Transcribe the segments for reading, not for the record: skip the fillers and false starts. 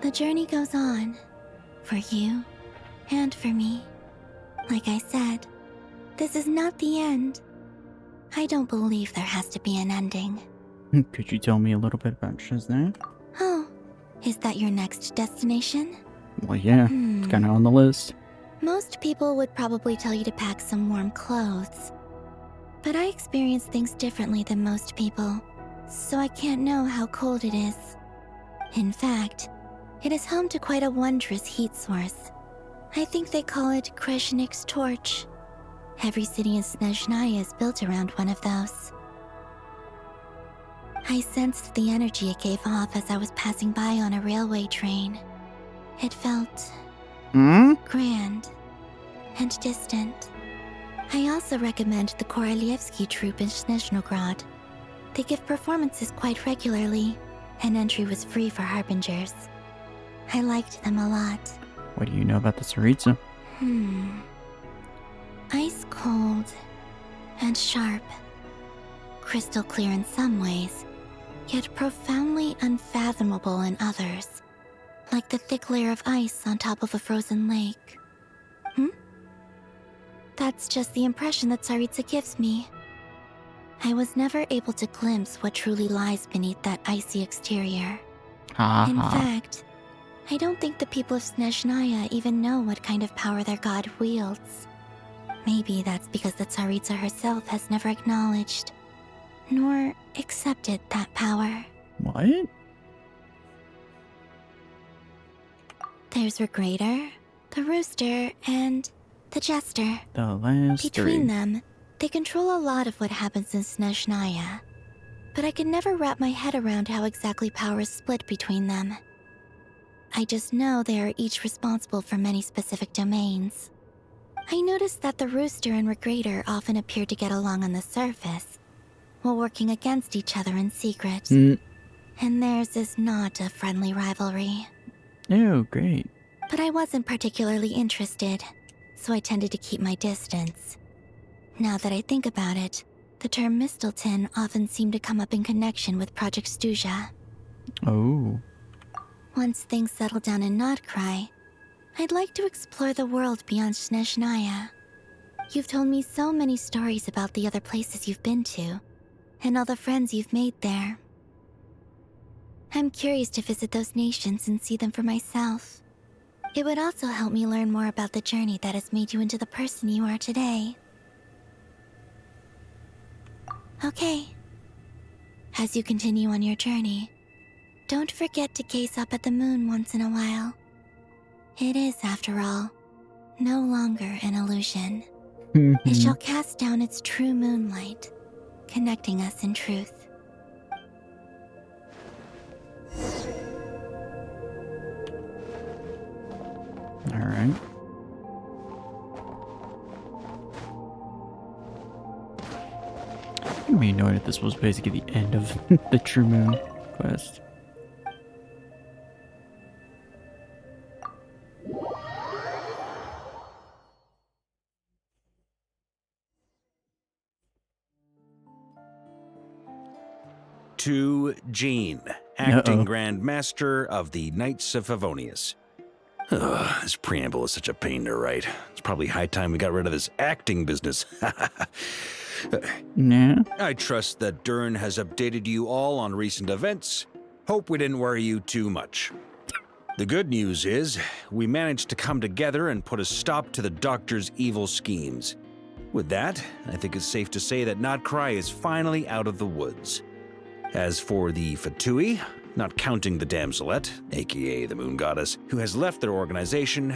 The journey goes on. For you, and for me. Like I said, this is not the end. I don't believe there has to be an ending. Could you tell me a little bit about just that? Oh, is that your next destination? Well, yeah, it's kind of on the list. Most people would probably tell you to pack some warm clothes. But I experience things differently than most people, so I can't know how cold it is. In fact, it is home to quite a wondrous heat source. I think they call it Kreshnik's torch. Every city in Snezhnaya is built around one of those. I sensed the energy it gave off as I was passing by on a railway train. It felt grand and distant. I also recommend the Korolievsky troupe in Snezhnograd. They give performances quite regularly, and entry was free for harbingers. I liked them a lot. What do you know about the Tsaritsa? Ice cold and sharp. Crystal clear in some ways, yet profoundly unfathomable in others. Like the thick layer of ice on top of a frozen lake. That's just the impression that Tsaritsa gives me. I was never able to glimpse what truly lies beneath that icy exterior. In fact, I don't think the people of Snezhnaya even know what kind of power their god wields. Maybe that's because the Tsaritsa herself has never acknowledged, nor accepted that power. What? There's Regrator, the Rooster, and the Jester. The last Between three. them, they control a lot of what happens in Snezhnaya. But I can never wrap my head around how exactly power is split between them. I just know they are each responsible for many specific domains. I noticed that the Rooster and Regrator often appear to get along on the surface, while working against each other in secret. And theirs is not a friendly rivalry. Oh, great. But I wasn't particularly interested, so I tended to keep my distance. Now that I think about it, the term Mistelton often seemed to come up in connection with Project Stuja. Oh. Once things settle down in Notcry, I'd like to explore the world beyond Snezhnaya. You've told me so many stories about the other places you've been to, and all the friends you've made there. I'm curious to visit those nations and see them for myself. It would also help me learn more about the journey that has made you into the person you are today. Okay. As you continue on your journey, don't forget to gaze up at the moon once in a while. It is, after all, no longer an illusion. It shall cast down its true moonlight, connecting us in truth. Alright. I may know that this was basically the end of the True Moon quest. To Jean, acting Grand Master of the Knights of Favonius. Ugh, this preamble is such a pain to write. It's probably high time we got rid of this acting business. Nah. I trust that Dern has updated you all on recent events. Hope we didn't worry you too much. The good news is, we managed to come together and put a stop to the Doctor's evil schemes. With that, I think it's safe to say that Notcry is finally out of the woods. As for the Fatui, not counting the Damselette, aka the Moon Goddess, who has left their organization,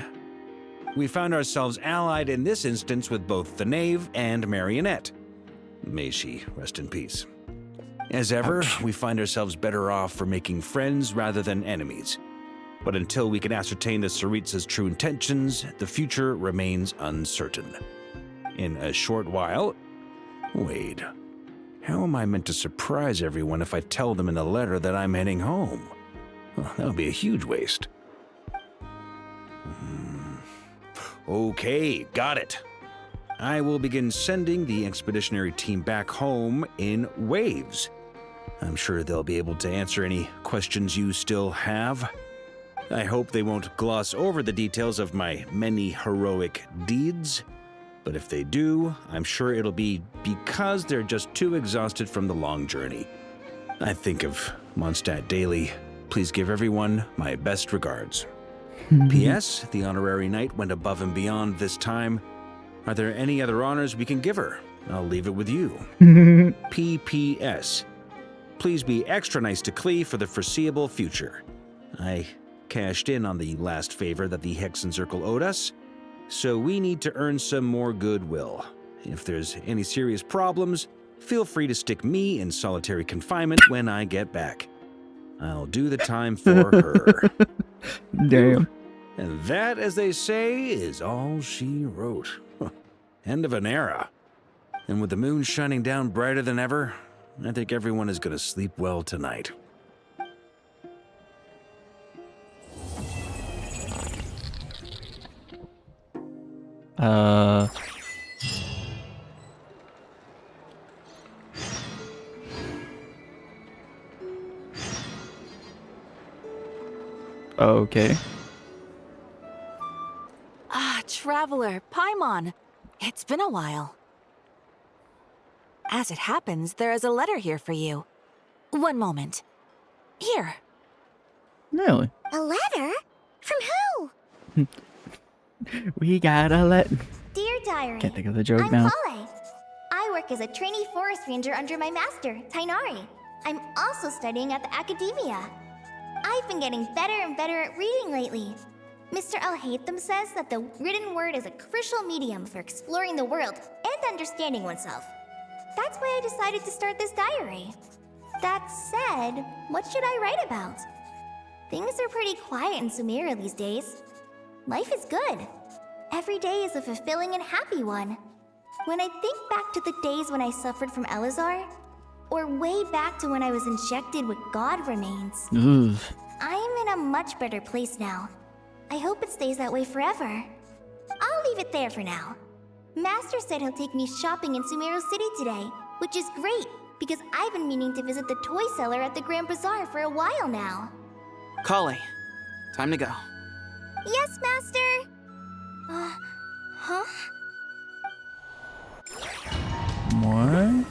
we found ourselves allied in this instance with both the Knave and Marionette. May she rest in peace. As ever, we find ourselves better off for making friends rather than enemies. But until we can ascertain the Tsaritsa's true intentions, the future remains uncertain. In a short while... Wait... How am I meant to surprise everyone if I tell them in the letter that I'm heading home? Well, that would be a huge waste. Okay, got it. I will begin sending the expeditionary team back home in waves. I'm sure they'll be able to answer any questions you still have. I hope they won't gloss over the details of my many heroic deeds, but if they do, I'm sure it'll be because they're just too exhausted from the long journey. I think of Mondstadt daily. Please give everyone my best regards. P.S. The honorary knight went above and beyond this time. Are there any other honors we can give her? I'll leave it with you. P.P.S. Please be extra nice to Klee for the foreseeable future. I cashed in on the last favor that the Hexen Circle owed us, so we need to earn some more goodwill. If there's any serious problems, feel free to stick me in solitary confinement when I get back. I'll do the time for her. Damn. And that, as they say, is all she wrote. End of an era. And with the moon shining down brighter than ever, I think everyone is going to sleep well tonight. Okay. Traveler, Paimon. It's been a while. As it happens, there is a letter here for you. One moment. Here. Really? A letter? From who? We got a let. Dear Diary, Can't think of the joke I'm now. Kale. I work as a trainee forest ranger under my master, Tainari. I'm also studying at the academia. I've been getting better and better at reading lately. Mr. Al-Haytham says that the written word is a crucial medium for exploring the world and understanding oneself. That's why I decided to start this diary. That said, what should I write about? Things are pretty quiet in Sumeria these days. Life is good. Every day is a fulfilling and happy one. When I think back to the days when I suffered from Elazar, or way back to when I was injected with God remains, Ugh. I'm in a much better place now. I hope it stays that way forever. I'll leave it there for now. Master said he'll take me shopping in Sumeru City today, which is great because I've been meaning to visit the toy seller at the Grand Bazaar for a while now. Kale, time to go. Yes, Master! Huh? What?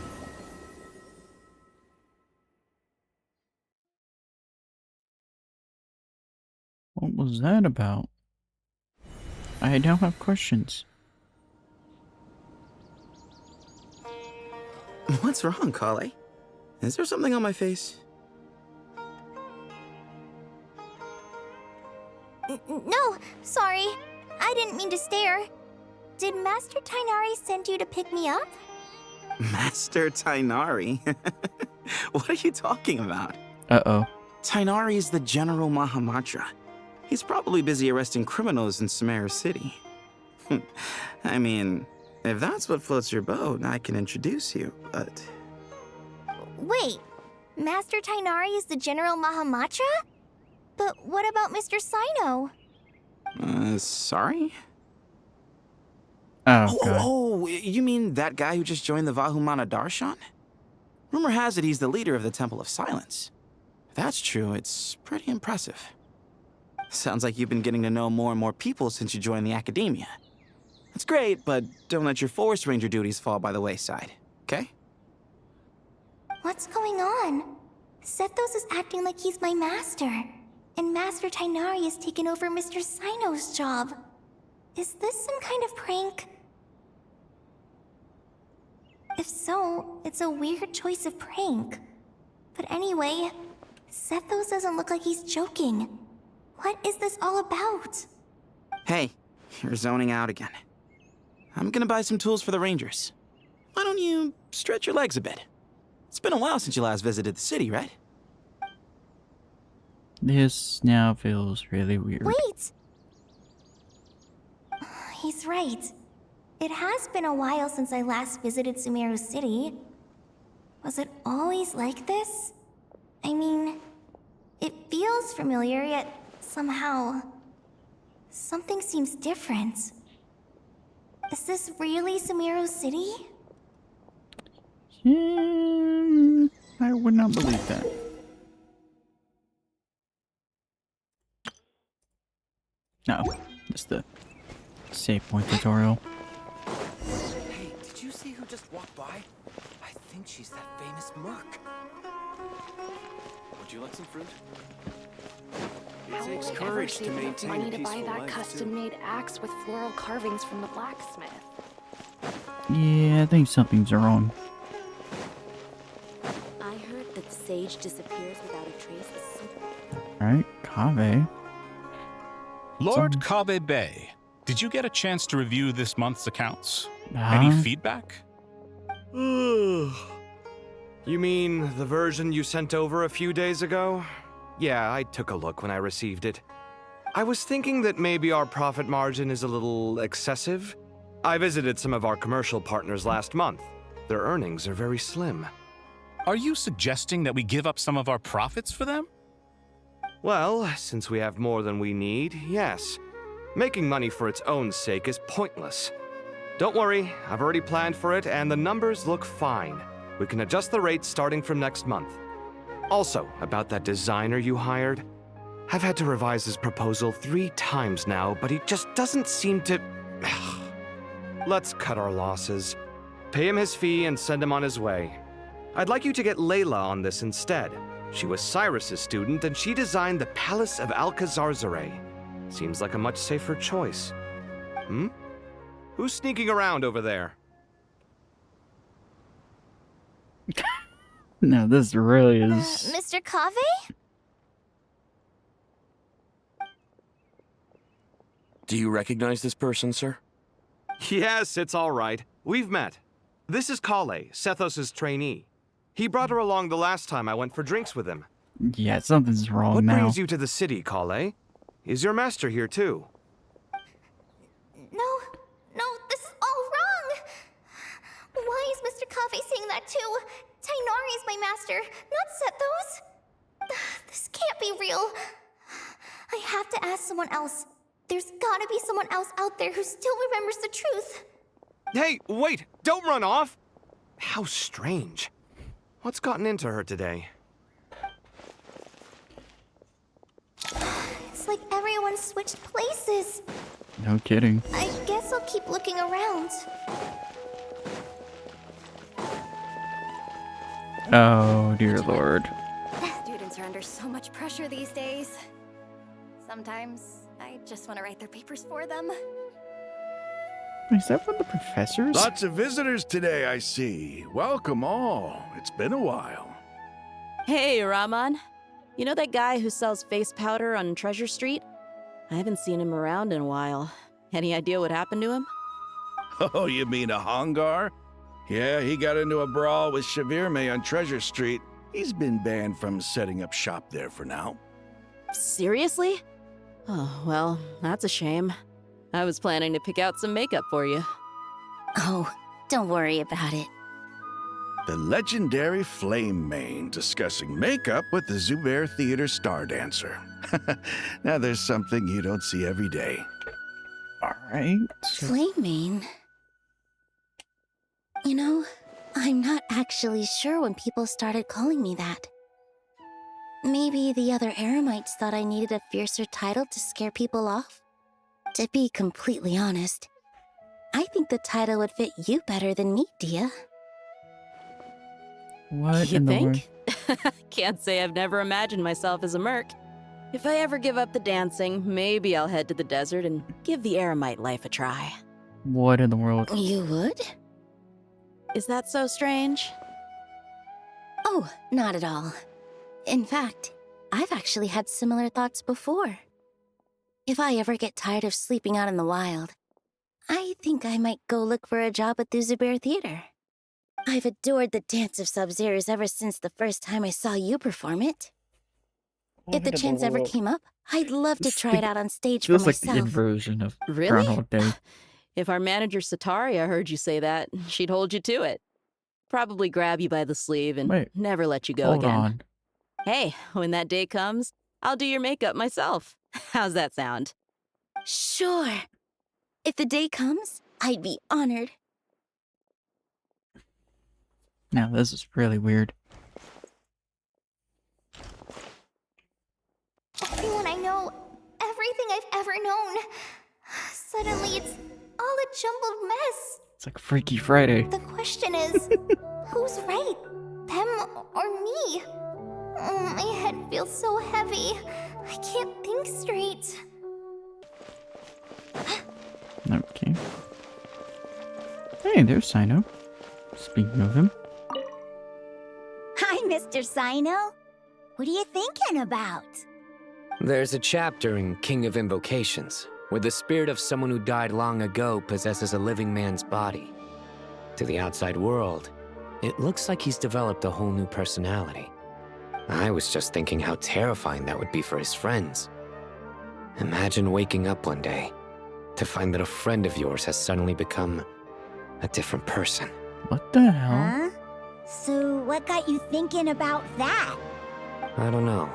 What was that about? I now have questions. What's wrong, Kale? Is there something on my face? No, sorry. I didn't mean to stare. Did Master Tainari send you to pick me up? Master Tainari? What are you talking about? Uh-oh. Tainari is the General Mahamatra. He's probably busy arresting criminals in Sumeru City. I mean, if that's what floats your boat, I can introduce you, but... Wait, Master Tainari is the General Mahamatra? But what about Mr. Sino? Sorry? Oh, God. Oh, you mean that guy who just joined the Vahumana Darshan? Rumor has it he's the leader of the Temple of Silence. If that's true, it's pretty impressive. Sounds like you've been getting to know more and more people since you joined the academia. That's great, but don't let your forest ranger duties fall by the wayside, okay? What's going on? Sethos is acting like he's my master, and Master Tainari has taken over Mr. Sino's job. Is this some kind of prank? If so, it's a weird choice of prank. But anyway, Sethos doesn't look like he's joking. What is this all about? Hey, you're zoning out again. I'm gonna buy some tools for the rangers. Why don't you stretch your legs a bit? It's been a while since you last visited the city, right? This now feels really weird. Wait! He's right. It has been a while since I last visited Sumeru City. Was it always like this? I mean, it feels familiar, yet somehow... something seems different. Is this really Sumeru City? I would not believe that. No, just the save point tutorial. Hey, did you see who just walked by? I think she's that famous merc. Would you like some fruit? How will I ever save enough money to buy that custom-made axe with floral carvings from the blacksmith? Yeah, I think something's wrong. I heard that sage disappears without a trace. Alright, Kave. Lord Kave Bay, did you get a chance to review this month's accounts? Huh? Any feedback? You mean the version you sent over a few days ago? Yeah, I took a look when I received it. I was thinking that maybe our profit margin is a little excessive. I visited some of our commercial partners last month. Their earnings are very slim. Are you suggesting that we give up some of our profits for them? Well, since we have more than we need, yes. Making money for its own sake is pointless. Don't worry, I've already planned for it and the numbers look fine. We can adjust the rates starting from next month. Also, about that designer you hired, I've had to revise his proposal 3 times now, but he just doesn't seem to... Let's cut our losses. Pay him his fee and send him on his way. I'd like you to get Layla on this instead. She was Cyrus's student and she designed the Palace of Alcazarzare. Seems like a much safer choice. Who's sneaking around over there? No, this really is... Mr. Kave? Do you recognize this person, sir? Yes, it's all right. We've met. This is Kale, Sethos' trainee. He brought her along the last time I went for drinks with him. Yeah, something's wrong What now. brings you to the city, Kale? Is your master here too? No, this is all wrong! Why is Mr. Kave saying that too? Tainari is my master, not Sethos. This can't be real. I have to ask someone else. There's gotta be someone else out there who still remembers the truth. Hey, wait! Don't run off! How strange. What's gotten into her today? It's like everyone switched places. No kidding. I guess I'll keep looking around. Oh, dear lord. Students are under so much pressure these days. Sometimes I just want to write their papers for them. Is that one of the professors? Lots of visitors today, I see. Welcome all. It's been a while. Hey, Rahman. You know that guy who sells face powder on Treasure Street? I haven't seen him around in a while. Any idea what happened to him? Oh, you mean a Hongar? Yeah, he got into a brawl with Shavirme on Treasure Street. He's been banned from setting up shop there for now. Seriously? Oh, well, that's a shame. I was planning to pick out some makeup for you. Oh, don't worry about it. The legendary Flame Mane discussing makeup with the Zubair Theater star dancer. Now there's something you don't see every day. Alright. Flaming? You know, I'm not actually sure when people started calling me that. Maybe the other Eremites thought I needed a fiercer title to scare people off? To be completely honest, I think the title would fit you better than me, Dia. What You in the world? think? Can't say I've never imagined myself as a merc. If I ever give up the dancing, maybe I'll head to the desert and give the Eremite life a try. What in the world? You would? Is that so strange? Oh, not at all. In fact, I've actually had similar thoughts before. If I ever get tired of sleeping out in the wild, I think I might go look for a job at the Zubair Theater. I've adored the Dance of Sub-Zeros ever since the first time I saw you perform it. If the chance ever came up, I'd love to try it out on stage for Feels like myself. the inversion of Really? Groundhog Day. If our manager Sataria heard you say that, she'd hold you to it. Probably grab you by the sleeve and Wait, never let you go Hold again. on. Hey, when that day comes, I'll do your makeup myself. How's that sound? Sure. If the day comes, I'd be honored. Now this is really weird. Everyone I know, everything I've ever known. Suddenly, it's all a jumbled mess. It's like Freaky Friday. The question is, who's right? Them or me? My head feels so heavy. I can't think straight. Okay. Hey, there's Sino. Speaking of him. Hi, Mr. Sino. What are you thinking about? There's a chapter in King of Invocations where the spirit of someone who died long ago possesses a living man's body. To the outside world, it looks like he's developed a whole new personality. I was just thinking how terrifying that would be for his friends. Imagine waking up one day to find that a friend of yours has suddenly become a different person. What the hell? Huh? So what got you thinking about that? I don't know,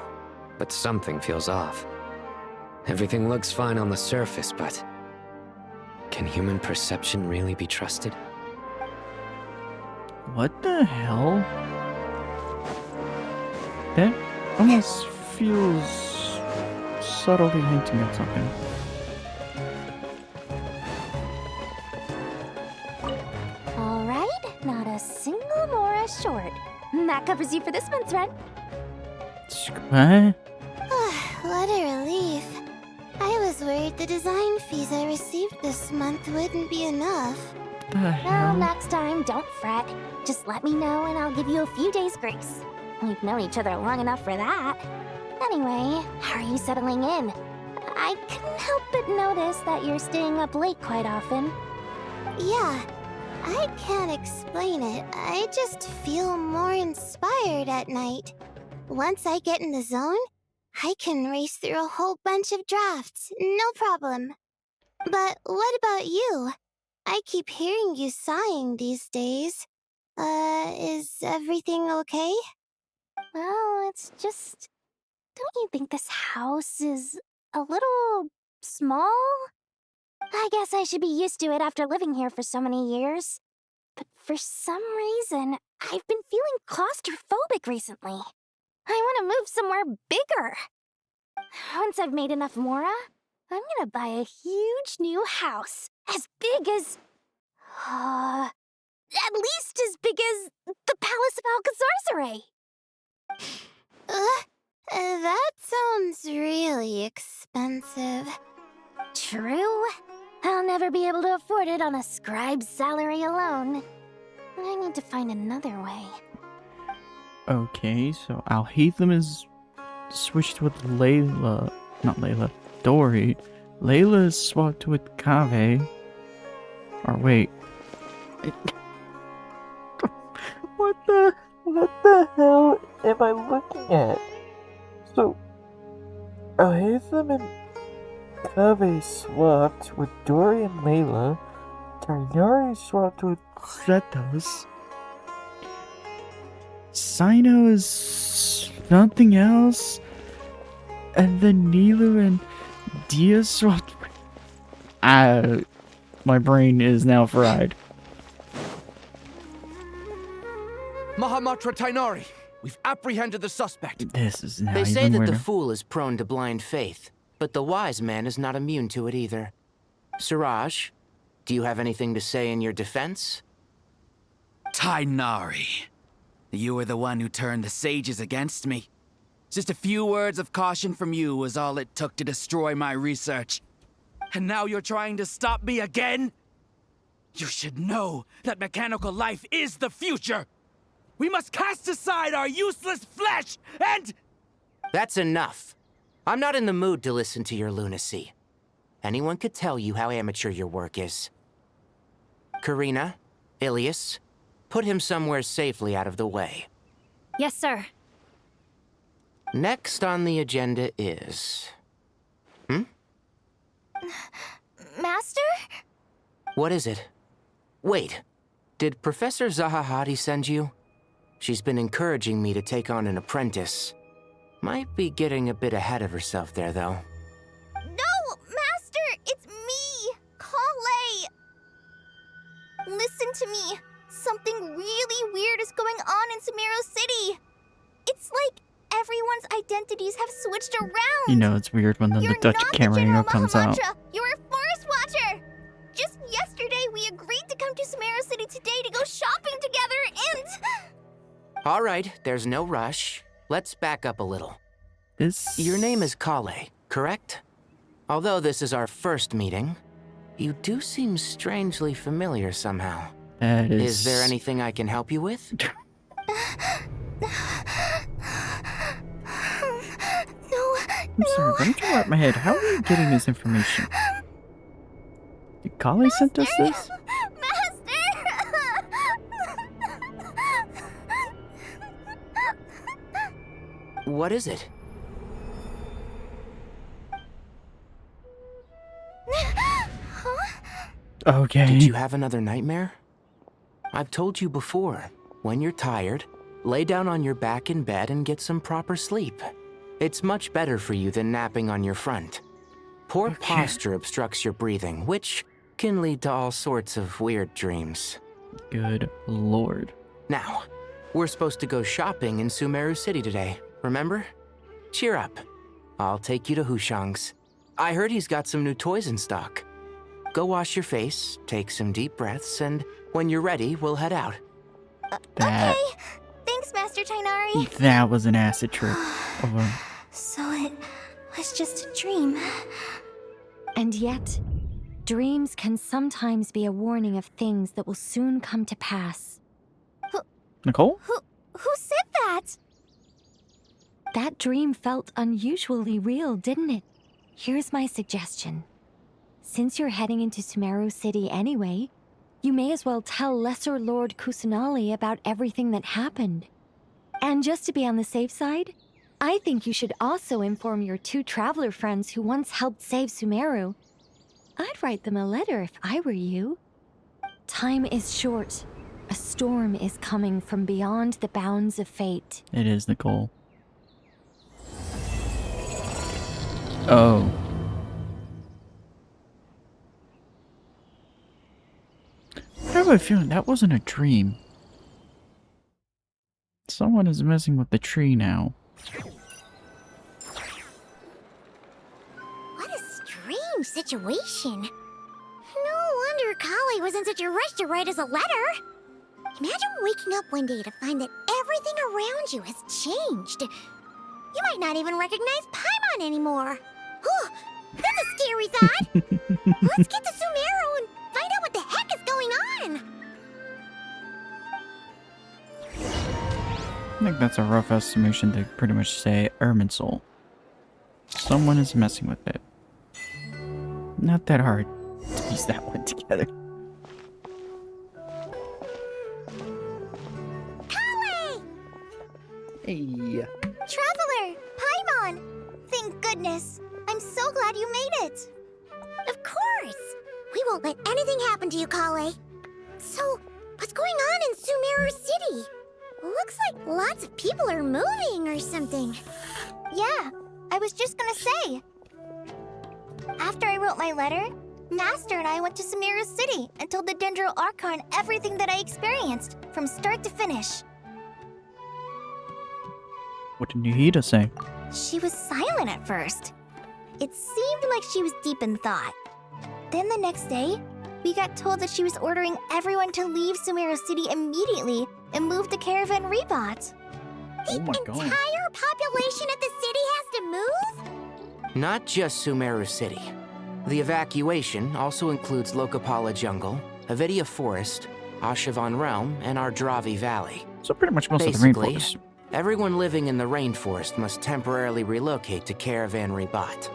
but something feels off. Everything looks fine on the surface, but can human perception really be trusted? What the hell? That almost feels subtly hinting at something. Alright, not a single Mora short. That covers you for this month's rent. What? What a relief. I was worried the design fees I received this month wouldn't be enough. Well, next time, don't fret. Just let me know and I'll give you a few days' grace. We've known each other long enough for that. Anyway, how are you settling in? I couldn't help but notice that you're staying up late quite often. Yeah, I can't explain it. I just feel more inspired at night. Once I get in the zone, I can race through a whole bunch of drafts, no problem. But what about you? I keep hearing you sighing these days. Is everything okay? Well, it's just... Don't you think this house is a little small? I guess I should be used to it after living here for so many years. But for some reason, I've been feeling claustrophobic recently. I want to move somewhere bigger. Once I've made enough Mora, I'm gonna buy a huge new house. As big as... at least as big as the Palace of Alcazarzaray. That sounds really expensive. True. I'll never be able to afford it on a scribe's salary alone. I need to find another way. Okay, so Alhaitham is switched with Layla. Not Layla. Dory. Layla is swapped with Kaveh. Or wait. What the hell am I looking at? So, Alhaitham and Kaveh swapped with Dory and Layla. Tarnari swapped with Zetos. Sino is something else. And then Nilu and Dia swapped. My brain is now fried. Mahamatra Tainari, we've apprehended the suspect. This is not They even say that weirder. the fool is prone to blind faith, but the wise man is not immune to it either. Siraj, do you have anything to say in your defense? Tainari, you were the one who turned the sages against me. Just a few words of caution from you was all it took to destroy my research. And now you're trying to stop me again? You should know that mechanical life is the future. We must cast aside our useless flesh and... That's enough. I'm not in the mood to listen to your lunacy. Anyone could tell you how amateur your work is. Karina, Ilias, put him somewhere safely out of the way. Yes, sir. Next on the agenda is... Master? What is it? Wait, did Professor Zahahati send you? She's been encouraging me to take on an apprentice. Might be getting a bit ahead of herself there, though. No, Master! It's me! Kale! Listen to me. Something really weird is going on in Sumeru City. It's like everyone's identities have switched around. You know it's weird when the Dutch camera comes out. You're a forest watcher. Just yesterday, we agreed to come to Sumeru City today to go shopping together, and... All right, there's no rush. Let's back up a little. Your name is Kale, correct? Although this is our first meeting, you do seem strangely familiar somehow. That is... Is there anything I can help you with? I'm sorry, but I'm trying to wrap my head. How are you getting this information? Did Kale send us this? What is it? Okay. Did you have another nightmare? I've told you before, when you're tired, lay down on your back in bed and get some proper sleep. It's much better for you than napping on your front. Poor posture obstructs your breathing, which can lead to all sorts of weird dreams. Good lord. Now, we're supposed to go shopping in Sumeru City today, remember? Cheer up. I'll take you to Hushang's. I heard he's got some new toys in stock. Go wash your face, take some deep breaths, and when you're ready, we'll head out. That, okay. Thanks, Master Tainari. that was an acid trip. So it was just a dream. And yet, dreams can sometimes be a warning of things that will soon come to pass. Nicole? Who said that? That dream felt unusually real, didn't it? Here's my suggestion. Since you're heading into Sumeru City anyway, you may as well tell Lesser Lord Kusanali about everything that happened. And just to be on the safe side, I think you should also inform your 2 traveler friends who once helped save Sumeru. I'd write them a letter if I were you. Time is short. A storm is coming from beyond the bounds of fate. It is Nicole. Oh. I have a feeling that wasn't a dream. Someone is messing with the tree now. What a strange situation. No wonder Kale was in such a rush to write us a letter. Imagine waking up one day to find that everything around you has changed. You might not even recognize Paimon anymore. Oh, that's a scary thought. Let's get to Sumeru and find out what the heck is going on. I think that's a rough estimation to pretty much say Erminsul. Someone is messing with it. Not that hard to piece that one together. Kale! Hey. Traveler! Paimon! Thank goodness. I'm so glad you made it. Of course. We won't let anything happen to you, Kale. So, what's going on in Sumeru City? Looks like lots of people are moving or something. Yeah, I was just gonna say. After I wrote my letter, Master and I went to Sumeru City and told the Dendro Archon everything that I experienced, from start to finish. What did Nihida say? She was silent at first. It seemed like she was deep in thought. Then the next day, we got told that she was ordering everyone to leave Sumeru City immediately and move to Caravan Rebot. The entire population of the city has to move? Not just Sumeru City. The evacuation also includes Lokapala Jungle, Avidia Forest, Ashavan Realm, and Ardravi Valley. So pretty much most Basically, of the rainforest. Everyone living in the rainforest must temporarily relocate to Caravan Rebot.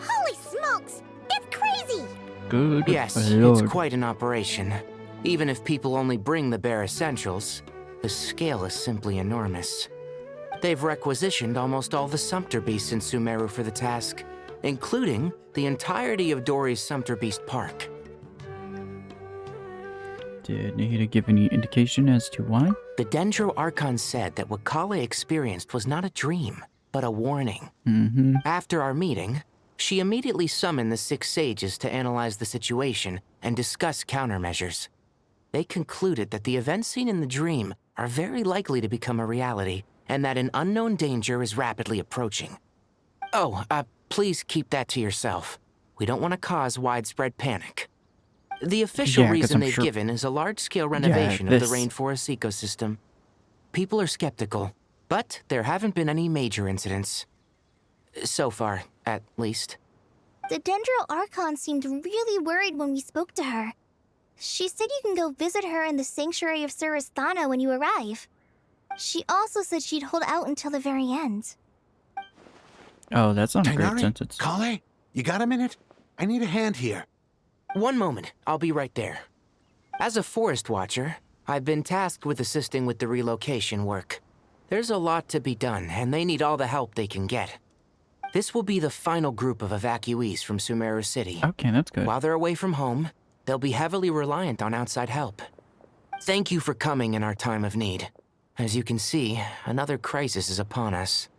Holy smokes! That's crazy! Good Yes, lord. it's quite an operation. Even if people only bring the bare essentials, the scale is simply enormous. They've requisitioned almost all the Sumpter Beasts in Sumeru for the task, including the entirety of Dori's Sumpter Beast Park. Did Nihida give any indication as to why? The Dendro Archon said that what Kale experienced was not a dream, but a warning. Mm-hmm. After our meeting, she immediately summoned the 6 sages to analyze the situation and discuss countermeasures. They concluded that the events seen in the dream are very likely to become a reality and that an unknown danger is rapidly approaching. Oh, please keep that to yourself. We don't want to cause widespread panic. The official Yeah, 'cause reason I'm they've sure- given is a large-scale renovation of the this- rainforest ecosystem. People are skeptical, but there haven't been any major incidents. So far, at least. The Dendro Archon seemed really worried when we spoke to her. She said you can go visit her in the Sanctuary of Surasthana when you arrive. She also said she'd hold out until the very end. Oh, that's not a great Tighnari? sentence. Kale, you got a minute? I need a hand here. One moment, I'll be right there. As a forest watcher, I've been tasked with assisting with the relocation work. There's a lot to be done, and they need all the help they can get. This will be the final group of evacuees from Sumeru City. Okay, that's good. While they're away from home, they'll be heavily reliant on outside help. Thank you for coming in our time of need. As you can see, another crisis is upon us.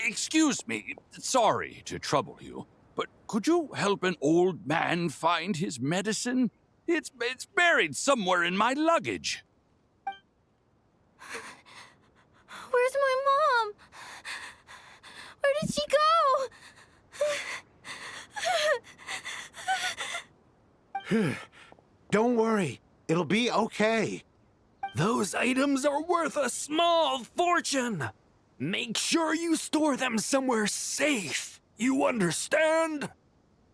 Excuse me, sorry to trouble you, but could you help an old man find his medicine? It's buried somewhere in my luggage. Where's my mom? Where did she go? Don't worry, it'll be okay. Those items are worth a small fortune. Make sure you store them somewhere safe. You understand?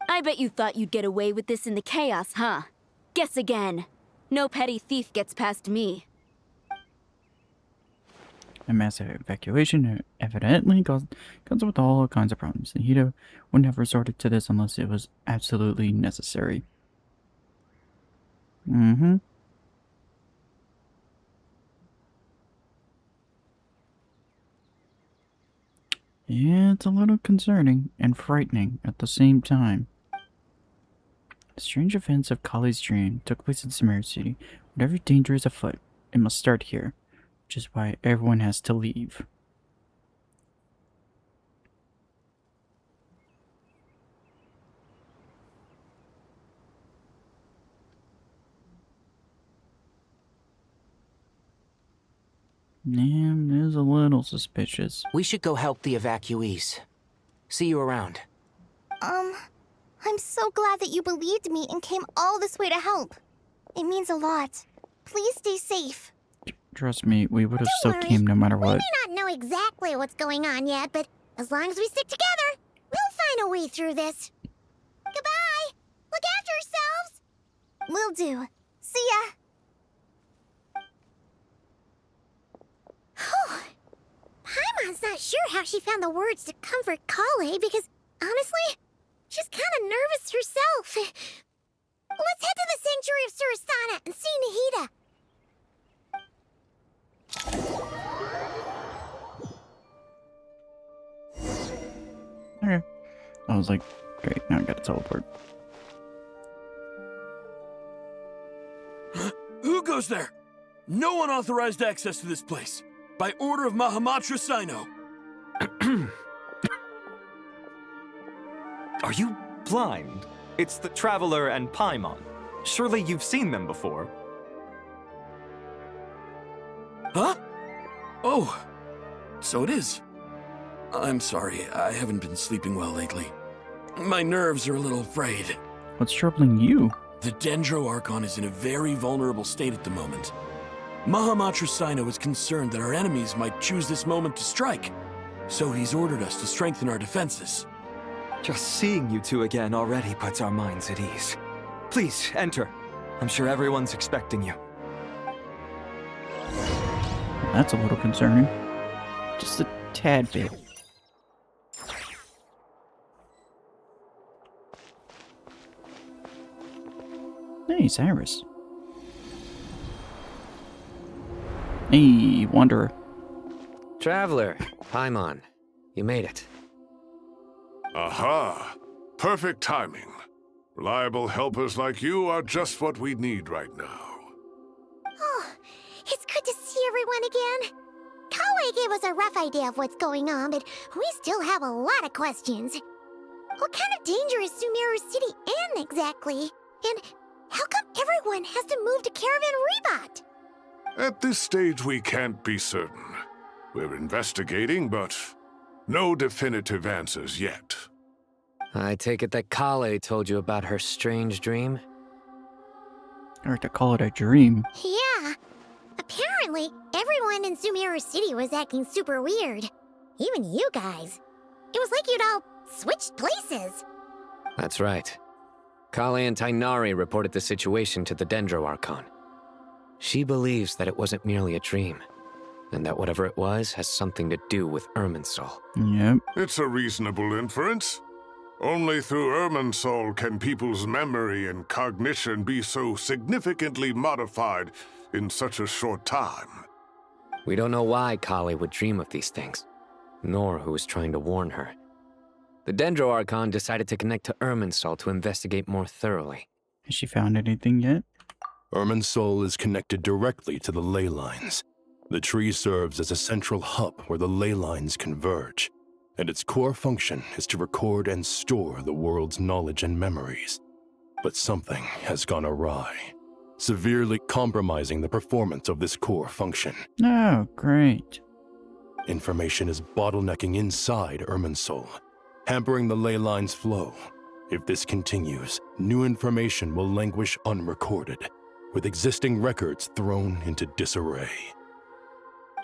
I bet you thought you'd get away with this in the chaos, huh? Guess again. No petty thief gets past me. A massive evacuation evidently comes with all kinds of problems. Nihito wouldn't have resorted to this unless it was absolutely necessary. Mm-hmm. Yeah, it's a little concerning and frightening at the same time. The strange events of Kali's dream took place in Sumeru City. Whatever danger is afoot, it must start here, which is why everyone has to leave. Yeah, it is a little suspicious. We should go help the evacuees. See you around. I'm so glad that you believed me and came all this way to help. It means a lot. Please stay safe. Trust me, we would have Don't still worry. came no matter We what. may not know exactly what's going on yet, but as long as we stick together, we'll find a way through this. Goodbye! Look after yourselves! Will do. See ya! Paimon's not sure how she found the words to comfort Kale because, honestly, she's kind of nervous herself. Let's head to the Sanctuary of Surasthana and see Nahida. Okay. I was like, great, now I gotta teleport. Who goes there? No unauthorized access to this place. By order of Mahamatra Sino. Are you blind? It's the Traveler and Paimon. Surely you've seen them before. Huh? Oh, so it is. I'm sorry, I haven't been sleeping well lately. My nerves are a little frayed. What's troubling you? The Dendro Archon is in a very vulnerable state at the moment. Mahamatra Sino is concerned that our enemies might choose this moment to strike, so he's ordered us to strengthen our defenses. Just seeing you two again already puts our minds at ease. Please, enter. I'm sure everyone's expecting you. That's a little concerning. Just a tad bit. Hey, Cyrus. Hey, Wanderer. Traveler, Paimon, you made it. Aha! Perfect timing. Reliable helpers like you are just what we need right now. Oh, it's good to see everyone again. Kale gave us a rough idea of what's going on, but we still have a lot of questions. What kind of danger is Sumeru City in exactly? And how come everyone has to move to Caravan Rebot? At this stage, we can't be certain. We're investigating, but no definitive answers yet. I take it that Kale told you about her strange dream? Or to call it a dream. Yeah. Apparently, everyone in Sumeru City was acting super weird. Even you guys. It was like you'd all switched places. That's right. Kale and Tainari reported the situation to the Dendro Archon. She believes that it wasn't merely a dream, and that whatever it was has something to do with Irminsul. Yep. It's a reasonable inference. Only through Irminsul can people's memory and cognition be so significantly modified in such a short time. We don't know why Kale would dream of these things, nor who was trying to warn her. The Dendro Archon decided to connect to Irminsul to investigate more thoroughly. Has she found anything yet? Irminsul is connected directly to the ley lines. The tree serves as a central hub where the ley lines converge, and its core function is to record and store the world's knowledge and memories. But something has gone awry, severely compromising the performance of this core function. Oh, great. Information is bottlenecking inside Irminsul, hampering the ley line's flow. If this continues, new information will languish unrecorded, with existing records thrown into disarray.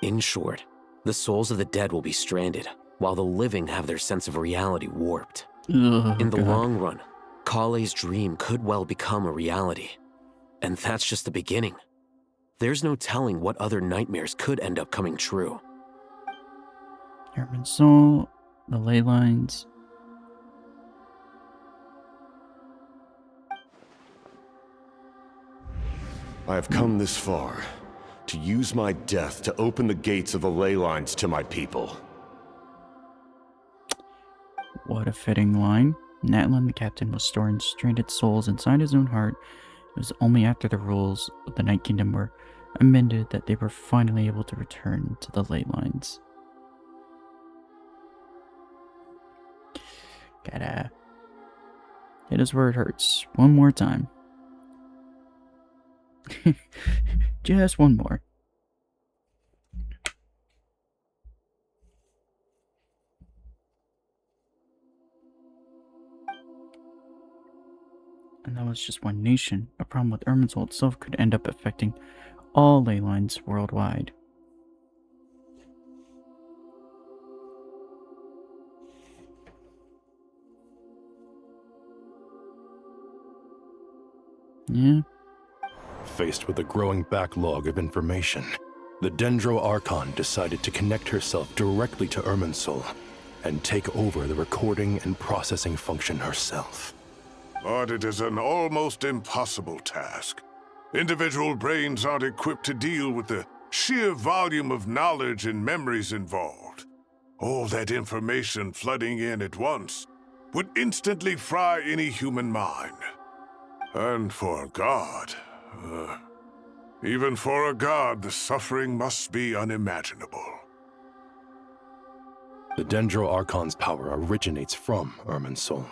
In short, the souls of the dead will be stranded, while the living have their sense of reality warped. In the long run, Kale's dream could well become a reality. And that's just the beginning. There's no telling what other nightmares could end up coming true. Irminsul, the ley lines. I have come this far to use my death to open the gates of the ley lines to my people. What a fitting line. Natlan, the captain, was storing stranded souls inside his own heart. It was only after the rules of the Night Kingdom were amended that they were finally able to return to the ley lines. Gotta hit us where it hurts. One more time. Just one more. And that was just one nation. A problem with Irminsul itself could end up affecting all ley lines worldwide. Yeah. Faced with a growing backlog of information, the Dendro Archon decided to connect herself directly to Irminsul and take over the recording and processing function herself. But it is an almost impossible task. Individual brains aren't equipped to deal with the sheer volume of knowledge and memories involved. All that information flooding in at once would instantly fry any human mind. And for a god, even for a god, the suffering must be unimaginable. The Dendro Archon's power originates from Irminsul.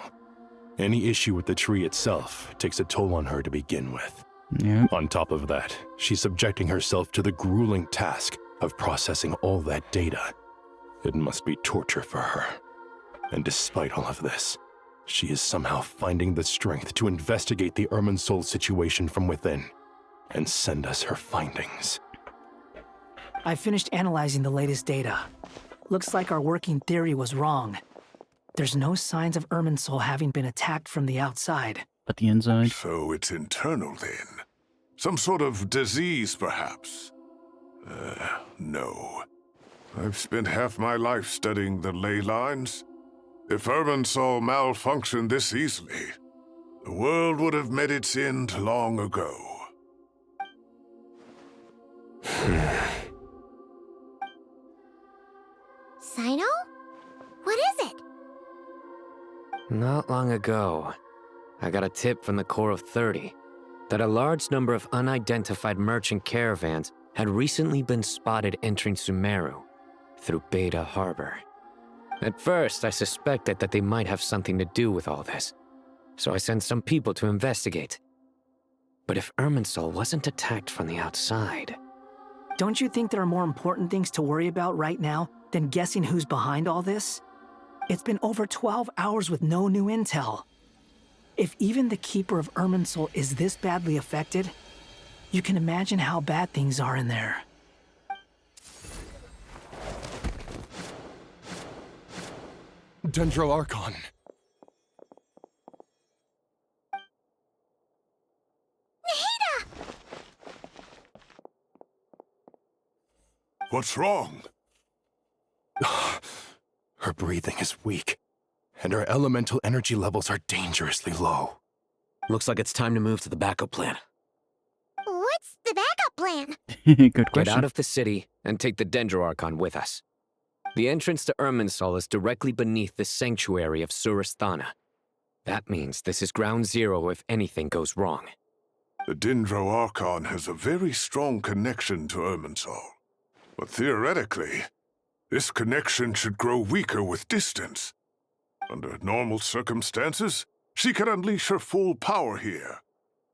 Any issue with the tree itself takes a toll on her to begin with. Yep. On top of that, she's subjecting herself to the grueling task of processing all that data. It must be torture for her. And despite all of this, she is somehow finding the strength to investigate the Irminsul situation from within and send us her findings. I finished analyzing the latest data. Looks like our working theory was wrong. There's no signs of Irminsul having been attacked from the outside. But the inside? So it's internal then. Some sort of disease, perhaps. No. I've spent half my life studying the ley lines. If Irminsul malfunctioned this easily, the world would have met its end long ago. Sino? What is it? Not long ago, I got a tip from the Core of 30 that a large number of unidentified merchant caravans had recently been spotted entering Sumeru through Beta Harbor. At first, I suspected that they might have something to do with all this, so I sent some people to investigate. But if Irminsul wasn't attacked from the outside, Don't you think there are more important things to worry about right now than guessing who's behind all this? It's been over 12 hours with no new intel. If even the Keeper of Irminsul is this badly affected, you can imagine how bad things are in there. Dendro Archon. What's wrong? Her breathing is weak, and her elemental energy levels are dangerously low. Looks like it's time to move to the backup plan. What's the backup plan? Good question. Get out of the city and take the Dendro Archon with us. The entrance to Irminsul is directly beneath the sanctuary of Surasthana. That means this is ground zero if anything goes wrong. The Dendro Archon has a very strong connection to Irminsul. But theoretically, this connection should grow weaker with distance. Under normal circumstances, she can unleash her full power here.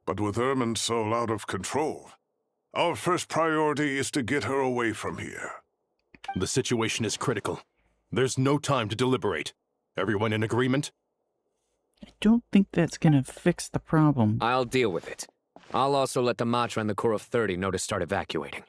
But with Irminsul out of control, our first priority is to get her away from here. The situation is critical. There's no time to deliberate. Everyone in agreement? I don't think that's gonna fix the problem. I'll deal with it. I'll also let the Matra and the Core of 30 know to start evacuating.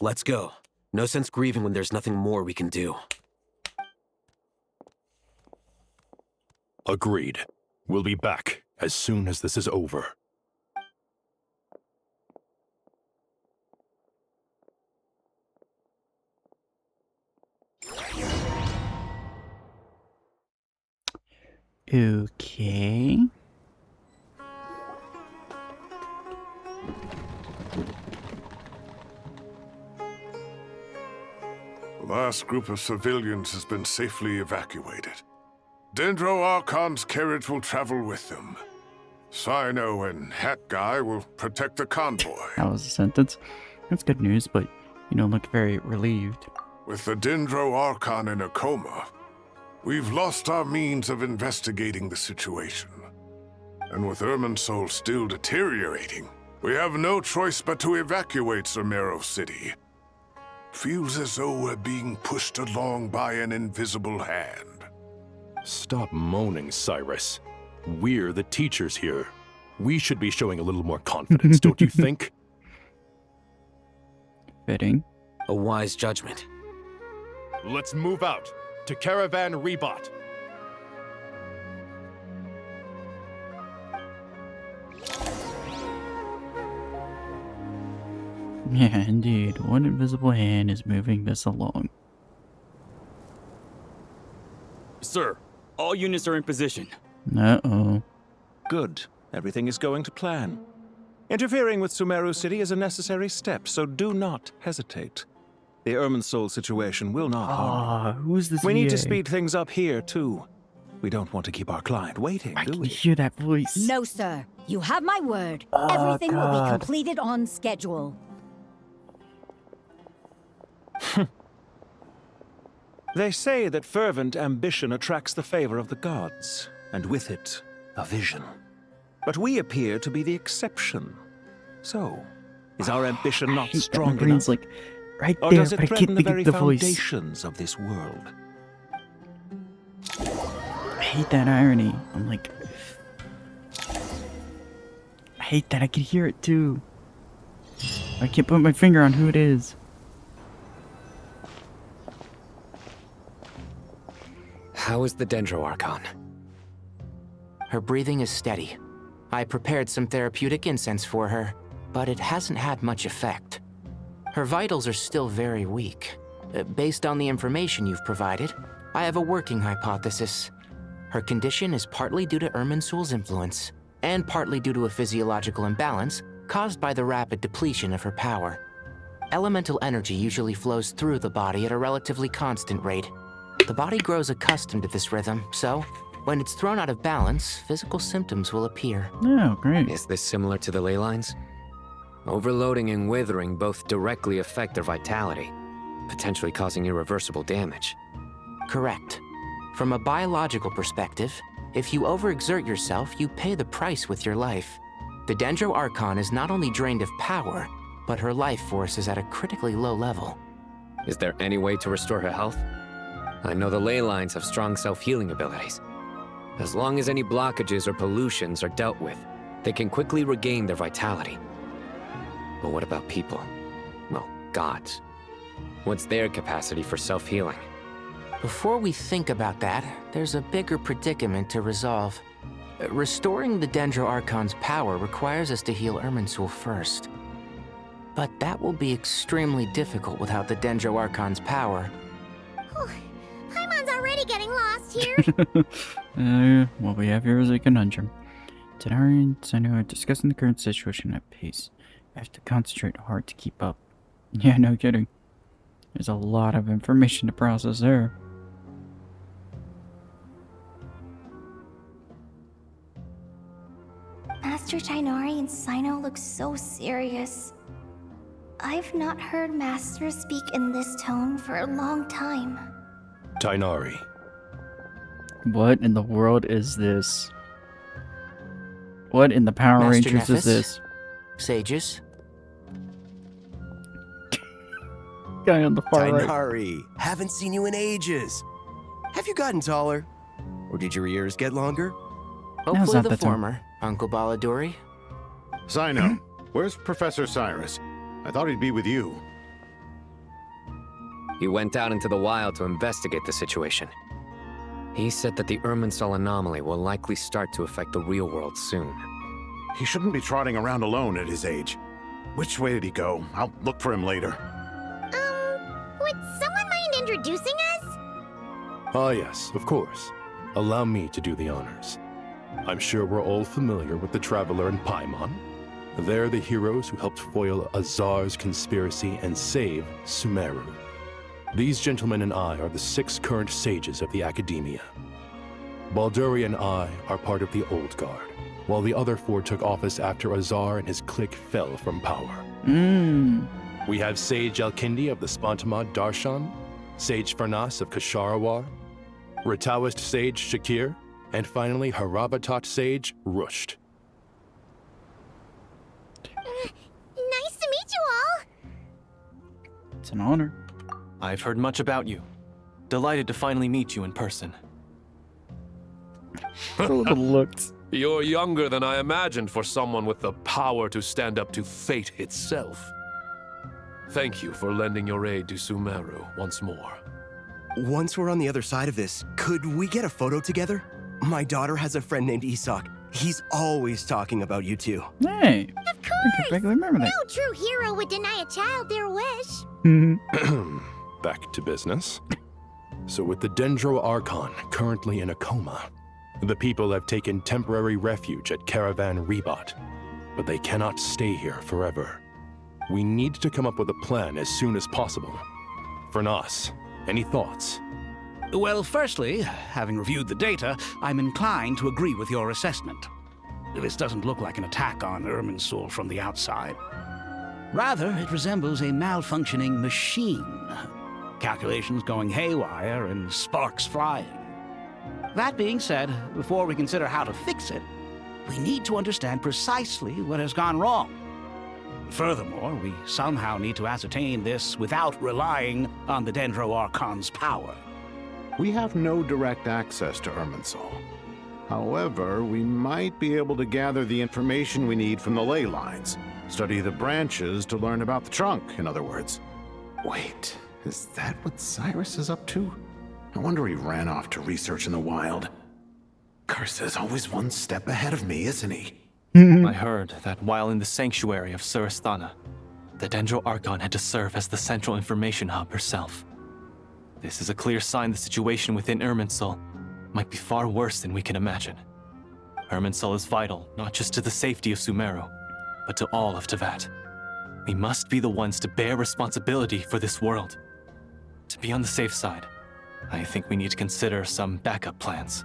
Let's go. No sense grieving when there's nothing more we can do. Agreed. We'll be back as soon as this is over. Okay. The last group of civilians has been safely evacuated. Dendro Archon's carriage will travel with them. Sino and Hat Guy will protect the convoy. That was a sentence. That's good news, but you don't look very relieved. With the Dendro Archon in a coma, we've lost our means of investigating the situation. And with Irminsul still deteriorating, we have no choice but to evacuate Sumeru City. Feels as though we're being pushed along by an invisible hand. Stop moaning, Cyrus. We're the teachers here. We should be showing a little more confidence, don't you think? Fitting. A wise judgment. Let's move out to Caravan Rebot. Yeah, indeed. One invisible hand is moving this along. Sir, all units are in position. Uh-oh. Good. Everything is going to plan. Interfering with Sumeru City is a necessary step, so do not hesitate. The Irminsul situation will not harm you. Who's this We need to VA? speed things up here, too. We don't want to keep our client waiting, do we? Hear that voice. No, sir. You have my word. Oh, Everything will be God. completed on schedule. They say that fervent ambition attracts the favor of the gods, and with it, a vision. But we appear to be the exception. So, is our ambition not strong My brain's enough? like right Or there, does it but I can't threaten the think very of the voice. foundations of this world? I hate that irony. I'm like, I hate that I can hear it too. I can't put my finger on who it is. How is the Dendro Archon? Her breathing is steady. I prepared some therapeutic incense for her, but it hasn't had much effect. Her vitals are still very weak. Based on the information you've provided, I have a working hypothesis. Her condition is partly due to Irminsul's influence, and partly due to a physiological imbalance caused by the rapid depletion of her power. Elemental energy usually flows through the body at a relatively constant rate. The body grows accustomed to this rhythm, so when it's thrown out of balance, physical symptoms will appear. Oh, great. Is this similar to the ley lines? Overloading and withering both directly affect their vitality. potentially causing irreversible damage. Correct. From a biological perspective, if you overexert yourself, you pay the price with your life. The Dendro Archon is not only drained of power, but her life force is at a critically low level. Is there any way to restore her health? I know the ley lines have strong self-healing abilities. As long as any blockages or pollutions are dealt with, they can quickly regain their vitality. But what about people? Well, gods. What's their capacity for self-healing? Before we think about that, there's a bigger predicament to resolve. Restoring the Dendro Archon's power requires us to heal Irminsul first. But that will be extremely difficult without the Dendro Archon's power. Paimon's already getting lost here. What we have here is a conundrum. Tighnari and Cyno are discussing the current situation at pace. I have to concentrate hard to keep up. Yeah, no kidding. There's a lot of information to process there. Master Tighnari and Cyno look so serious. I've not heard Master speak in this tone for a long time. Tighnari. What in the world is this? What in the Power Master Rangers Nephis? is this? Sages? Guy on the far right. Tighnari, haven't seen you in ages. Have you gotten taller? Or did your ears get longer? Hopefully the former, Uncle Baladori. Cyno, where's Professor Cyrus? I thought he'd be with you. He went out into the wild to investigate the situation. He said that the Irminsul anomaly will likely start to affect the real world soon. He shouldn't be trotting around alone at his age. Which way did he go? I'll look for him later. Would someone mind introducing us? Ah yes, of course. Allow me to do the honors. I'm sure we're all familiar with the Traveler and Paimon. They're the heroes who helped foil Azar's conspiracy and save Sumeru. These gentlemen and I are the 6 current sages of the Academia. Balduri and I are part of the Old Guard, while the other 4 took office after Azar and his clique fell from power. We have Sage Alkindi of the Spantamad Darshan, Sage Farnas of Kasharawar, Rataoist Sage Shakir, and finally Harabatot Sage Rusht. Nice to meet you all. It's an honor. I've heard much about you. Delighted to finally meet you in person. You're younger than I imagined for someone with the power to stand up to fate itself. Thank you for lending your aid to Sumeru once more. Once we're on the other side of this, could we get a photo together? My daughter has a friend named Isak. He's always talking about you two. Hey! Of course! Remember that. No true hero would deny a child their wish. Back to business. So with the Dendro Archon currently in a coma, the people have taken temporary refuge at Caravan Rebot, but they cannot stay here forever. We need to come up with a plan as soon as possible. Fernas, any thoughts? Well, firstly, having reviewed the data, I'm inclined to agree with your assessment. This doesn't look like an attack on Irminsul from the outside. Rather, it resembles a malfunctioning machine. Calculations going haywire and sparks flying. That being said, before we consider how to fix it, we need to understand precisely what has gone wrong. Furthermore, we somehow need to ascertain this without relying on the Dendro Archon's power. We have no direct access to Irminsul. However, we might be able to gather the information we need from the ley lines. Study the branches to learn about the trunk, in other words. Wait, is that what Cyrus is up to? I wonder he ran off to research in the wild. Curse's always one step ahead of me, isn't he? I heard that while in the sanctuary of Surasthana, the Dendro Archon had to serve as the central information hub herself. This is a clear sign the situation within Irminsul might be far worse than we can imagine. Irminsul is vital not just to the safety of Sumeru, but to all of Teyvat. We must be the ones to bear responsibility for this world. To be on the safe side, I think we need to consider some backup plans.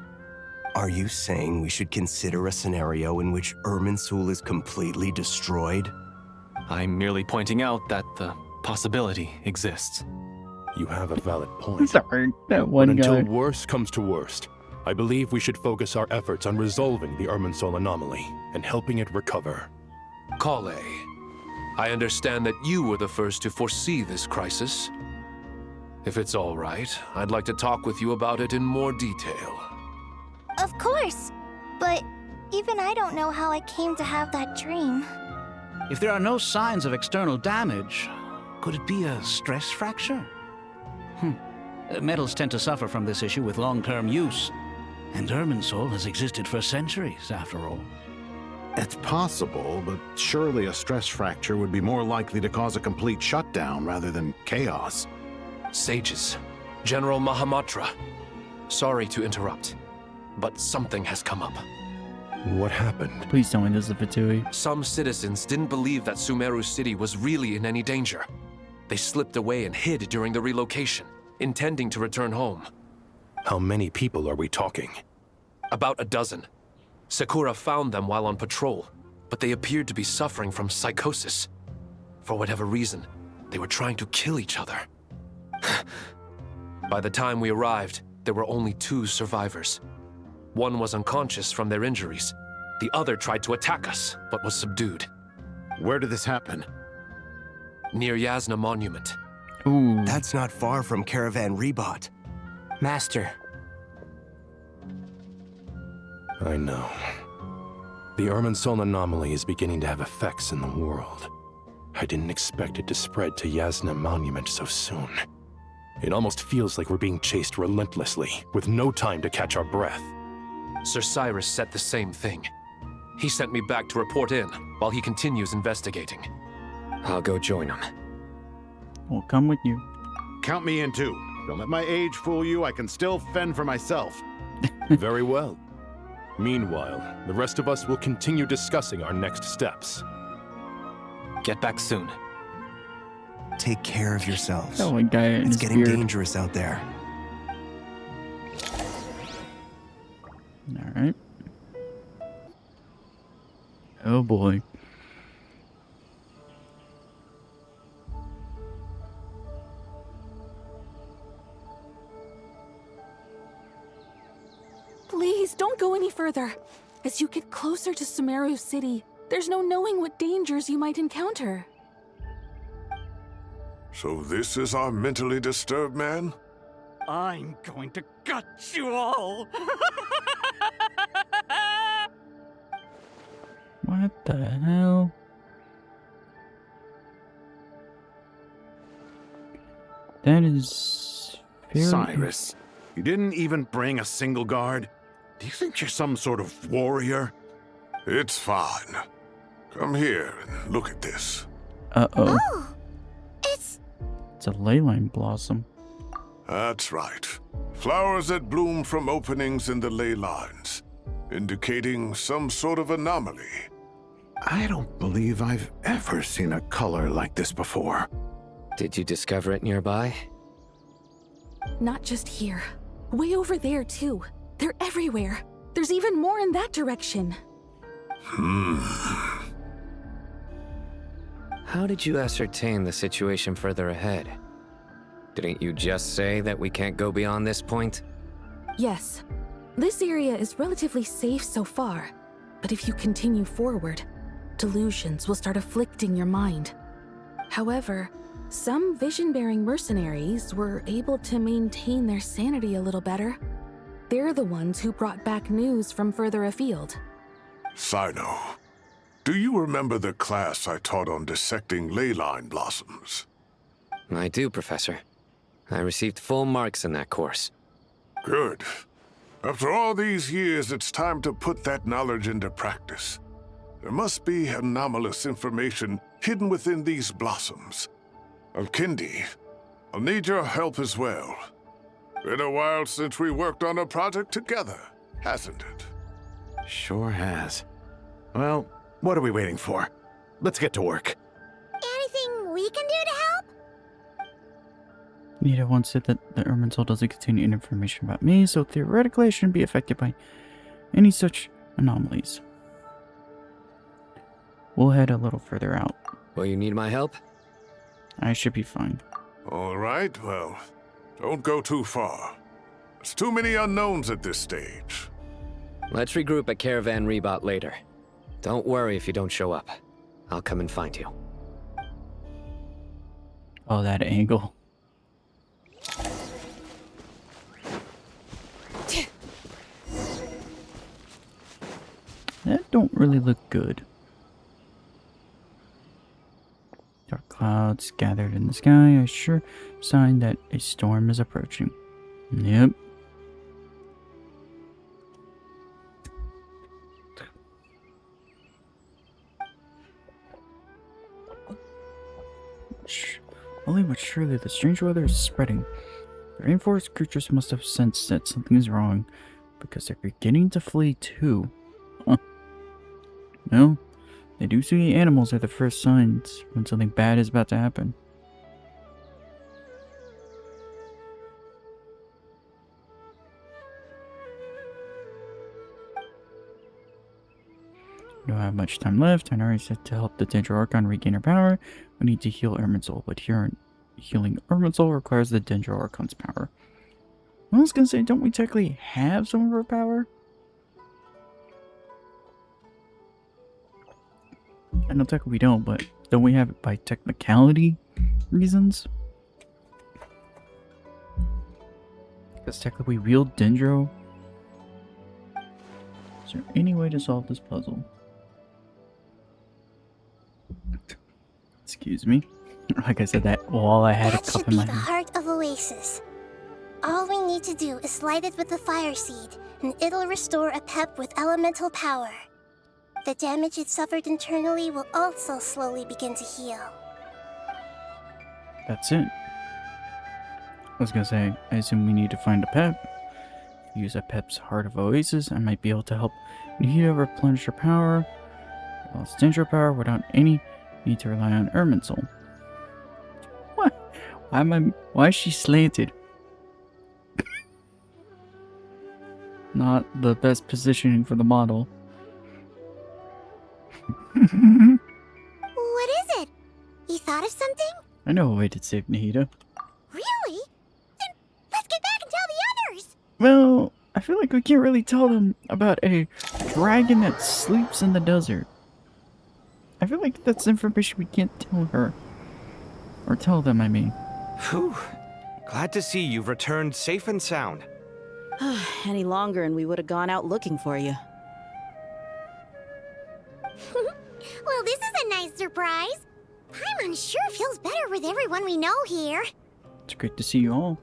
Are you saying we should consider a scenario in which Irminsul is completely destroyed? I'm merely pointing out that the possibility exists. You have a valid point. Sorry, that one but until guy. worst comes to worst, I believe we should focus our efforts on resolving the Irminsul anomaly and helping it recover. Kale, I understand that you were the first to foresee this crisis. If it's all right, I'd like to talk with you about it in more detail. Of course. But even I don't know how I came to have that dream. If there are no signs of external damage, could it be a stress fracture? Metals tend to suffer from this issue with long-term use. And Irminsul has existed for centuries, after all. It's possible, but surely a stress fracture would be more likely to cause a complete shutdown rather than chaos. Sages, General Mahamatra, sorry to interrupt, but something has come up. What happened? Please tell me this is a Fatui. Some citizens didn't believe that Sumeru City was really in any danger. They slipped away and hid during the relocation, intending to return home. How many people are we talking? About a dozen. Sakura found them while on patrol, but they appeared to be suffering from psychosis. For whatever reason, they were trying to kill each other. By the time we arrived, there were only 2 survivors. One was unconscious from their injuries. The other tried to attack us, but was subdued. Where did this happen? Near Yasna Monument. Ooh. That's not far from Caravan Rebot. Master. I know. The Irminsul anomaly is beginning to have effects in the world. I didn't expect it to spread to Yasna Monument so soon. It almost feels like we're being chased relentlessly, with no time to catch our breath. Sir Cyrus said the same thing. He sent me back to report in, while he continues investigating. I'll go join him. We'll come with you. Count me in too. Don't let my age fool you. I can still fend for myself. Very well. Meanwhile, the rest of us will continue discussing our next steps. Get back soon. Take care of yourselves. Oh my God, it's getting dangerous out there. All right. Oh boy. Please, don't go any further. As you get closer to Sumeru City, there's no knowing what dangers you might encounter. So this is our mentally disturbed man? I'm going to gut you all! What the hell? That is very... Cyrus, you didn't even bring a single guard? Do you think you're some sort of warrior? It's fine. Come here and look at this. Uh-oh. Oh, It's a leyline blossom. That's right. Flowers that bloom from openings in the ley lines, indicating some sort of anomaly. I don't believe I've ever seen a color like this before. Did you discover it nearby? Not just here. Way over there, too. They're everywhere. There's even more in that direction. How did you ascertain the situation further ahead? Didn't you just say that we can't go beyond this point? Yes. This area is relatively safe so far. But if you continue forward, delusions will start afflicting your mind. However, some vision-bearing mercenaries were able to maintain their sanity a little better. They're the ones who brought back news from further afield. Sino, do you remember the class I taught on dissecting ley line blossoms? I do, Professor. I received full marks in that course. Good. After all these years, it's time to put that knowledge into practice. There must be anomalous information hidden within these blossoms. Alkindi, I'll need your help as well. Been a while since we worked on a project together, hasn't it? Sure has. Well, what are we waiting for? Let's get to work. Anything we can do to help? Nita once said that the Irminsul doesn't contain any information about me, so theoretically I shouldn't be affected by any such anomalies. We'll head a little further out. Will you need my help? I should be fine. All right, well, don't go too far. There's too many unknowns at this stage. Let's regroup at Caravan Rebot later. Don't worry if you don't show up. I'll come and find you. Oh, that angle. That don't really look good. Dark clouds gathered in the sky, a sure sign that a storm is approaching. Yep. Only but surely the strange weather is spreading. The rainforest creatures must have sensed that something is wrong, because they're beginning to flee too. Huh. No, they do see animals are the first signs when something bad is about to happen. We don't have much time left. Inari said to help the Dendro Archon regain her power, we need to heal Irminsul, but healing Irminsul requires the Dendro Archon's power. I was gonna say, don't we technically have some of her power? I know technically we don't, but don't we have it by technicality reasons? Because technically we wield Dendro. Is there any way to solve this puzzle? Excuse me. Like I said that while I had a cup in my That should be the hand. heart of Oasis. All we need to do is light it with the fire seed, and it'll restore a pep with elemental power. The damage it suffered internally will also slowly begin to heal. That's it. I was gonna say, I assume we need to find a pep. Use a pep's Heart of Oasis, I might be able to help Nihida replenish her power. Lost Dendro power without any need to rely on Irminsul. What? Why is she slanted? Not the best positioning for the model. What is it? You thought of something? I know a way to save Nihida. Really? Then let's get back and tell the others! Well, I feel like we can't really tell them about a dragon that sleeps in the desert. I feel like that's information we can't tell her. Or tell them, I mean. Whew. Glad to see you've returned safe and sound. Any longer and we would have gone out looking for you. Well, this is a nice surprise. Paimon sure feels better with everyone we know here. It's great to see you all.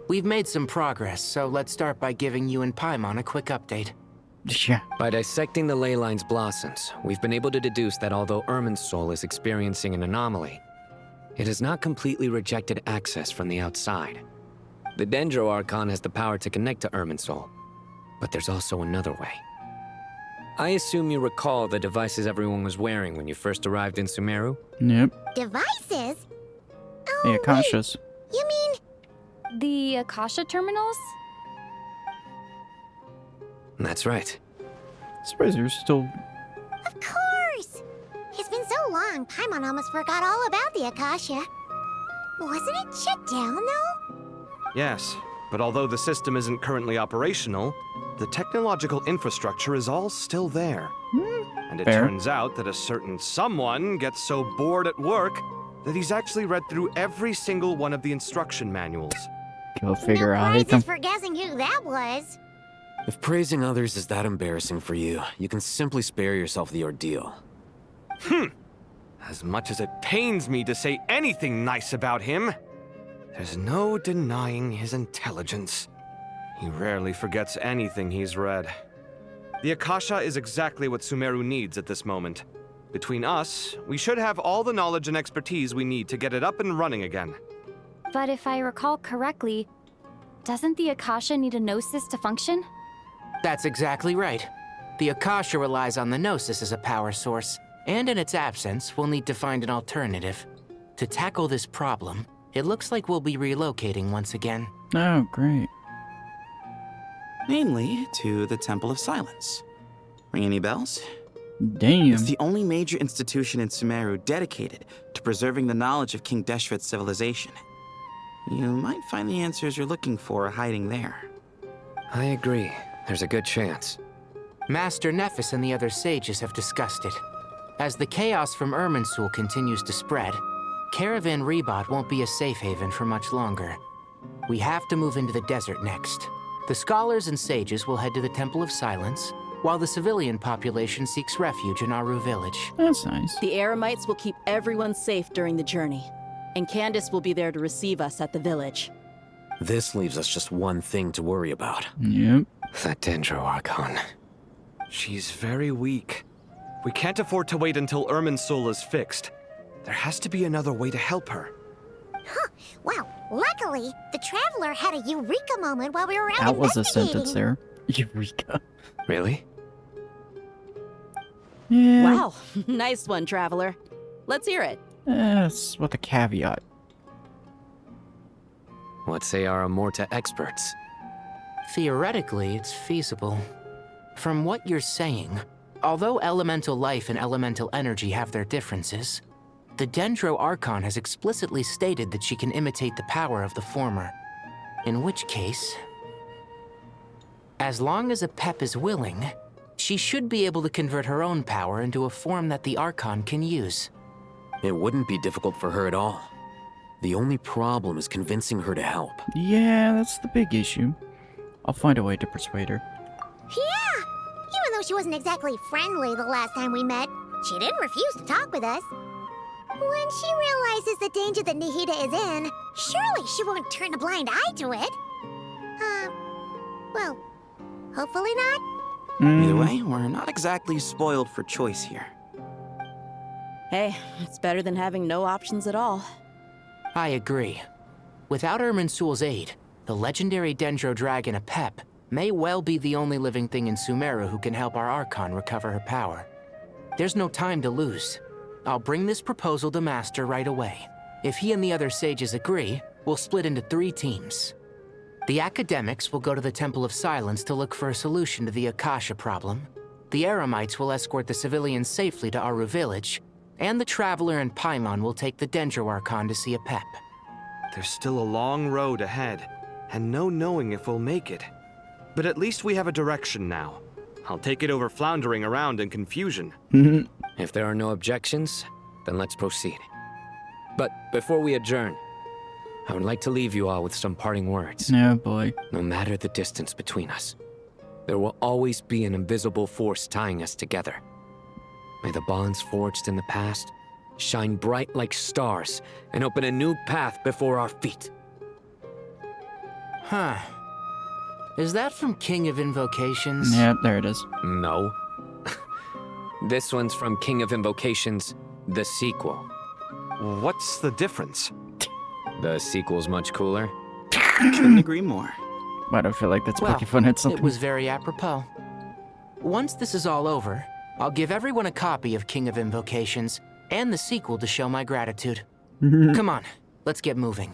We've made some progress, so let's start by giving you and Paimon a quick update. Yeah. By dissecting the ley line's blossoms, we've been able to deduce that although Irminsul is experiencing an anomaly, it has not completely rejected access from the outside. The Dendro Archon has the power to connect to Irminsul, but there's also another way. I assume you recall the devices everyone was wearing when you first arrived in Sumeru? Yep. Devices? The Akashas. You mean... The Akasha terminals? That's right. Surprised you're still... Of course! It's been so long, Paimon almost forgot all about the Akasha. Wasn't it shut down, though? Yes, but although the system isn't currently operational, the technological infrastructure is all still there. And it Fair. turns out that a certain someone gets so bored at work that he's actually read through every single one of the instruction manuals. Go figure out. Prizes for guessing who that was. If praising others is that embarrassing for you, you can simply spare yourself the ordeal. As much as it pains me to say anything nice about him, there's no denying his intelligence. He rarely forgets anything he's read. The Akasha is exactly what Sumeru needs at this moment. Between us, we should have all the knowledge and expertise we need to get it up and running again. But if I recall correctly, doesn't the Akasha need a Gnosis to function? That's exactly right. The Akasha relies on the Gnosis as a power source, and in its absence, we'll need to find an alternative. To tackle this problem, it looks like we'll be relocating once again. Oh, great. Namely, to the Temple of Silence. Ring any bells? Damn. It's the only major institution in Sumeru dedicated to preserving the knowledge of King Deshret's civilization. You might find the answers you're looking for hiding there. I agree. There's a good chance. Master Nephis and the other sages have discussed it. As the chaos from Irminsul continues to spread, Caravan Rebot won't be a safe haven for much longer. We have to move into the desert next. The scholars and sages will head to the Temple of Silence, while the civilian population seeks refuge in Aru village. That's nice. The Eremites will keep everyone safe during the journey, and Candace will be there to receive us at the village. This leaves us just one thing to worry about. Yep. That Dendro Archon. She's very weak. We can't afford to wait until Irminsul is fixed. There has to be another way to help her. Huh. Wow. Luckily, the Traveler had a eureka moment while we were out That was a investigating. sentence there. Eureka. Really? Yeah. Wow. Nice one, Traveler. Let's hear it. Yes, with a caveat. What say our Amorta experts? Theoretically, it's feasible. From what you're saying, although elemental life and elemental energy have their differences, the Dendro Archon has explicitly stated that she can imitate the power of the former. In which case, as long as a Pep is willing, she should be able to convert her own power into a form that the Archon can use. It wouldn't be difficult for her at all. The only problem is convincing her to help. Yeah, that's the big issue. I'll find a way to persuade her. Yeah! Even though she wasn't exactly friendly the last time we met, she didn't refuse to talk with us. When she realizes the danger that Nihida is in, surely she won't turn a blind eye to it. Well, hopefully not. Either way, we're not exactly spoiled for choice here. Hey, it's better than having no options at all. I agree. Without Irminsul's aid, the legendary Dendro Dragon Apep may well be the only living thing in Sumeru who can help our Archon recover her power. There's no time to lose. I'll bring this proposal to Master right away. If he and the other sages agree, we'll split into 3 teams. The academics will go to the Temple of Silence to look for a solution to the Akasha problem. The Eremites will escort the civilians safely to Aru village, and the Traveler and Paimon will take the Dendro Archon to see a Pep. There's still a long road ahead, and no knowing if we'll make it. But at least we have a direction now. I'll take it over floundering around in confusion. If there are no objections, then let's proceed. But before we adjourn, I would like to leave you all with some parting words. Oh boy. No matter the distance between us, there will always be an invisible force tying us together. May the bonds forged in the past shine bright like stars and open a new path before our feet. Huh. Is that from King of Invocations? Yeah, there it is. No. This one's from King of Invocations, the sequel. What's the difference? The sequel's much cooler. Couldn't agree more. Why do I feel like that's Well, Pokemon had something? it was very apropos. Once this is all over, I'll give everyone a copy of King of Invocations and the sequel to show my gratitude. Come on, let's get moving.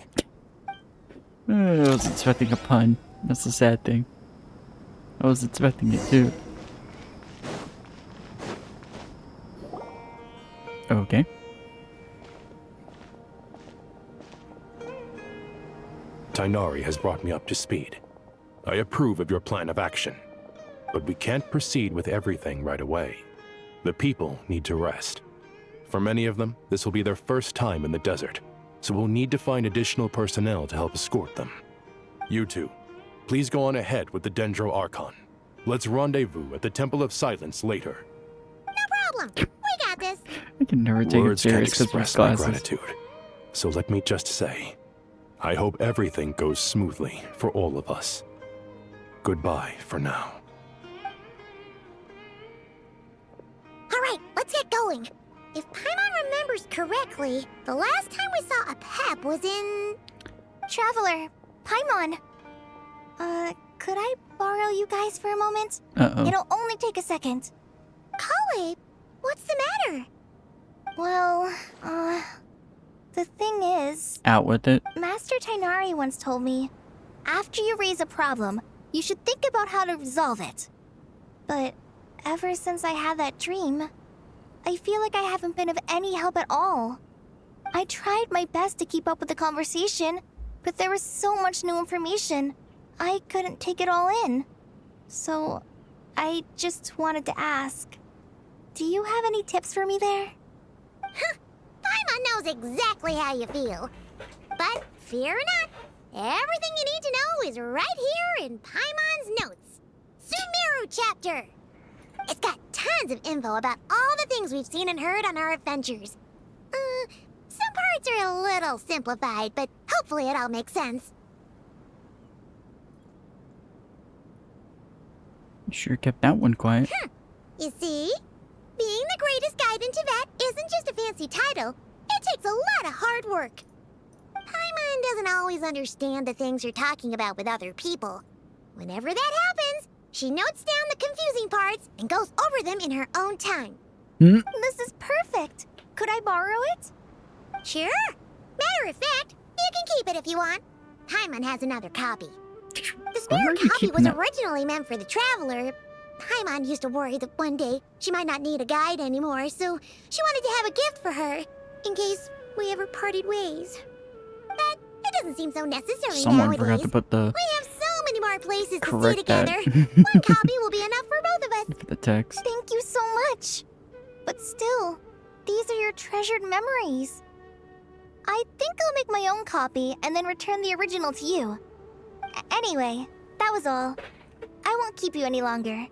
I was expecting a pun. That's the sad thing. I was expecting it too. Okay. Tainari has brought me up to speed. I approve of your plan of action, but we can't proceed with everything right away. The people need to rest. For many of them, this will be their first time in the desert, so we'll need to find additional personnel to help escort them. You two, please go on ahead with the Dendro Archon. Let's rendezvous at the Temple of Silence later. No problem. We got this. I can never take it Words can't serious because of express my glasses. gratitude, so let me just say, I hope everything goes smoothly for all of us. Goodbye for now. All right, let's get going. If Paimon remembers correctly, the last time we saw a Pep was in... Traveler, Paimon. Could I borrow you guys for a moment? Uh-oh. It'll only take a second. Kale, what's the matter? Well, the thing is... Out with it. Master Tainari once told me, after you raise a problem, you should think about how to resolve it. But ever since I had that dream, I feel like I haven't been of any help at all. I tried my best to keep up with the conversation, But there was so much new information, I couldn't take it all in. So, I just wanted to ask, do you have any tips for me there? Paimon knows exactly how you feel. But fear not, everything you need to know is right here in Paimon's notes. Sumeru chapter! It's got tons of info about all the things we've seen and heard on our adventures. Some parts are a little simplified, but hopefully it all makes sense. Sure kept that one quiet. You see? Being the greatest guide in Tibet isn't just a fancy title. It takes a lot of hard work. Paimon doesn't always understand the things you're talking about with other people. Whenever that happens, she notes down the confusing parts and goes over them in her own time. This is perfect. Could I borrow it? Sure. Matter of fact, you can keep it if you want. Paimon has another copy. The spare copy was originally meant for the traveler. Paimon used to worry that one day she might not need a guide anymore, so she wanted to have a gift for her, in case we ever parted ways. But it doesn't seem so necessary Someone nowadays. forgot to put the We have so many more places to see correct together. that. One copy will be enough for both of us. For the text. Thank you so much. But still, these are your treasured memories. I think I'll make my own copy and then return the original to you. Anyway, that was all. I won't keep you any longer.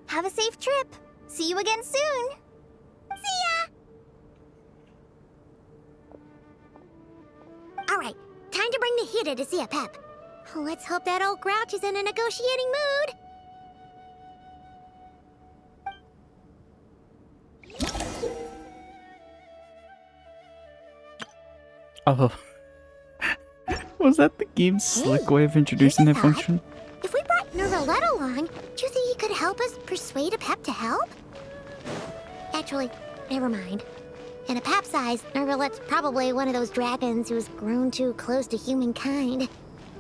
Have a safe trip. See you again soon. See ya! Alright, time to bring the Hida to see a pep. Let's hope that old grouch is in a negotiating mood. Oh. Was that the game's slick way of introducing that function? If we brought Nervalette along, do you think he could help us persuade a pep to help? Actually, never mind. In a pep size, Nervalette's probably one of those dragons who's grown too close to humankind.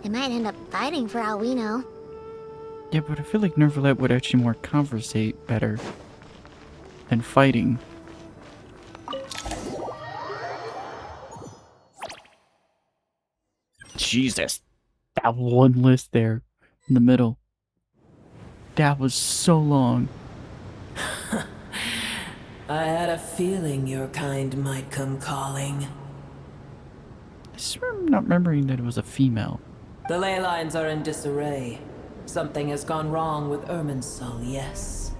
They might end up fighting for all we know. Yeah, but I feel like Nervalette would actually more conversate better than fighting. Jesus. That one list there in the middle. That was so long. I had a feeling your kind might come calling. I swear I'm not remembering that it was a female. The ley lines are in disarray. Something has gone wrong with Irminsul, yes.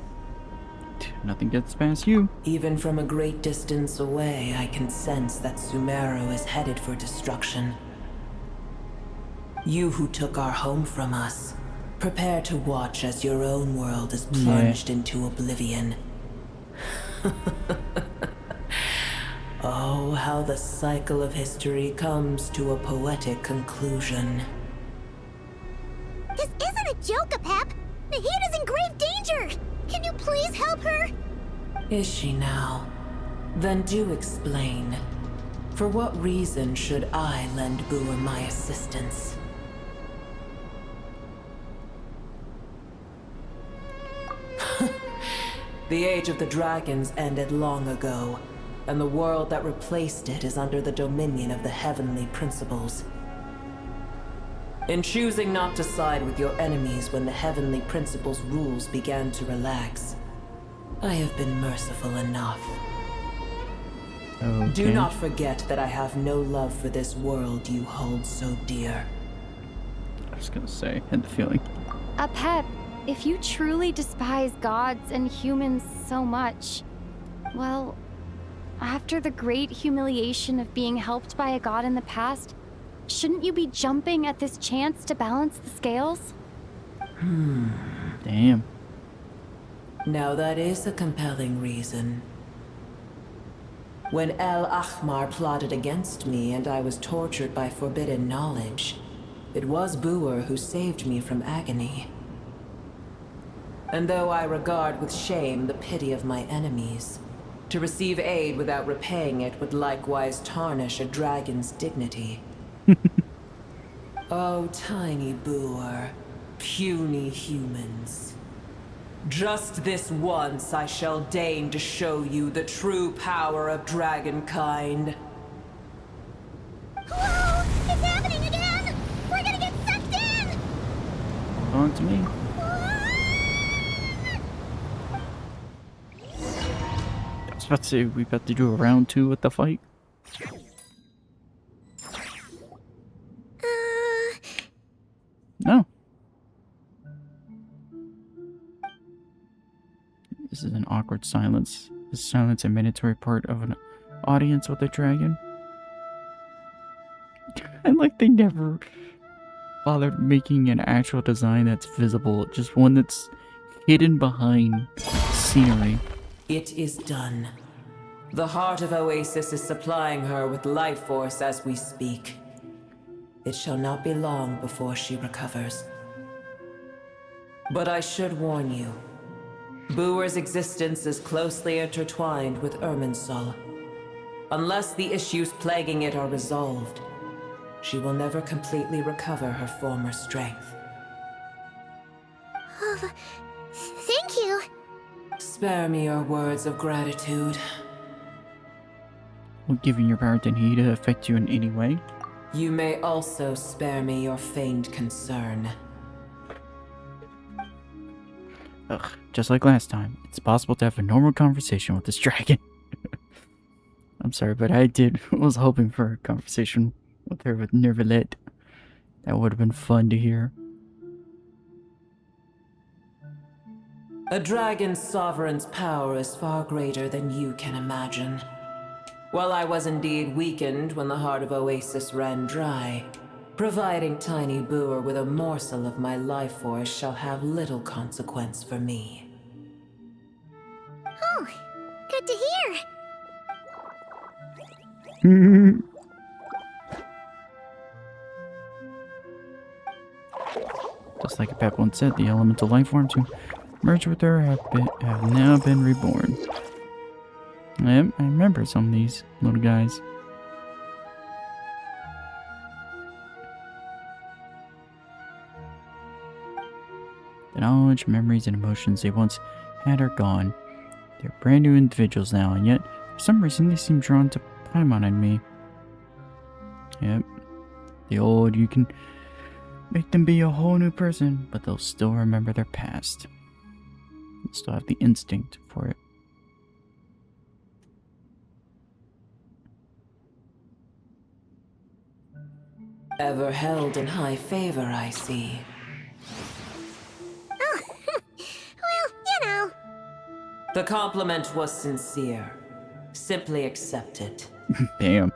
Nothing gets past you. Even from a great distance away, I can sense that Sumeru is headed for destruction. You who took our home from us, prepare to watch as your own world is plunged into oblivion. Oh, how the cycle of history comes to a poetic conclusion. This isn't a joke, Apep! Nahida's in grave danger! Can you please help her? Is she now? Then do explain. For what reason should I lend Boer my assistance? The age of the dragons ended long ago, and the world that replaced it is under the dominion of the heavenly principles. In choosing not to side with your enemies when the heavenly principles' rules began to relax, I have been merciful enough. Okay. Do not forget that I have no love for this world you hold so dear. I was gonna say, had the feeling. Apep, if you truly despise gods and humans so much, well, after the great humiliation of being helped by a god in the past, shouldn't you be jumping at this chance to balance the scales? Damn. Now that is a compelling reason. When El Ahmar plotted against me and I was tortured by forbidden knowledge, it was Boer who saved me from agony. And though I regard with shame the pity of my enemies, to receive aid without repaying it would likewise tarnish a dragon's dignity. Oh, tiny Boer, puny humans. Just this once I shall deign to show you the true power of dragonkind. Whoa! It's happening again! belong to me. I was about to say, we about to do a round 2 with the fight. No. This is an awkward silence. Is silence a mandatory part of an audience with a dragon? And like they never bothered making an actual design that's visible, just one that's hidden behind scenery. It is done. The heart of Oasis is supplying her with life force as we speak. It shall not be long before she recovers. But I should warn you. Booer's existence is closely intertwined with Irminsul. Unless the issues plaguing it are resolved, she will never completely recover her former strength. Oh, thank you. Spare me your words of gratitude. Will giving your power to Nida affect you in any way? You may also spare me your feigned concern. Ugh, just like last time, it's possible to have a normal conversation with this dragon. I'm sorry, but I was hoping for a conversation with her with Nervalet. That would have been fun to hear. A dragon's sovereign's power is far greater than you can imagine. While I was indeed weakened when the heart of Oasis ran dry, providing Tiny Booer with a morsel of my life force shall have little consequence for me. Oh, good to hear. Just like Pep once said, the elemental life forms who merged with her have now been reborn. Yep, I remember some of these little guys. The knowledge, memories, and emotions they once had are gone. They're brand new individuals now, and yet, for some reason, they seem drawn to Paimon and me. Yep. The old, you can make them be a whole new person, but they'll still remember their past. They'll still have the instinct for it. Ever held in high favor, I see. Oh, well, you know. The compliment was sincere. Simply accept it. Damn.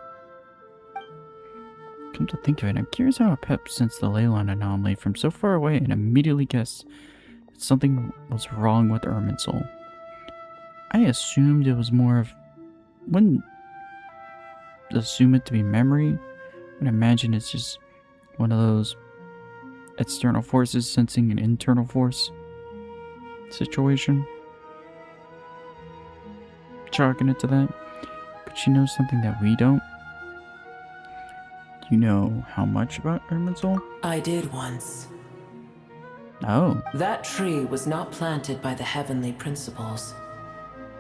Come to think of it, I'm curious how Pep sensed the leyline anomaly from so far away and immediately guessed that something was wrong with Irminsul. I assumed it was more of... Wouldn't assume it to be memory. I imagine it's just one of those external forces sensing an internal force situation. Chalking it to that. But she knows something that we don't. Do you know how much about Irminsul? I did once. Oh. That tree was not planted by the heavenly principles.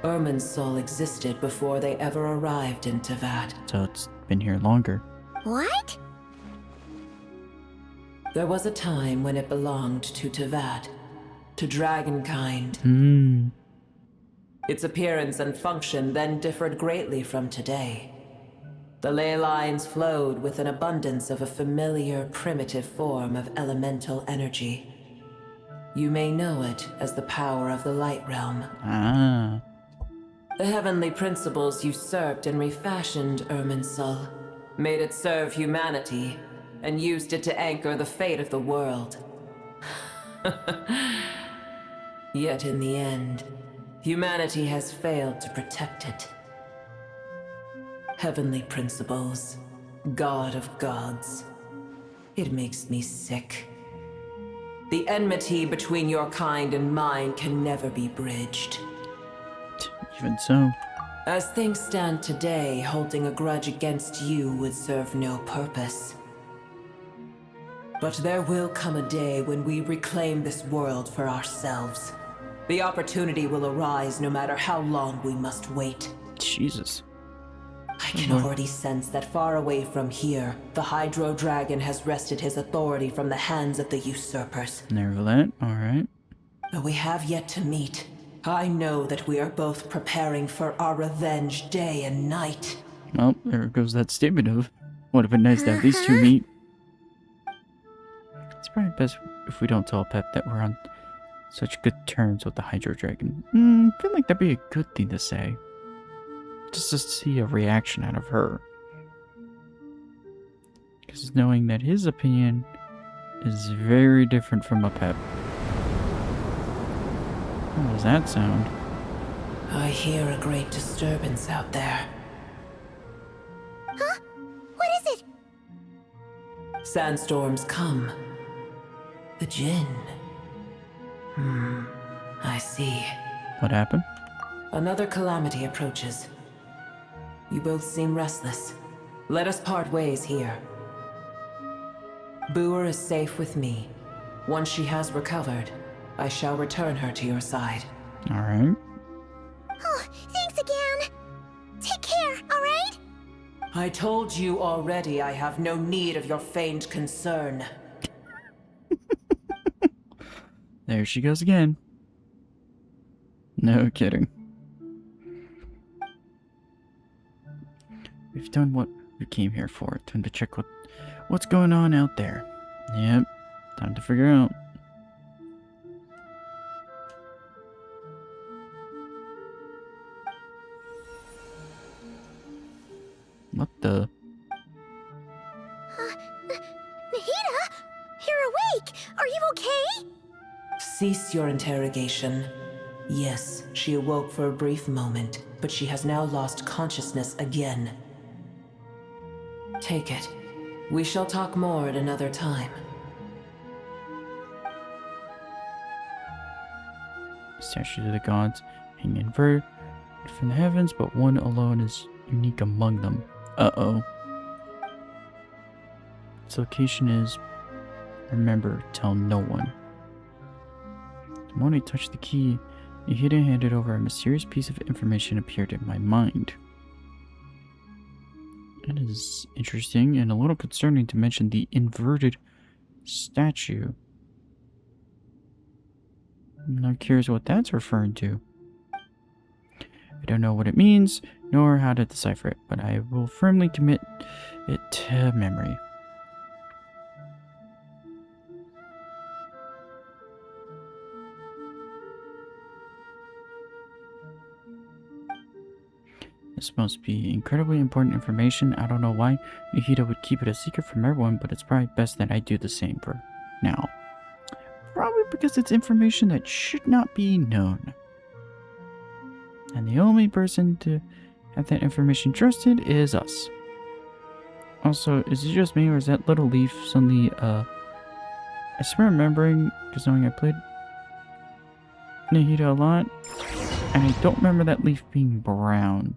Irminsul existed before they ever arrived in Tevat. So it's been here longer. What? There was a time when it belonged to Tevat, to dragonkind. Its appearance and function then differed greatly from today. The ley lines flowed with an abundance of a familiar, primitive form of elemental energy. You may know it as the power of the Light Realm. Ah. The heavenly principles usurped and refashioned Irminsul, made it serve humanity, and used it to anchor the fate of the world. Yet in the end, humanity has failed to protect it. Heavenly principles, God of gods. It makes me sick. The enmity between your kind and mine can never be bridged. Even so. As things stand today, holding a grudge against you would serve no purpose. But there will come a day when we reclaim this world for ourselves. The opportunity will arise no matter how long we must wait. Jesus. I can already sense that far away from here, the Hydro Dragon has wrested his authority from the hands of the usurpers. Never that. Alright. Though we have yet to meet, I know that we are both preparing for our revenge day and night. Well, there goes that statement of, would have been nice to have these two meet. It's probably best if we don't tell Pep that we're on such good terms with the Hydro Dragon. I feel like that'd be a good thing to say. Just to see a reaction out of her. Because knowing that his opinion is very different from a Pep. What was that sound? I hear a great disturbance out there. Huh? What is it? Sandstorms come. The Djinn. I see. What happened? Another calamity approaches. You both seem restless. Let us part ways here. Booer is safe with me. Once she has recovered, I shall return her to your side. Alright. Oh, thanks again. Take care, alright? I told you already I have no need of your feigned concern. There she goes again. No kidding. We've done what we came here for. Time to check what's going on out there. Yep. Time to figure out. What the? Nahida? You're awake! Are you okay? Cease your interrogation. Yes, she awoke for a brief moment, but she has now lost consciousness again. Take it. We shall talk more at another time. Statues of the gods hang inverted from the heavens, but one alone is unique among them. Uh-oh. Its location is... Remember, tell no one. The moment I touched the key, Nahida handed over a mysterious piece of information appeared in my mind. It is interesting and a little concerning to mention the inverted statue. I'm not curious what that's referring to. I don't know what it means, nor how to decipher it, but I will firmly commit it to memory. This must be incredibly important information. I don't know why Nahida would keep it a secret from everyone, but it's probably best that I do the same for now. Probably because it's information that should not be known. And the only person to have that information trusted is us. Also, is it just me or is that little leaf suddenly, I swear remembering, because knowing I played Nahida a lot, and I don't remember that leaf being brown.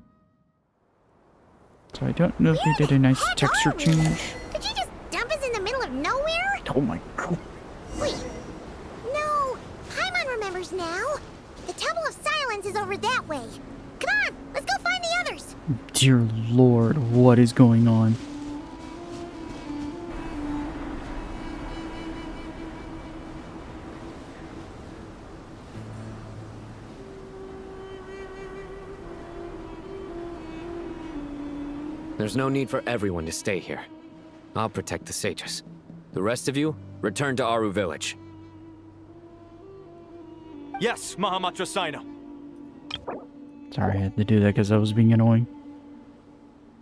So I don't know if they did a nice texture change. Did you just dump us in the middle of nowhere? Oh my god. Wait. No. Paimon remembers now. The Temple of Silence is over that way. Come on, let's go find the others. Dear Lord, what is going on? There's no need for everyone to stay here. I'll protect the sages. The rest of you, return to Aru village. Yes, Mahamatra Sino. Sorry, I had to do that because I was being annoying.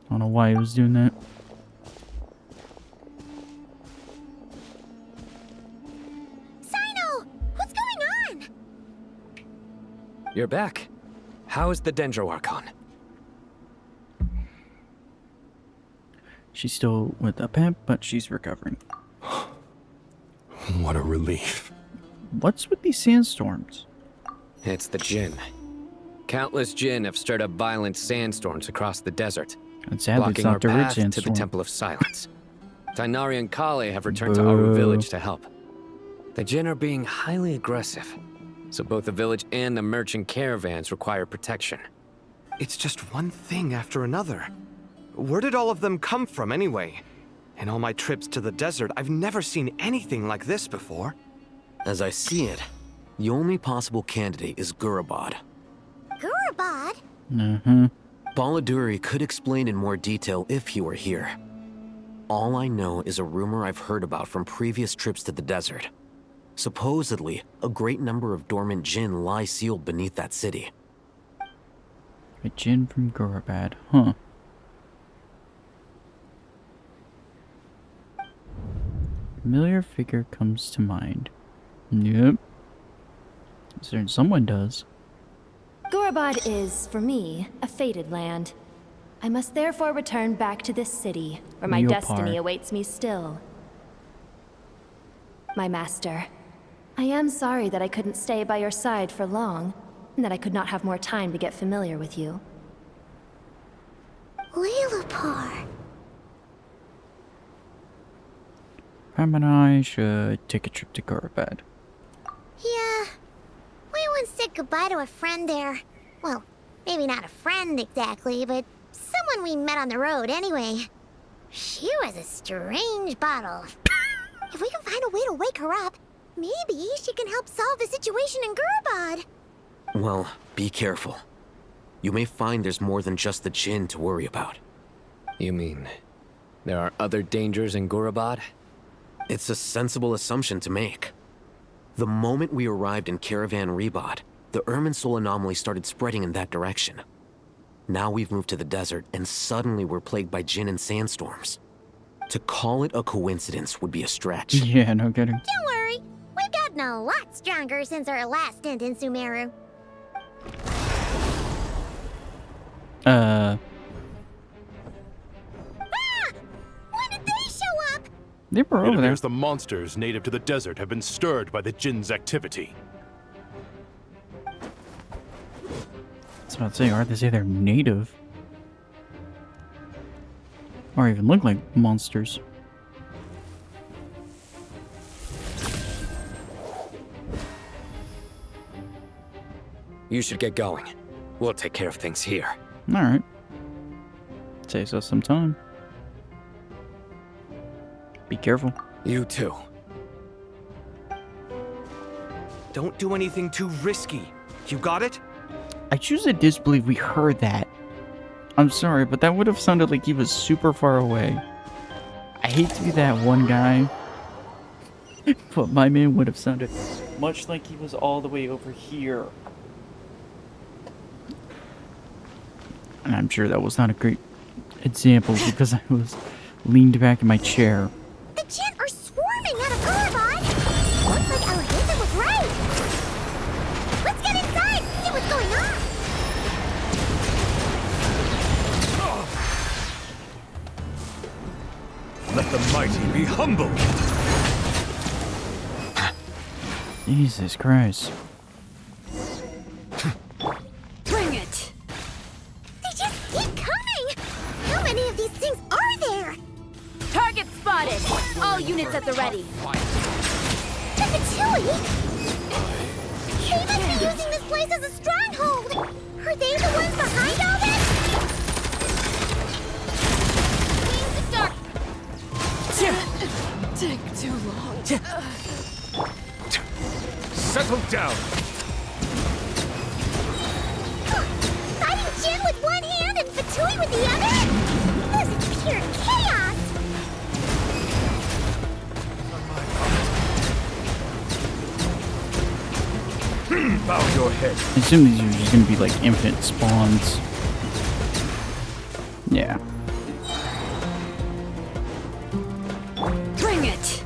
I don't know why he was doing that. Sino! What's going on? You're back. How is the Dendro Archon? She's still with a pimp, but she's recovering. What a relief. What's with these sandstorms? It's the Djinn. Countless Djinn have stirred up violent sandstorms across the desert, And sadly, it's blocking our not the red path to the sandstorm. Temple of Silence. Tainari and Kale have returned to Aru village to help. The Djinn are being highly aggressive, so both the village and the merchant caravans require protection. It's just one thing after another. Where did all of them come from anyway? In all my trips to the desert, I've never seen anything like this before. As I see it, the only possible candidate is Gurabad. Gurabad? Mm-hmm. Baladuri could explain in more detail if he were here. All I know is a rumor I've heard about from previous trips to the desert. Supposedly, a great number of dormant jinn lie sealed beneath that city. A jinn from Gurabad, huh? Familiar figure comes to mind. Yep. Certain someone does. Gurabad is, for me, a fated land. I must therefore return back to this city, where my destiny awaits me still. My master, I am sorry that I couldn't stay by your side for long, and that I could not have more time to get familiar with you. Leelapar. Pam and I should take a trip to Gurabad. Yeah. We once said goodbye to a friend there. Well, maybe not a friend exactly, but someone we met on the road anyway. She was a strange bottle. If we can find a way to wake her up, maybe she can help solve the situation in Gurabad. Well, be careful. You may find there's more than just the jinn to worry about. You mean, there are other dangers in Gurabad? It's a sensible assumption to make. The moment we arrived in Caravan Rebod, the Irminsul anomaly started spreading in that direction. Now we've moved to the desert, and suddenly we're plagued by jinn and sandstorms. To call it a coincidence would be a stretch. Yeah, no kidding. Don't worry, we've gotten a lot stronger since our last stint in Sumeru. When did they show up? They were It over there. appears the monsters native to the desert have been stirred by the jinn's activity. That's what I'd say, aren't they? Say they're native. Or even look like monsters. You should get going. We'll take care of things here. Alright. Saves us some time. Be careful. You too. Don't do anything too risky. You got it? I choose to disbelieve we heard that. I'm sorry, but that would have sounded like he was super far away. I hate to be that one guy, but my man would have sounded much like he was all the way over here. And I'm sure that was not a great example because I was leaned back in my chair. The jinn are swarming out of Gurabad! Looks like Alhita was right! Let's get inside and see what's going on! Let the mighty be humbled! Jesus Christ. Bring it! They just keep coming! How many of these things are there? Target spotted! All units at the ready. The Fatui! They must be using this place as a stronghold! Are they the ones behind all this? Gains the dark! Take too long. Settle down! Fighting Jin with one hand and Fatui with the other? This is pure chaos! Bow your head. I assume these are just gonna be like infinite spawns. Yeah. Bring it.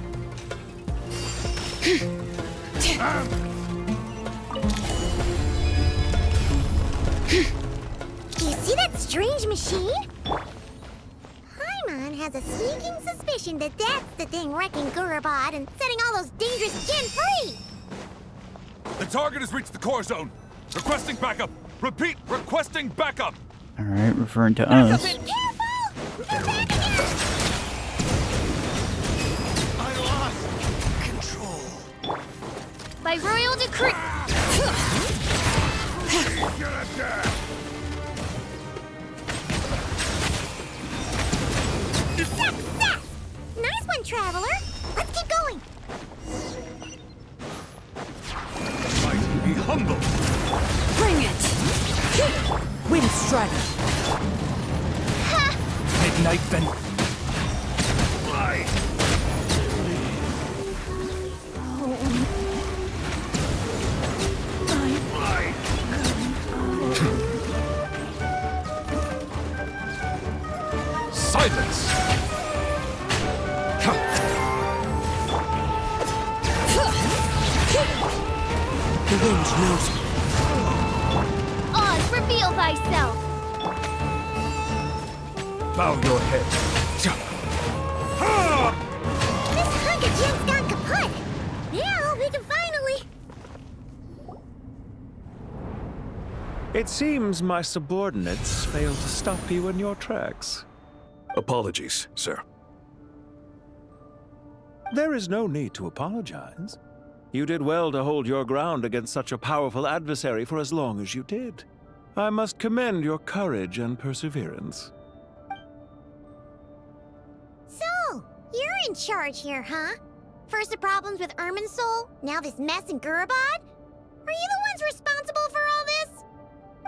Do you see that strange machine? Paimon has a sneaking suspicion that that's the thing wrecking Gurabad and setting all those dangerous Jin free! The target has reached the core zone. Requesting backup. Repeat, requesting backup. Alright, referring to us. I lost control. By royal decree. Midnight Ben. Silence! The wind knows me. Oz, reveal thyself! Bow your head. This hunk of gem's gone kaput! Now we can finally... It seems my subordinates failed to stop you in your tracks. Apologies, sir. There is no need to apologize. You did well to hold your ground against such a powerful adversary for as long as you did. I must commend your courage and perseverance. So, you're in charge here, huh? First the problems with Irminsul, now this mess in Gurabad? Are you the ones responsible for all this?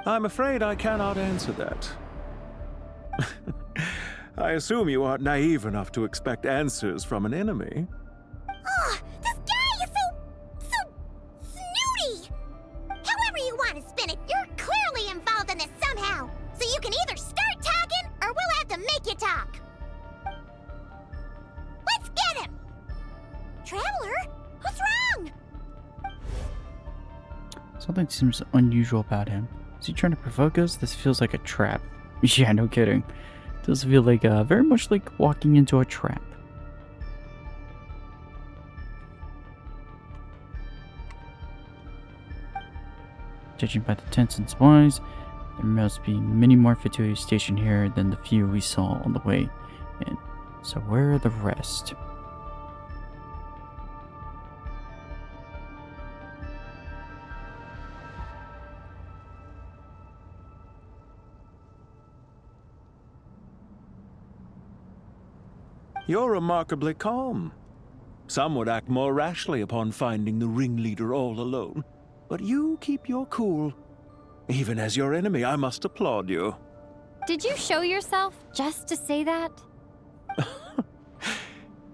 I'm afraid I cannot answer that. I assume you aren't naive enough to expect answers from an enemy. Oh, this guy is so snooty! However you want to spin it, you're clearly involved in this somehow. So you can either start talking, or we'll have to make you talk. Let's get him! Traveler, what's wrong? Something seems unusual about him. Is he trying to provoke us? This feels like a trap. Yeah, no kidding. Does feel like very much like walking into a trap. Judging by the tents and supplies, there must be many more Fatui stationed here than the few we saw on the way in. So where are the rest? You're remarkably calm. Some would act more rashly upon finding the ringleader all alone. But you keep your cool. Even as your enemy, I must applaud you. Did you show yourself just to say that?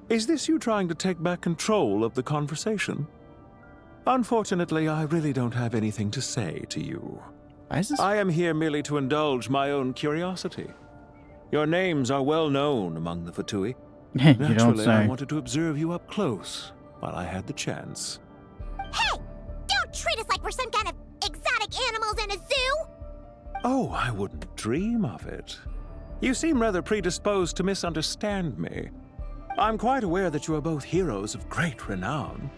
Is this you trying to take back control of the conversation? Unfortunately, I really don't have anything to say to you. I am here merely to indulge my own curiosity. Your names are well known among the Fatui. You don't Naturally, I say. wanted to observe you up close while I had the chance. Hey! Don't treat us like we're some kind of exotic animals in a zoo! Oh, I wouldn't dream of it. You seem rather predisposed to misunderstand me. I'm quite aware that you are both heroes of great renown.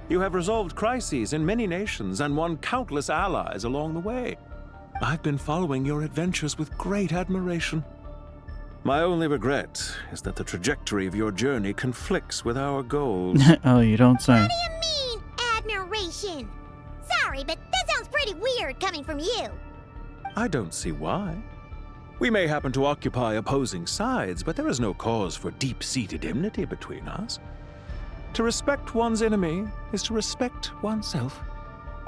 You have resolved crises in many nations and won countless allies along the way. I've been following your adventures with great admiration. My only regret is that the trajectory of your journey conflicts with our goals. Oh, you don't say. What do you mean, admiration? Sorry, but that sounds pretty weird coming from you. I don't see why. We may happen to occupy opposing sides, but there is no cause for deep-seated enmity between us. To respect one's enemy is to respect oneself.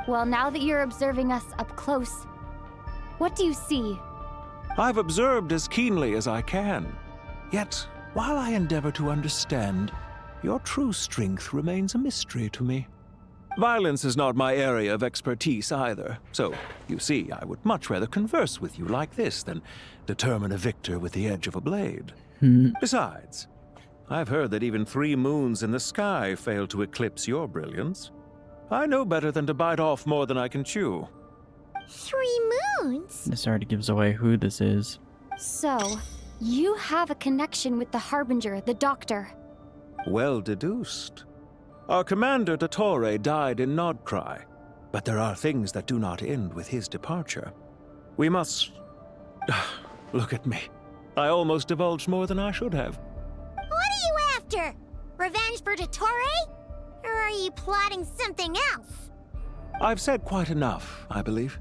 Well, now that you're observing us up close, what do you see? I've observed as keenly as I can. Yet, while I endeavor to understand, your true strength remains a mystery to me. Violence is not my area of expertise either, so, you see, I would much rather converse with you like this than determine a victor with the edge of a blade. Besides, I've heard that even 3 moons in the sky fail to eclipse your brilliance. I know better than to bite off more than I can chew. 3 moons? This already gives away who this is. So, you have a connection with the Harbinger, the Doctor. Well deduced. Our commander, Dottore, died in Nodcry, but there are things that do not end with his departure. We must... Look at me. I almost divulged more than I should have. What are you after? Revenge for Dottore? Or are you plotting something else? I've said quite enough, I believe.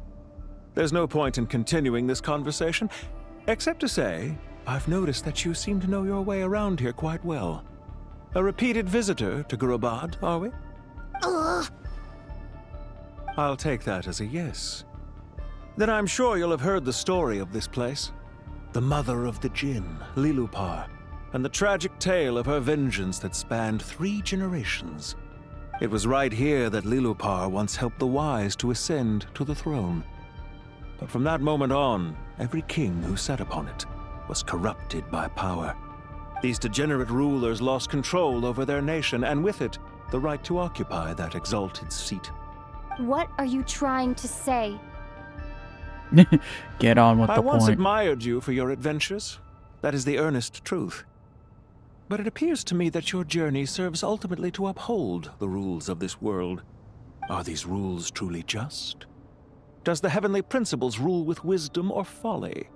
There's no point in continuing this conversation, except to say, I've noticed that you seem to know your way around here quite well. A repeated visitor to Gurabad, are we? Ugh. I'll take that as a yes. Then I'm sure you'll have heard the story of this place. The mother of the Jinn, Lilupar, and the tragic tale of her vengeance that spanned 3 generations. It was right here that Lilupar once helped the wise to ascend to the throne. But from that moment on, every king who sat upon it was corrupted by power. These degenerate rulers lost control over their nation, and with it, the right to occupy that exalted seat. What are you trying to say? Get on with the I once point. admired you for your adventures. That is the earnest truth. But it appears to me that your journey serves ultimately to uphold the rules of this world. Are these rules truly just? Does the heavenly principles rule with wisdom or folly?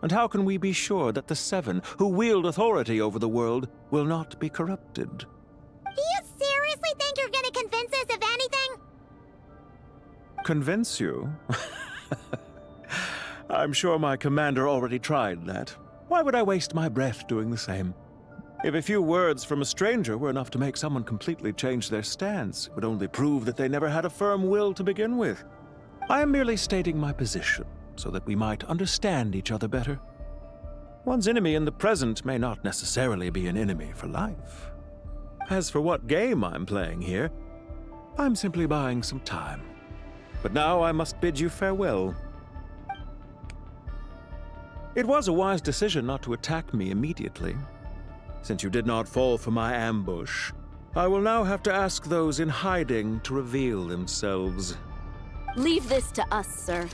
And how can we be sure that the 7 who wield authority over the world will not be corrupted? Do you seriously think you're gonna convince us of anything? Convince you? I'm sure my commander already tried that. Why would I waste my breath doing the same? If a few words from a stranger were enough to make someone completely change their stance, it would only prove that they never had a firm will to begin with. I am merely stating my position, so that we might understand each other better. One's enemy in the present may not necessarily be an enemy for life. As for what game I'm playing here, I'm simply buying some time. But now I must bid you farewell. It was a wise decision not to attack me immediately. Since you did not fall for my ambush, I will now have to ask those in hiding to reveal themselves. Leave this to us, sir.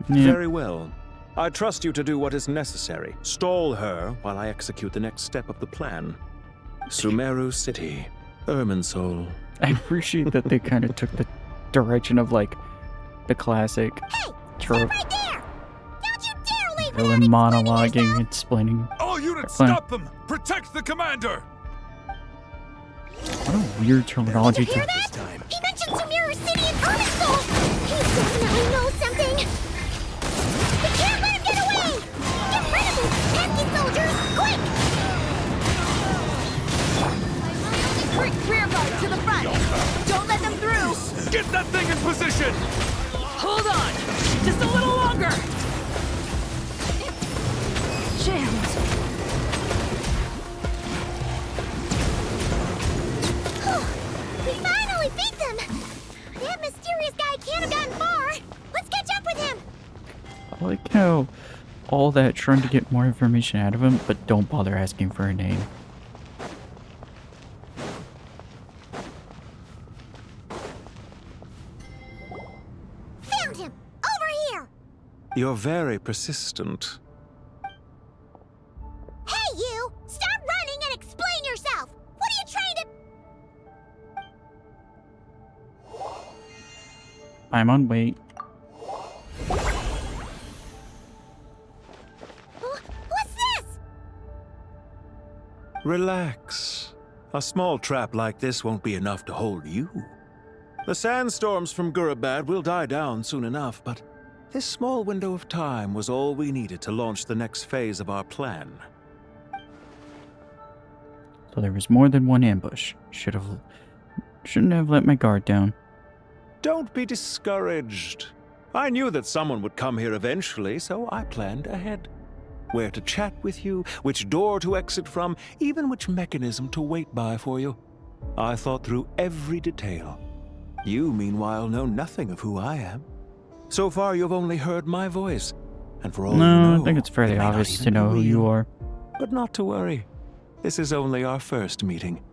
Very well. I trust you to do what is necessary. Stall her while I execute the next step of the plan. Sumeru City, Irminsul. I appreciate that they kind of took the direction of, like, the classic trope. Right there! Don't you dare leave Villain monologuing, explaining. All units, their plan. stop them! Protect the commander! What a weird terminology Did you hear to that? He mentioned Sumeru City and Irminsul! He definitely knows something! We can't let him get away! Get rid of these pesky soldiers, quick! Quick, rear guard to the front! Don't let them through! Get that thing in position! Hold on! Just a little longer! Jammed! We finally beat them! That mysterious guy can't have gotten far! Let's catch up with him! I like how all that trying to get more information out of him, but don't bother asking for a name. Found him! Over here! You're very persistent. Hey, you! Stop running and explain yourself! What are you trying to... I'm on wait. What's this? Relax. A small trap like this won't be enough to hold you. The sandstorms from Gurabad will die down soon enough, but this small window of time was all we needed to launch the next phase of our plan. So there was more than one ambush. Shouldn't have let my guard down. Don't be discouraged. I knew that someone would come here eventually, so I planned ahead. Where to chat with you, which door to exit from, even which mechanism to wait by for you. I thought through every detail. You, meanwhile, know nothing of who I am. So far, you've only heard my voice, and for all you know, I think it's fairly it may not obvious even to know be who you real. are. But not to worry. This is only our first meeting.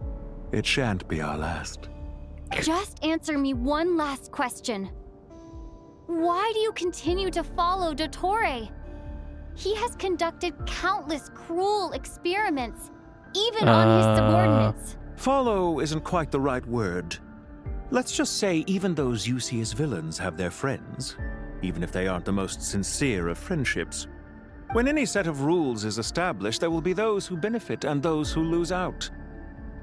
It shan't be our last. Just answer me one last question. Why do you continue to follow Dottore? He has conducted countless cruel experiments, even on his subordinates. Follow isn't quite the right word. Let's just say even those you see as villains have their friends, even if they aren't the most sincere of friendships. When any set of rules is established, there will be those who benefit and those who lose out.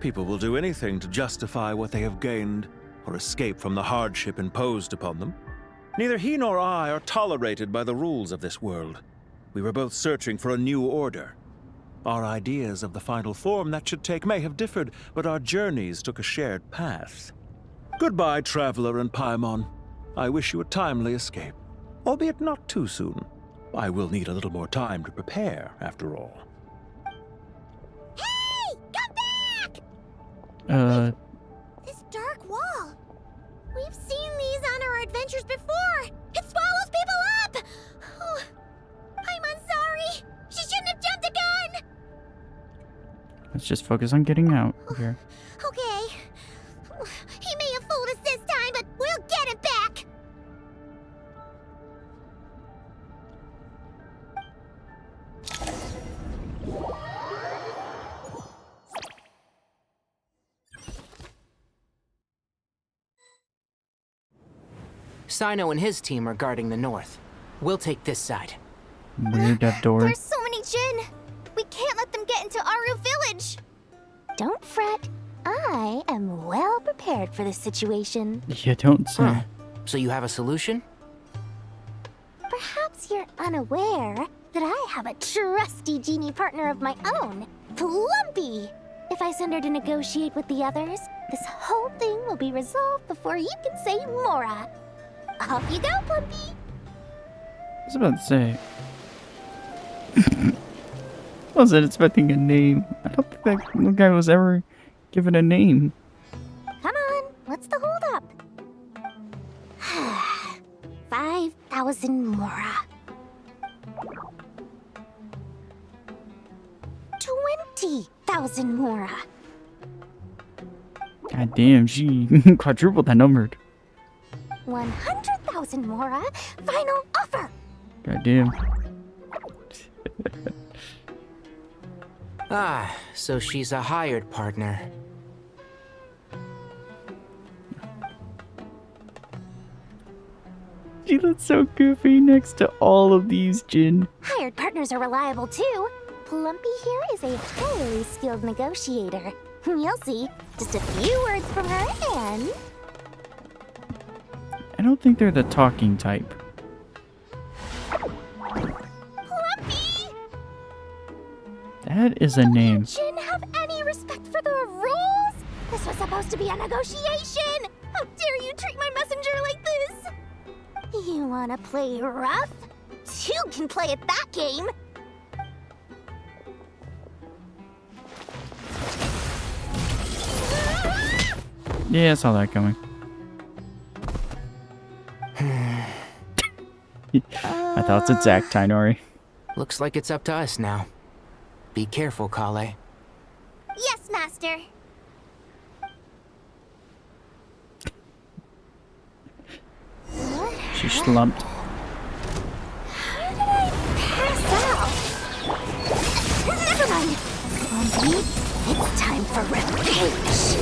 People will do anything to justify what they have gained or escape from the hardship imposed upon them. Neither he nor I are tolerated by the rules of this world. We were both searching for a new order. Our ideas of the final form that should take may have differed, but our journeys took a shared path. Goodbye, Traveler and Paimon. I wish you a timely escape. albeit not too soon. I will need a little more time to prepare, after all. Hey! Come back! This dark wall. We've seen these on our adventures before. It swallows people up! Oh, I'm sorry. She shouldn't have jumped a gun! Let's just focus on getting out here. Okay. He may have fooled us this time, but we'll get it back! Sino and his team are guarding the north. We'll take this side. Weird that door. There's so many Jinn. We can't let them get into Aru Village. Don't fret. I am well prepared for this situation. Yeah, don't say. So you have a solution? Perhaps you're unaware that I have a trusty genie partner of my own, Plumpy. If I send her to negotiate with the others, this whole thing will be resolved before you can say Mora. Off you go, Plumpy. I was about to say. I wasn't expecting a name. I don't think that guy was ever given a name. Come on, what's the holdup? 5,000 Mora. 20,000 Mora. God damn, she quadrupled that number. 100,000 Mora. Final offer. God damn. So she's a hired partner. She looks so goofy next to all of these Jinn. Hired partners are reliable too. Plumpy here is a highly skilled negotiator. You'll see. Just a few words from her and... I don't think they're the talking type. Plumpy! That is a name. Jinn have any respect for the rules? This was supposed to be a negotiation! How dare you treat my messenger like this? You wanna play rough? You can play at that game! Yeah, I saw that coming. My thoughts exact, Tainori. Looks like it's up to us now. Be careful, Kale. Yes, Master. She slumped. How did I pass out? Never mind. Plumpy, it's time for revenge.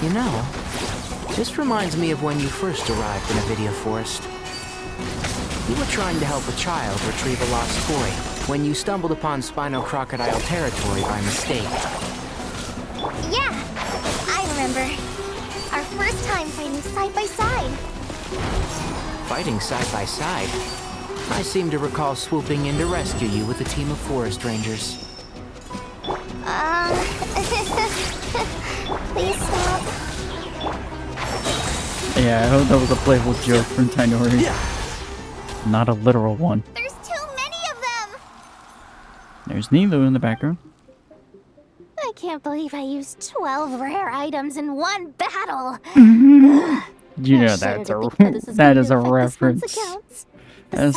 You know, this reminds me of when you first arrived in Avidia Forest. You were trying to help a child retrieve a lost toy when you stumbled upon Spino Crocodile territory by mistake. Yeah, I remember. Our first time fighting side by side. Fighting side by side? I seem to recall swooping in to rescue you with a team of forest rangers. Please stop. Yeah, I hope that was a playful joke from Tainori. Not a literal one. There's too many of them. There's Nilu in the background. I can't believe I used 12 rare items in one battle. You know that is a reference. That is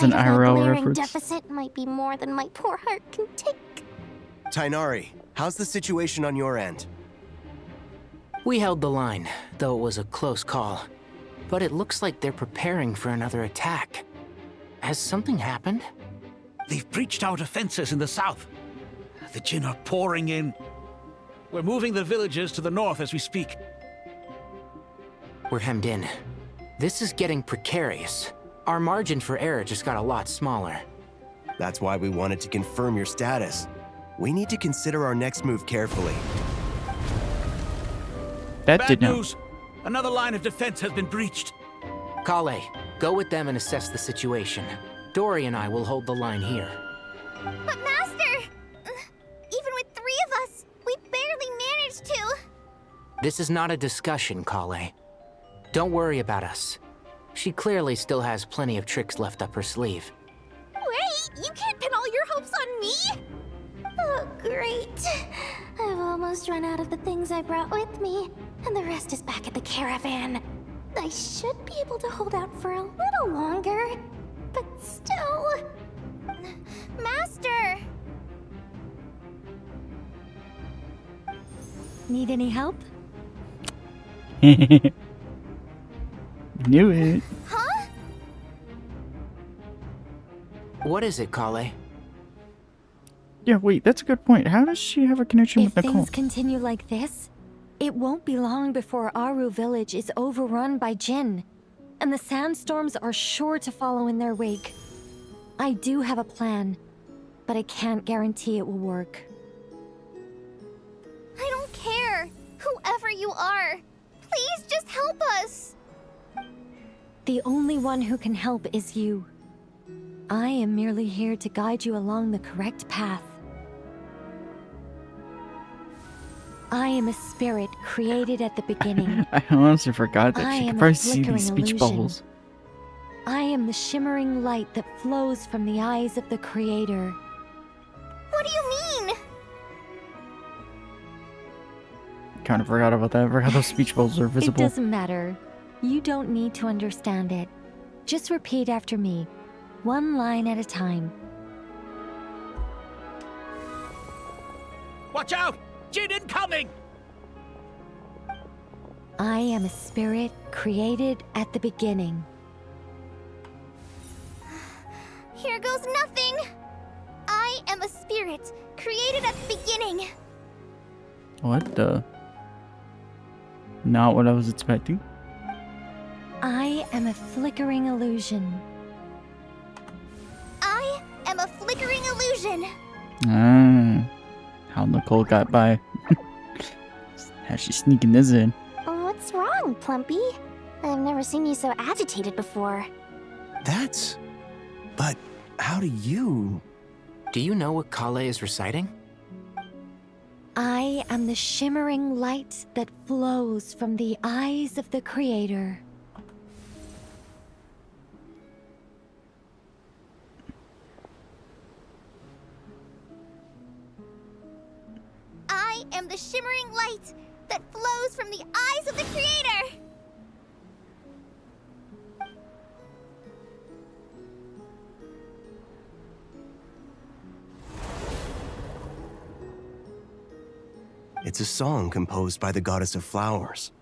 an IRL reference. Deficit might be more than my poor heart can take. Tainari, how's the situation on your end? We held the line, though it was a close call. But it looks like they're preparing for another attack. Has something happened? They've breached our defenses in the south. The Jinn are pouring in. We're moving the villagers to the north as we speak. We're hemmed in. This is getting precarious. Our margin for error just got a lot smaller. That's why we wanted to confirm your status. We need to consider our next move carefully. Bad news! Another line of defense has been breached. Kale, go with them and assess the situation. Dory and I will hold the line here. But Master! Even with 3 of us, we barely managed to. This is not a discussion, Kale. Don't worry about us. She clearly still has plenty of tricks left up her sleeve. Wait, you can't pin all your hopes on me! Oh, great. I've almost run out of the things I brought with me, and the rest is back at the caravan. I should be able to hold out for a little longer, but still... Master! Need any help? Knew it. Huh? What is it, Kale? Yeah, wait, that's a good point. How does she have a connection If with Nicole? things continue like this, it won't be long before Aru village is overrun by Jinn, and the sandstorms are sure to follow in their wake. I do have a plan, but I can't guarantee it will work. I don't care, whoever you are. Please just help us. The only one who can help is you. I am merely here to guide you along the correct path. I am a spirit created at the beginning. I honestly forgot that I she am could a probably see flickering these speech illusion. bubbles. I am the shimmering light that flows from the eyes of the Creator. What do you mean? Kind of forgot about that. I forgot those speech bubbles are It visible. doesn't matter. You don't need to understand it. Just repeat after me, one line at a time. Watch out! Jinn incoming! I am a spirit created at the beginning. Here goes nothing. I am a spirit created at the beginning. What the? Not what I was expecting. I am a flickering illusion. I am a flickering illusion. Ah, how Nicole got by. How's she sneaking this in? What's wrong, Plumpy? I've never seen you so agitated before. That's... But how do you... Do you know what Kale is reciting? I am the shimmering light that flows from the eyes of the Creator. I am the shimmering light that flows from the eyes of the Creator. It's a song composed by the goddess of flowers.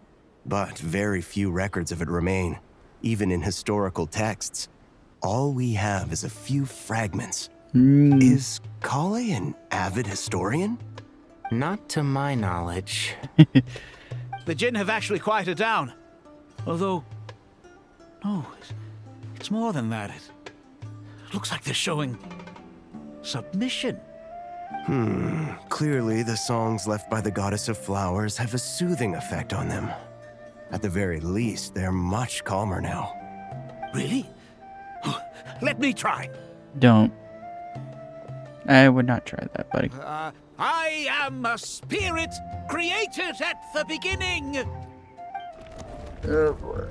But very few records of it remain, even in historical texts. All we have is a few fragments. Is Kale an avid historian? Not to my knowledge. The Jinn have actually quieted down. Although... No, it's more than that. It looks like they're showing... submission. Clearly the songs left by the goddess of flowers have a soothing effect on them. At the very least, they're much calmer now. Really? Let me try. Don't. I would not try that, buddy. I am a spirit created at the beginning. Oh boy.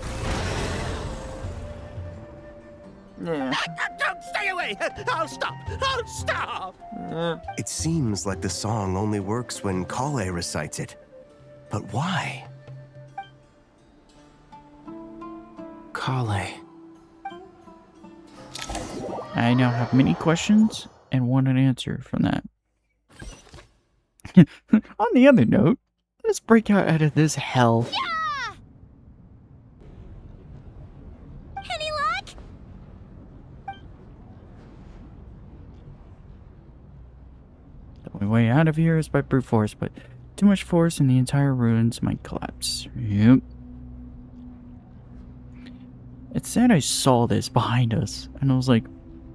Yeah. Don't stay away. I'll stop. I'll stop. It seems like the song only works when Kale recites it. But why? Kale. I now have many questions and want an answer from that. On the other note, let's break out of this hell. Yeah! Any luck? The only way out of here is by brute force, but too much force and the entire ruins might collapse. Yep. It said I saw this behind us, and I was like,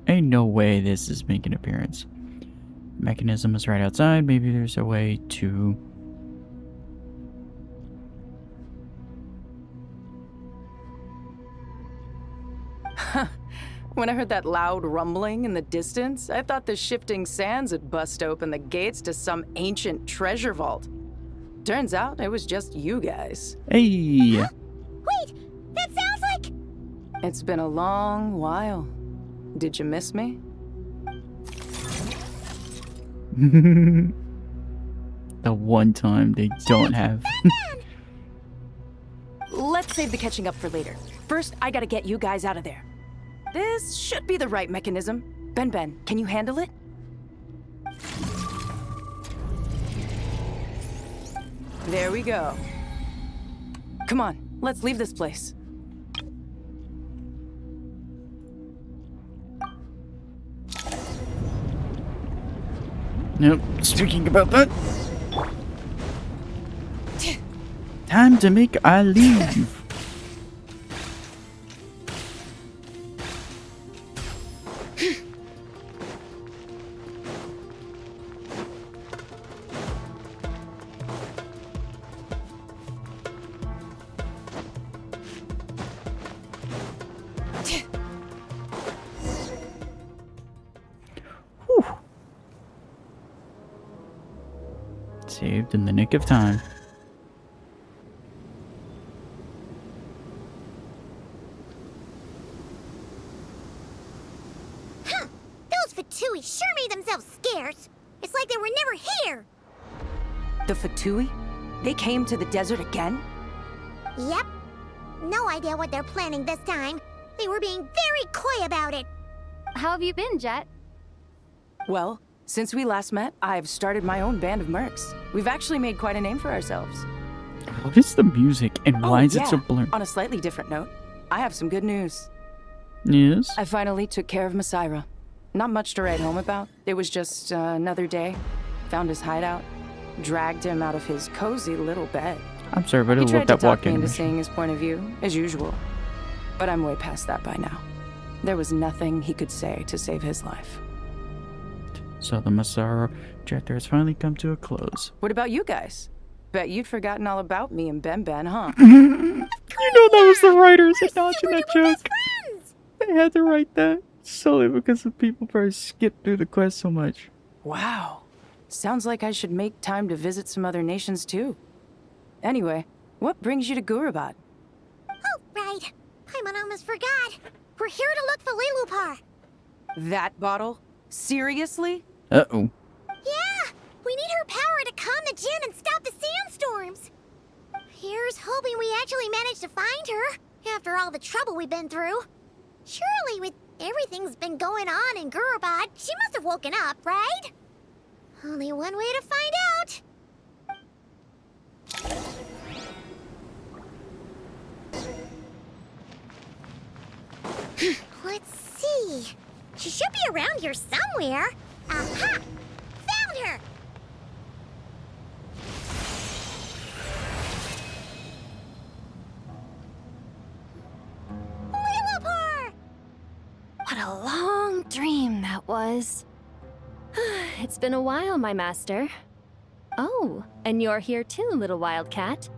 ain't no way this is making an appearance. Mechanism is right outside. Maybe there's a way to... When I heard that loud rumbling in the distance, I thought the shifting sands had bust open the gates to some ancient treasure vault. Turns out it was just you guys. Hey! Wait, that sounds like... It's been a long while. Did you miss me? The one time they don't have. Let's save the catching up for later. First, I gotta get you guys out of there. This should be the right mechanism. Ben, can you handle it? There we go. Come on, let's leave this place. Nope, speaking about that. Time to make our leave. Saved in the nick of time. Huh! Those Fatui sure made themselves scarce. It's like they were never here. The Fatui? They came to the desert again? Yep. No idea what they're planning this time. They were being very coy about it. How have you been, Jet? Well, since we last met, I've started my own band of mercs. We've actually made quite a name for ourselves. What is the music and why is it so blurry? On a slightly different note, I have some good news. Yes? I finally took care of Masaira. Not much to write home about. It was just another day. Found his hideout. Dragged him out of his cozy little bed. I'm sorry, but I He love tried to that talk walk me into animation. seeing his point of view, as usual. But I'm way past that by now. There was nothing he could say to save his life. So the Masairo chapter has finally come to a close. What about you guys? Bet you'd forgotten all about me and Ben, huh? You know that was the writers acknowledging that joke. They had to write that solely because the people probably skipped through the quest so much. Wow. Sounds like I should make time to visit some other nations too. Anyway, what brings you to Gurabad? Oh, right. Paimon almost forgot. We're here to look for Lilupar. That bottle? Seriously? Uh-oh. Yeah! We need her power to calm the Jinn and stop the sandstorms. Here's hoping we actually manage to find her, after all the trouble we've been through. Surely, with everything's been going on in Gurabad, she must have woken up, right? Only one way to find out. Let's see. She should be around here somewhere. Aha! Found her! Lilupar! What a long dream that was. It's been a while, my master. Oh, and you're here too, little wildcat.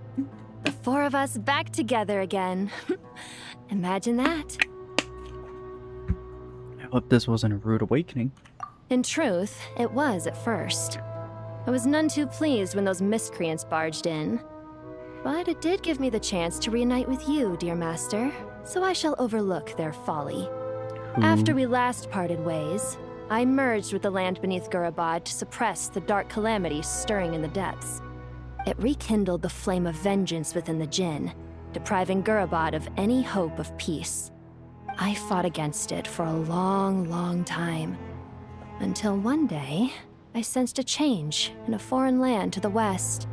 The four of us back together again. Imagine that. I hope this wasn't a rude awakening. In truth, it was at first. I was none too pleased when those miscreants barged in. But it did give me the chance to reunite with you, dear master, so I shall overlook their folly. After we last parted ways, I merged with the land beneath Gurabad to suppress the dark calamity stirring in the depths. It rekindled the flame of vengeance within the Jinn, depriving Gurabad of any hope of peace. I fought against it for a long, long time, until one day, I sensed a change in a foreign land to the west.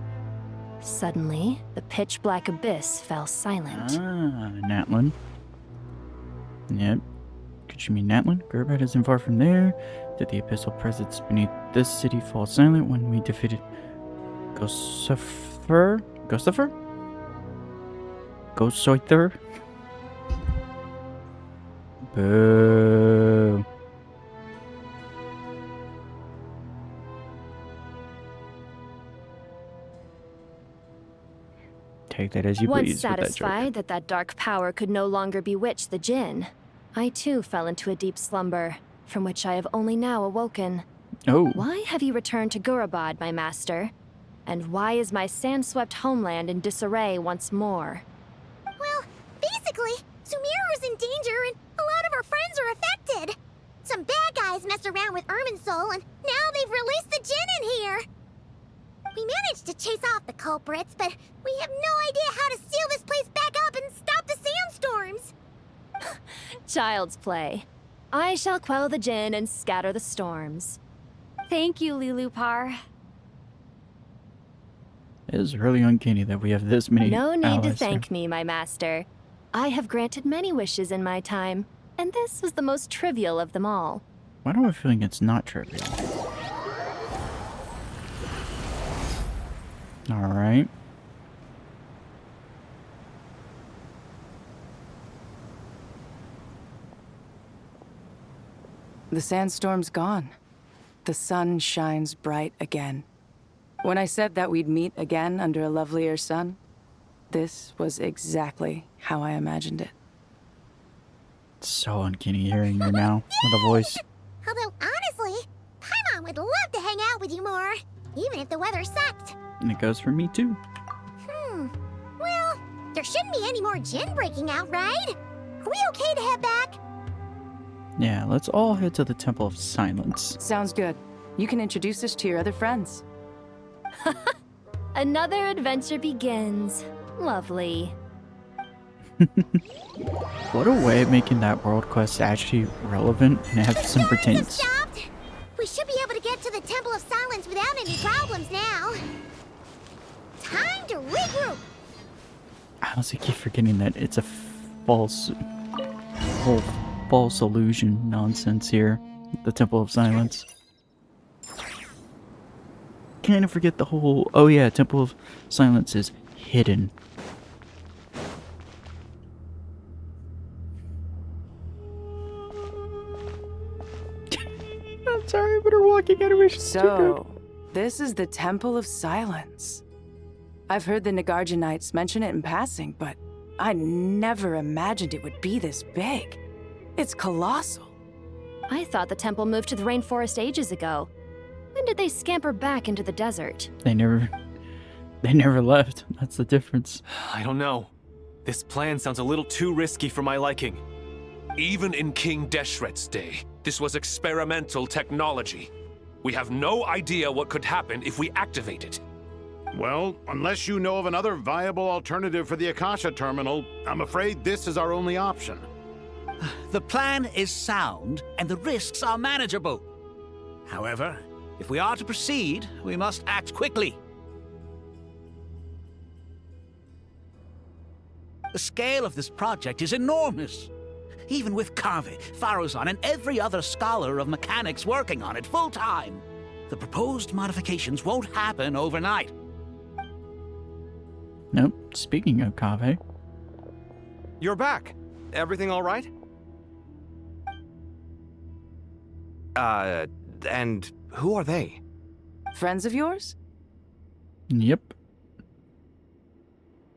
Suddenly, the pitch-black abyss fell silent. Ah, Natlin. Yep. Could you mean Natlin? Gurabad isn't far from there. Did the abyssal presence beneath this city fall silent when we defeated Gossafer? Gossafer? Gossoither? Boo. Take that as you Once please with that joke. satisfied that that dark power could no longer bewitch the Jinn, I too fell into a deep slumber, from which I have only now awoken. Oh. Why have you returned to Gurabad, my master? And why is my sand-swept homeland in disarray once more? Well, basically, Sumeru's in culprits, but we have no idea how to seal this place back up and stop the sandstorms. Child's play. I shall quell the Jinn and scatter the storms. Thank you, Lilupar. It is really uncanny that we have this many No need to allies thank me, my master. I have granted many wishes in my time, and this was the most trivial of them all. Why do I feel like it's not trivial? Alright. The sandstorm's gone. The sun shines bright again. When I said that we'd meet again under a lovelier sun, this was exactly how I imagined it. It's so uncanny hearing you now with a voice. Although, honestly, Paimon would love to hang out with you more, even if the weather sucked. And it goes for me too. Well, there shouldn't be any more Jinn breaking out, right? Are we okay to head back? Yeah, let's all head to the Temple of Silence. Sounds good. You can introduce us to your other friends. Another adventure begins. Lovely. What a way of making that world quest actually relevant and have some pertains. Stopped. We should be able to get to the Temple of Silence without any problems now. Time to regroup. I honestly keep forgetting that it's a false, whole false illusion nonsense here. The Temple of Silence. Kind of forget the whole, oh yeah, Temple of Silence is hidden. I'm sorry, but we're walking animation. So, this is the Temple of Silence. I've heard the Nagarjanites mention it in passing, but I never imagined it would be this big. It's colossal. I thought the temple moved to the rainforest ages ago. When did they scamper back into the desert? They never left. That's the difference. I don't know. This plan sounds a little too risky for my liking. Even in King Deshret's day, this was experimental technology. We have no idea what could happen if we activate it. Well, unless you know of another viable alternative for the Akasha terminal, I'm afraid this is our only option. The plan is sound, and the risks are manageable. However, if we are to proceed, we must act quickly. The scale of this project is enormous. Even with Kaveh, Faruzan, and every other scholar of mechanics working on it full-time, the proposed modifications won't happen overnight. Nope. Speaking of Kaveh. You're back. Everything all right? And who are they? Friends of yours? Yep.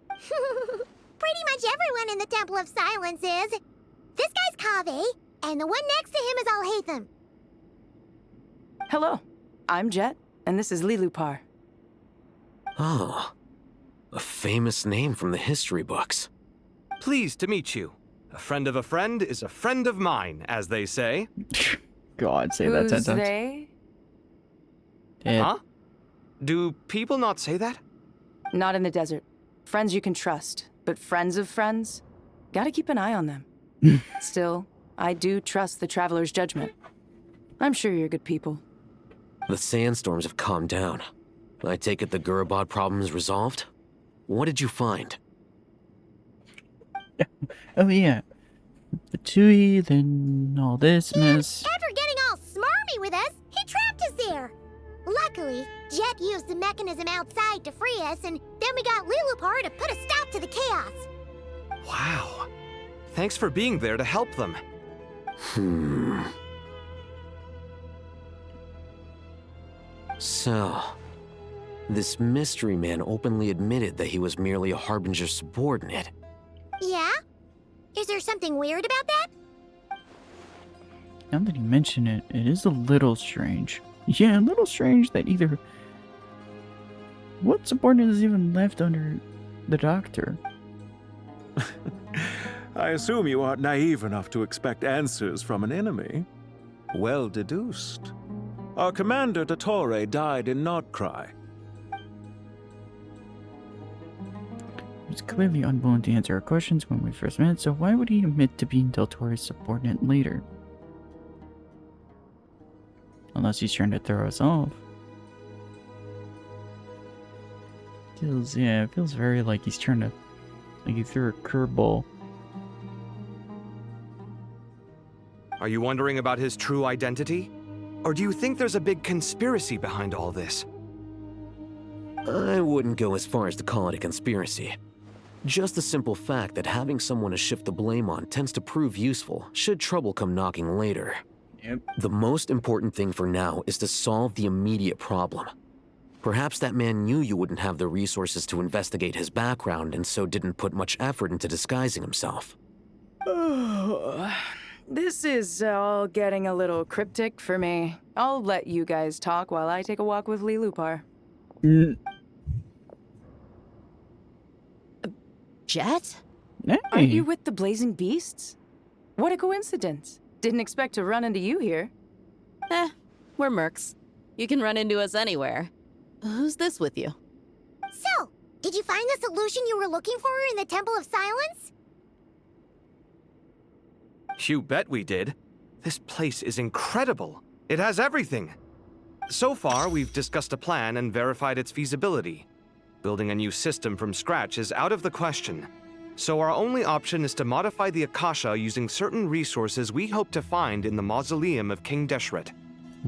Pretty much everyone in the Temple of Silence is. This guy's Kaveh, and the one next to him is Alhaitham. Hello, I'm Jet, and this is Lilupar. Oh, a famous name from the history books. Pleased to meet you. A friend of a friend is a friend of mine, as they say. God, say that 10 Who's times. they? Huh? Do people not say that? Not in the desert. Friends you can trust, but friends of friends? Gotta keep an eye on them. Still, I do trust the Traveler's judgment. I'm sure you're good people. The sandstorms have calmed down. I take it the Gurabad problem is resolved? What did you find? Oh yeah. The Tui, then all this mess. After getting all smarmy with us, he trapped us there. Luckily, Jet used the mechanism outside to free us, and then we got Lilupar to put a stop to the chaos. Wow. Thanks for being there to help them. So, this mystery man openly admitted that he was merely a Harbinger subordinate. Yeah? Is there something weird about that? Now that you mention it, it is a little strange. Yeah, a little strange that either... What subordinate is even left under the doctor? I assume you aren't naive enough to expect answers from an enemy. Well deduced. Our commander, Dottore, died in Nordcry. He was clearly unwilling to answer our questions when we first met, so why would he admit to being Del Toro's subordinate later? Unless he's trying to throw us off. It feels very like he's trying to, like he threw a curveball. Are you wondering about his true identity? Or do you think there's a big conspiracy behind all this? I wouldn't go as far as to call it a conspiracy. Just the simple fact that having someone to shift the blame on tends to prove useful should trouble come knocking later. Yep. The most important thing for now is to solve the immediate problem. Perhaps that man knew you wouldn't have the resources to investigate his background and so didn't put much effort into disguising himself. This is all getting a little cryptic for me. I'll let you guys talk while I take a walk with Lee Lupar. Jet? Hey. Are you with the Blazing Beasts? What a coincidence. Didn't expect to run into you here. We're mercs. You can run into us anywhere. Who's this with you? So, did you find the solution you were looking for in the Temple of Silence? You bet we did. This place is incredible. It has everything. So far, we've discussed a plan and verified its feasibility. Building a new system from scratch is out of the question. So our only option is to modify the Akasha using certain resources we hope to find in the mausoleum of King Deshret.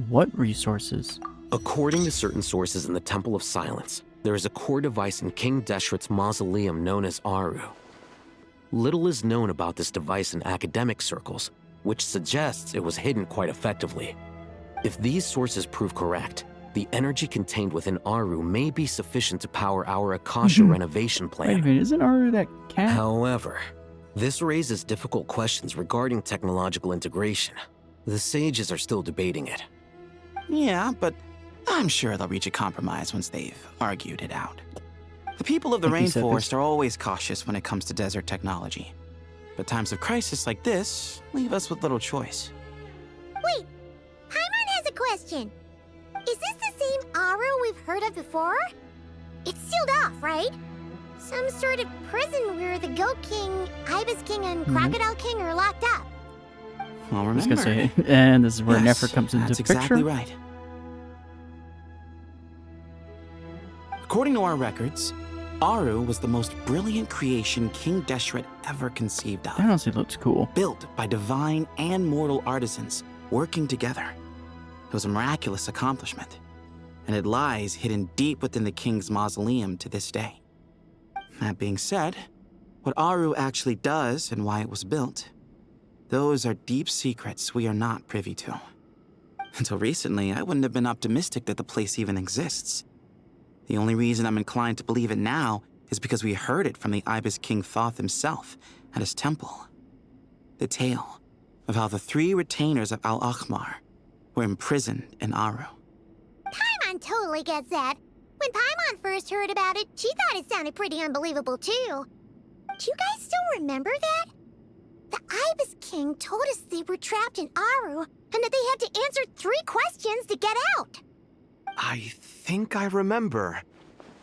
What resources? According to certain sources in the Temple of Silence, there is a core device in King Deshret's mausoleum known as Aru. Little is known about this device in academic circles, which suggests it was hidden quite effectively. If these sources prove correct, the energy contained within Aru may be sufficient to power our Akasha renovation plan. Wait a minute, isn't Aru that cat? However, this raises difficult questions regarding technological integration. The sages are still debating it. Yeah, but I'm sure they'll reach a compromise once they've argued it out. The people of the rainforest are always cautious when it comes to desert technology. But times of crisis like this leave us with little choice. Wait, Paimon has a question. Is this the same Aru we've heard of before? It's sealed off, right? Some sort of prison where the Goat King, Ibis King, and Crocodile King are locked up. Well, remember, I was gonna say, and this is where yes, Nefer comes into that's the picture. exactly right. According to our records, Aru was the most brilliant creation King Deshret ever conceived of. That honestly looks cool. Built by divine and mortal artisans working together. It was a miraculous accomplishment, and it lies hidden deep within the king's mausoleum to this day. That being said, what Aru actually does and why it was built, those are deep secrets we are not privy to. Until recently, I wouldn't have been optimistic that the place even exists. The only reason I'm inclined to believe it now is because we heard it from the Ibis King Thoth himself at his temple. The tale of how the 3 retainers of Al-Akhmar were imprisoned in Aru. Paimon totally gets that. When Paimon first heard about it, she thought it sounded pretty unbelievable too. Do you guys still remember that? The Ibis King told us they were trapped in Aru and that they had to answer 3 questions to get out. I think I remember.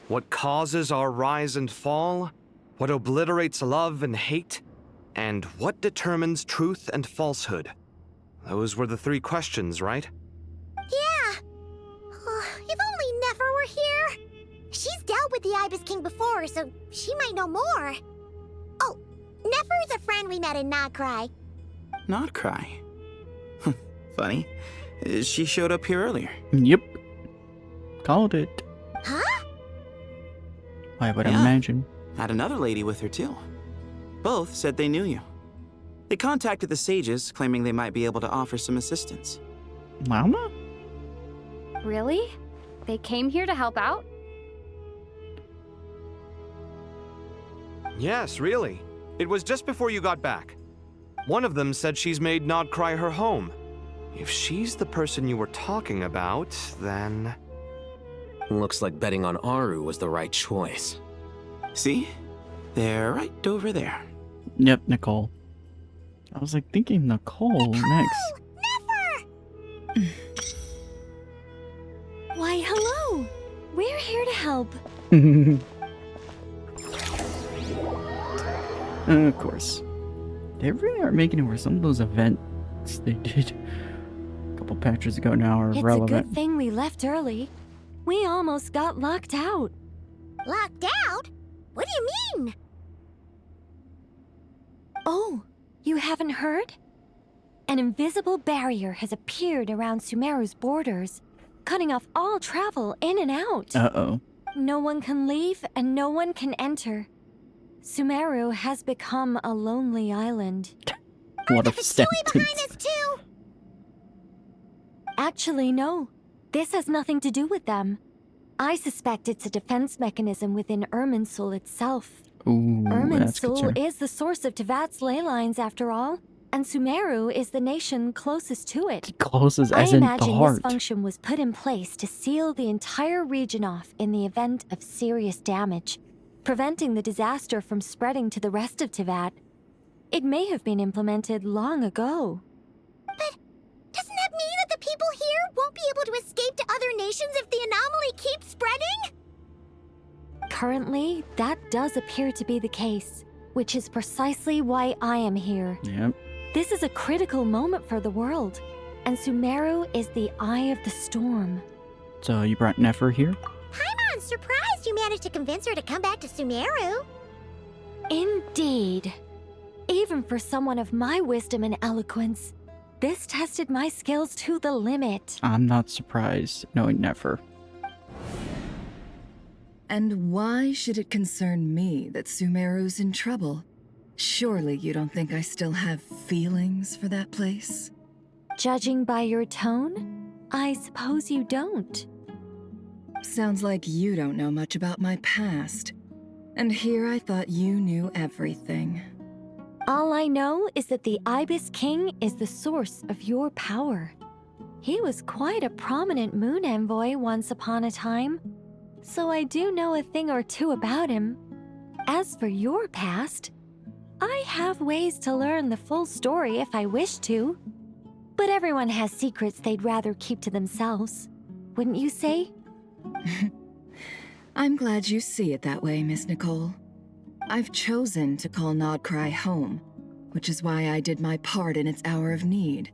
What causes our rise and fall? What obliterates love and hate? And what determines truth and falsehood? Those were the 3 questions, right? Yeah. If only Nefer were here. She's dealt with the Ibis King before, so she might know more. Oh, Nefer is a friend we met in Notcry. Notcry? Funny. She showed up here earlier. Yep. Called it. Huh? I would imagine. Had another lady with her too. Both said they knew you. They contacted the sages, claiming they might be able to offer some assistance. Mama? Really? They came here to help out? Yes, really. It was just before you got back. One of them said she's made Nodcry her home. If she's the person you were talking about, then... Looks like betting on Aru was the right choice. See? They're right over there. Yep, Nicole. I was like thinking Nicole next. Nefer! Why, hello! We're here to help. Of course. They really are making it where some of those events they did a couple patches ago now are relevant. It's a good thing we left early. We almost got locked out. Locked out? What do you mean? Oh, you haven't heard? An invisible barrier has appeared around Sumeru's borders, cutting off all travel in and out. Uh-oh. No one can leave and no one can enter. Sumeru has become a lonely island. What a sentence. Behind us too? Actually, no. This has nothing to do with them. I suspect it's a defense mechanism within Irminsul itself. Ooh, that's Irminsul concerning. is the source of Tevat's ley lines, after all, and Sumeru is the nation closest to it. Closest I as in the imagine heart. this function was put in place to seal the entire region off in the event of serious damage, preventing the disaster from spreading to the rest of Tevat. It may have been implemented long ago. But doesn't that mean that the people here won't be able to escape to other nations if the anomaly keeps spreading? Currently, that does appear to be the case, which is precisely why I am here. Yep. This is a critical moment for the world, and Sumeru is the eye of the storm. So you brought Nefer here? Paimon's surprised you managed to convince her to come back to Sumeru. Indeed. Even for someone of my wisdom and eloquence, this tested my skills to the limit. I'm not surprised, knowing Nefer. And why should it concern me that Sumeru's in trouble? Surely you don't think I still have feelings for that place? Judging by your tone, I suppose you don't. Sounds like you don't know much about my past. And here I thought you knew everything. All I know is that the Ibis King is the source of your power. He was quite a prominent moon envoy once upon a time, so I do know a thing or two about him. As for your past, I have ways to learn the full story if I wish to. But everyone has secrets they'd rather keep to themselves, wouldn't you say? I'm glad you see it that way, Miss Nicole. I've chosen to call Nodcry home, which is why I did my part in its hour of need.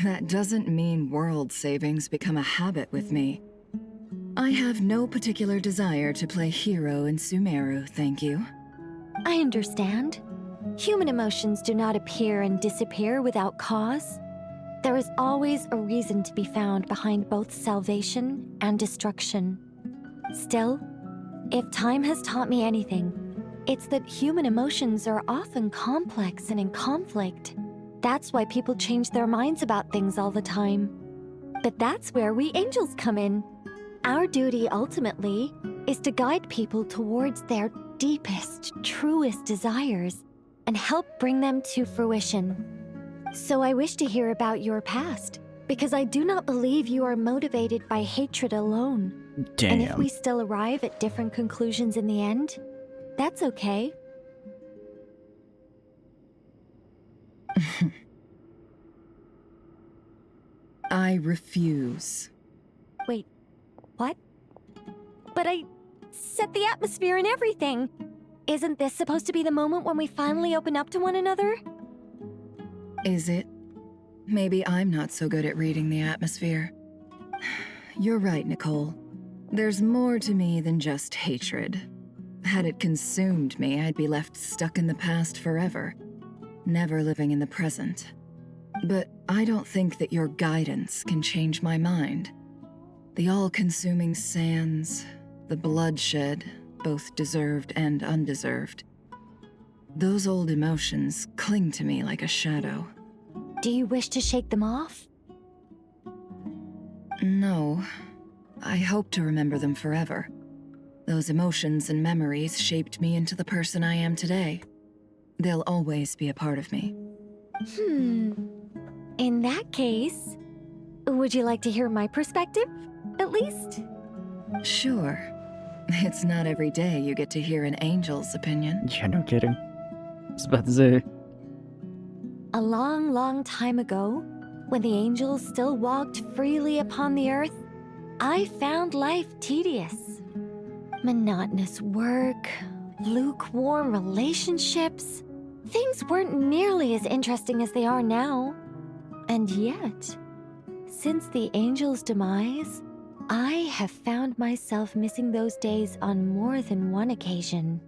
That doesn't mean world savings become a habit with me. I have no particular desire to play hero in Sumeru, thank you. I understand. Human emotions do not appear and disappear without cause. There is always a reason to be found behind both salvation and destruction. Still, if time has taught me anything, it's that human emotions are often complex and in conflict. That's why people change their minds about things all the time. But that's where we angels come in. Our duty, ultimately, is to guide people towards their deepest, truest desires and help bring them to fruition. So I wish to hear about your past, because I do not believe you are motivated by hatred alone. Damn. And if we still arrive at different conclusions in the end, that's okay. I refuse. Wait, what? But I set the atmosphere and everything. Isn't this supposed to be the moment when we finally open up to one another? Is it? Maybe I'm not so good at reading the atmosphere. You're right, Nicole. There's more to me than just hatred. Had it consumed me, I'd be left stuck in the past forever, never living in the present. But I don't think that your guidance can change my mind. The all-consuming sands, the bloodshed, both deserved and undeserved. Those old emotions cling to me like a shadow. Do you wish to shake them off? No. I hope to remember them forever. Those emotions and memories shaped me into the person I am today. They'll always be a part of me. In that case, would you like to hear my perspective, at least? Sure. It's not every day you get to hear an angel's opinion. Yeah, no kidding. I was about to say. A long, long time ago, when the angels still walked freely upon the earth, I found life tedious. Monotonous work, lukewarm relationships, Things weren't nearly as interesting as they are now. And yet, since the angel's demise, I have found myself missing those days on more than one occasion.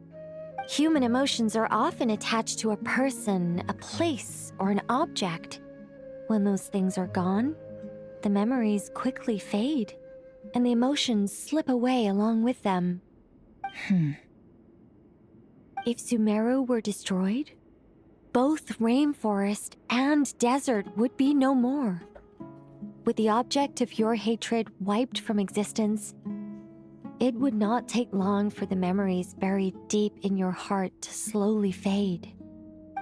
Human emotions are often attached to a person, a place, or an object. When those things are gone, the memories quickly fade, and the emotions slip away along with them. If Sumeru were destroyed, both rainforest and desert would be no more. With the object of your hatred wiped from existence, it would not take long for the memories buried deep in your heart to slowly fade.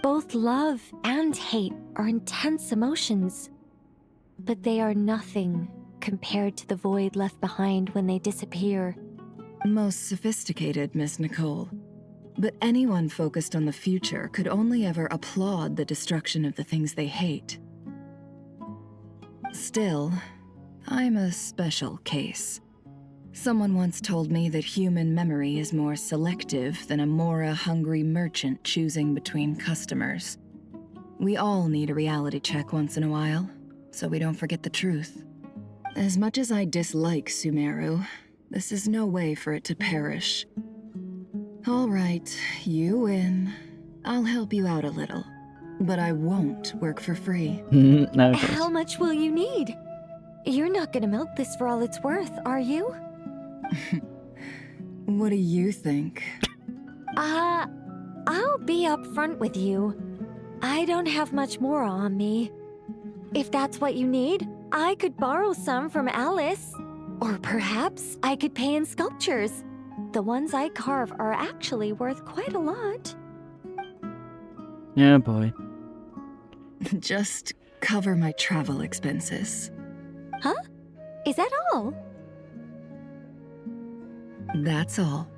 Both love and hate are intense emotions, but they are nothing compared to the void left behind when they disappear. Most sophisticated, Miss Nicole. But anyone focused on the future could only ever applaud the destruction of the things they hate. Still, I'm a special case. Someone once told me that human memory is more selective than a Mora-hungry merchant choosing between customers. We all need a reality check once in a while, so we don't forget the truth. As much as I dislike Sumeru, this is no way for it to perish. All right, you win. I'll help you out a little, but I won't work for free. How much will you need? You're not gonna milk this for all it's worth, are you? What do you think? I'll be upfront with you. I don't have much more on me. If that's what you need, I could borrow some from Alice. Or perhaps I could pay in sculptures. The ones I carve are actually worth quite a lot. Yeah, boy. Just cover my travel expenses. Huh? Is that all? That's all.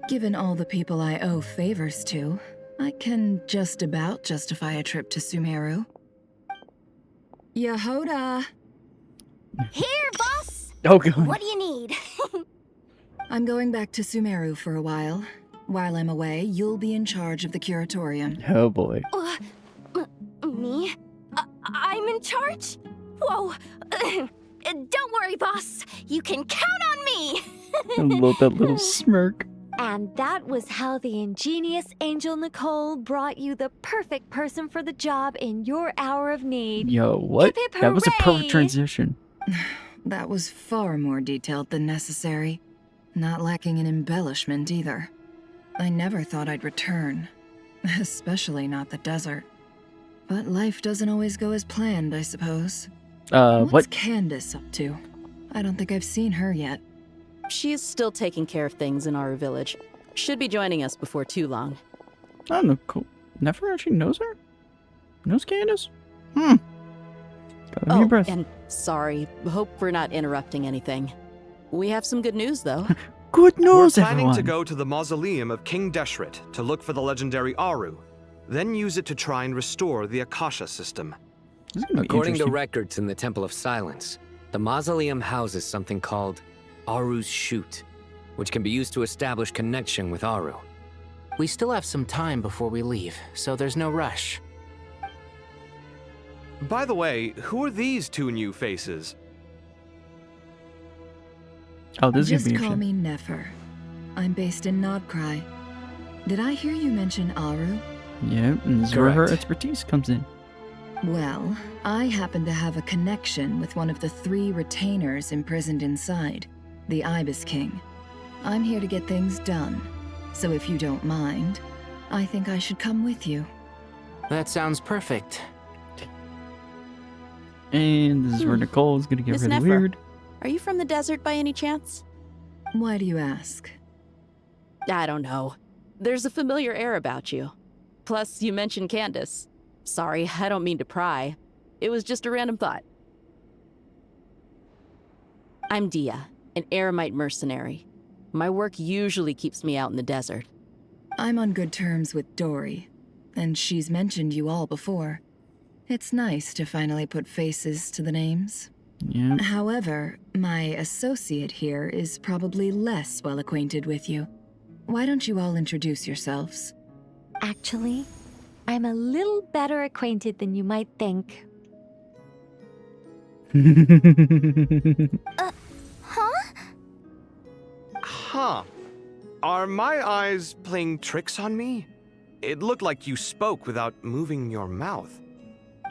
Given all the people I owe favors to, I can just about justify a trip to Sumeru. Yehoda! Here, boss! Oh, God. What do you need? I'm going back to Sumeru for a while. While I'm away, you'll be in charge of the curatorium. Oh, boy. Me? I'm in charge? Whoa. Don't worry, boss. You can count on me. I love that little smirk. And that was how the ingenious Angel Nicole brought you the perfect person for the job in your hour of need. Yo, what? Hip, hip, That was a hooray! perfect transition. That was far more detailed than necessary. Not lacking in embellishment either. I never thought I'd return. Especially not the desert. But life doesn't always go as planned, I suppose. What's Candace up to? I don't think I've seen her yet. She's still taking care of things in our village. Should be joining us before too long. I don't know, cool. Never actually knows her? Knows Candace? Hold your breath. And sorry, hope we're not interrupting anything. We have some good news, though. Good news, We're planning everyone. to go to the mausoleum of King Deshret to look for the legendary Aru, then use it to try and restore the Akasha system. According to records in the Temple of Silence, the mausoleum houses something called Aru's Chute, which can be used to establish connection with Aru. We still have some time before we leave, so there's no rush. By the way, who are these two new faces? Oh, this is Just gonna be call interesting. me Nefer. I'm based in Nodcry. Did I hear you mention Aru? Yeah, and this is where her Correct. expertise comes in. Well, I happen to have a connection with one of the 3 retainers imprisoned inside, the Ibis King. I'm here to get things done, so if you don't mind, I think I should come with you. That sounds perfect. And this is where Nicole is gonna get Miss really Nefer, weird. Are you from the desert by any chance? Why do you ask? I don't know. There's a familiar air about you. Plus, you mentioned Candace. Sorry, I don't mean to pry. It was just a random thought. I'm Dia, an Eremite mercenary. My work usually keeps me out in the desert. I'm on good terms with Dory, and she's mentioned you all before. It's nice to finally put faces to the names. Yeah. However, my associate here is probably less well acquainted with you. Why don't you all introduce yourselves? Actually, I'm a little better acquainted than you might think. Huh? Huh. Are my eyes playing tricks on me? It looked like you spoke without moving your mouth.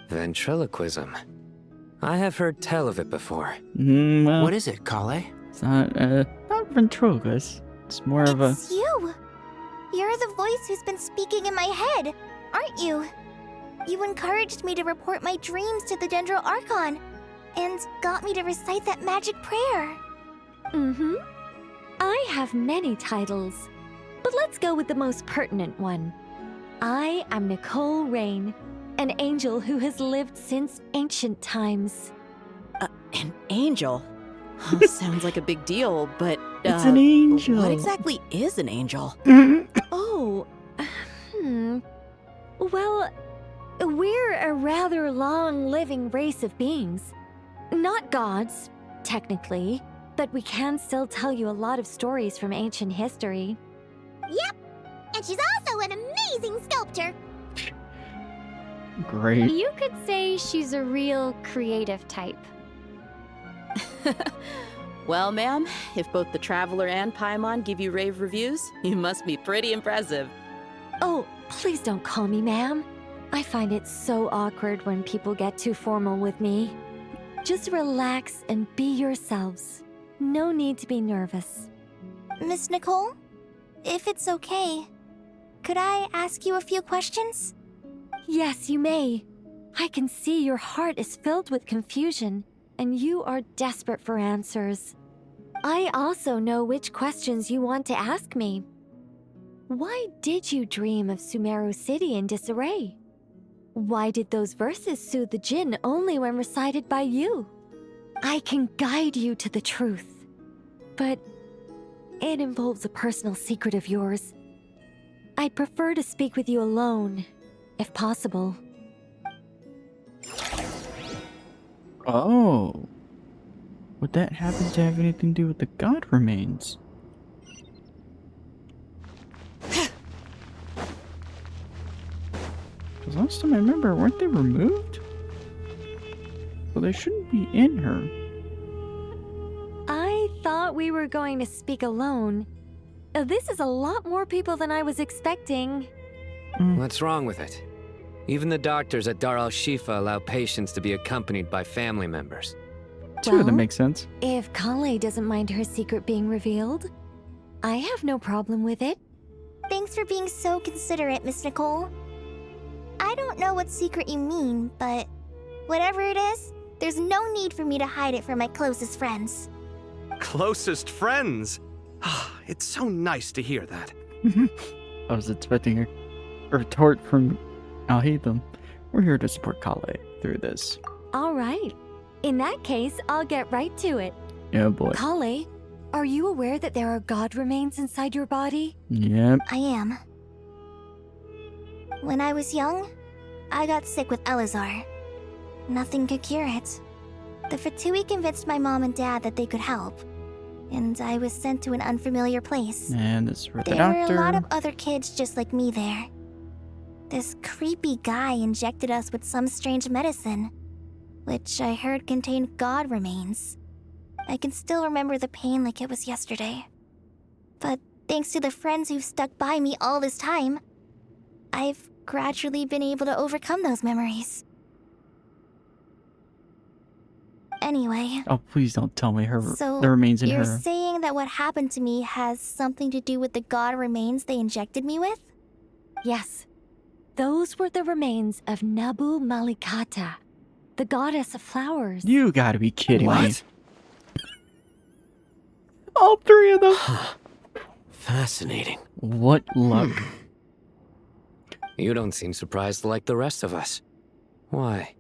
Ventriloquism. I have heard tell of it before. What is it, Kale? It's not ventriloquist. It's more of a... It's you! You're the voice who's been speaking in my head, aren't you? You encouraged me to report my dreams to the Dendro Archon, and got me to recite that magic prayer. Mm-hmm. I have many titles, but let's go with the most pertinent one. I am Nicole Rain, an angel who has lived since ancient times. An angel? Sounds like a big deal, but it's an angel. What exactly is an angel? Oh, Well, we're a rather long-living race of beings. Not gods, technically, but we can still tell you a lot of stories from ancient history. Yep, and she's also an amazing sculptor. Great. You could say she's a real creative type. Well, ma'am, if both the Traveler and Paimon give you rave reviews, you must be pretty impressive. Oh, please don't call me ma'am. I find it so awkward when people get too formal with me. Just relax and be yourselves. No need to be nervous. Miss Nicole, if it's okay, could I ask you a few questions? Yes, you may. I can see your heart is filled with confusion, and you are desperate for answers. I also know which questions you want to ask me. Why did you dream of Sumeru City in disarray? Why did those verses soothe the Jinn only when recited by you? I can guide you to the truth, but it involves a personal secret of yours. I'd prefer to speak with you alone, if possible. Oh. Would that happen to have anything to do with the god remains? Because last time I remember, weren't they removed? Well, they shouldn't be in her. I thought we were going to speak alone. This is a lot more people than I was expecting. What's wrong with it? Even the doctors at Dar al-Shifa allow patients to be accompanied by family members. Two of them make sense. If Kale doesn't mind her secret being revealed, I have no problem with it. Thanks for being so considerate, Miss Nicole. I don't know what secret you mean, but whatever it is, there's no need for me to hide it from my closest friends. Closest friends? It's so nice to hear that. I was expecting a retort from Al-Hatham. We're here to support Kale through this. All right. In that case, I'll get right to it. Yeah, boy. Kale, are you aware that there are god remains inside your body? Yep. I am. When I was young, I got sick with Elazar. Nothing could cure it. The Fatui convinced my mom and dad that they could help, and I was sent to an unfamiliar place. And this is where the There doctor... were a lot of other kids just like me there. This creepy guy injected us with some strange medicine, which I heard contained god remains. I can still remember the pain like it was yesterday. But thanks to the friends who've stuck by me all this time, I've gradually been able to overcome those memories. Anyway. Oh, please don't tell me So, the remains in you're her. saying that what happened to me has something to do with the god remains they injected me with? Yes. Those were the remains of Nabu Malikata, the goddess of flowers. You gotta be kidding me. All three of them. Fascinating. What luck. You don't seem surprised like the rest of us. Why?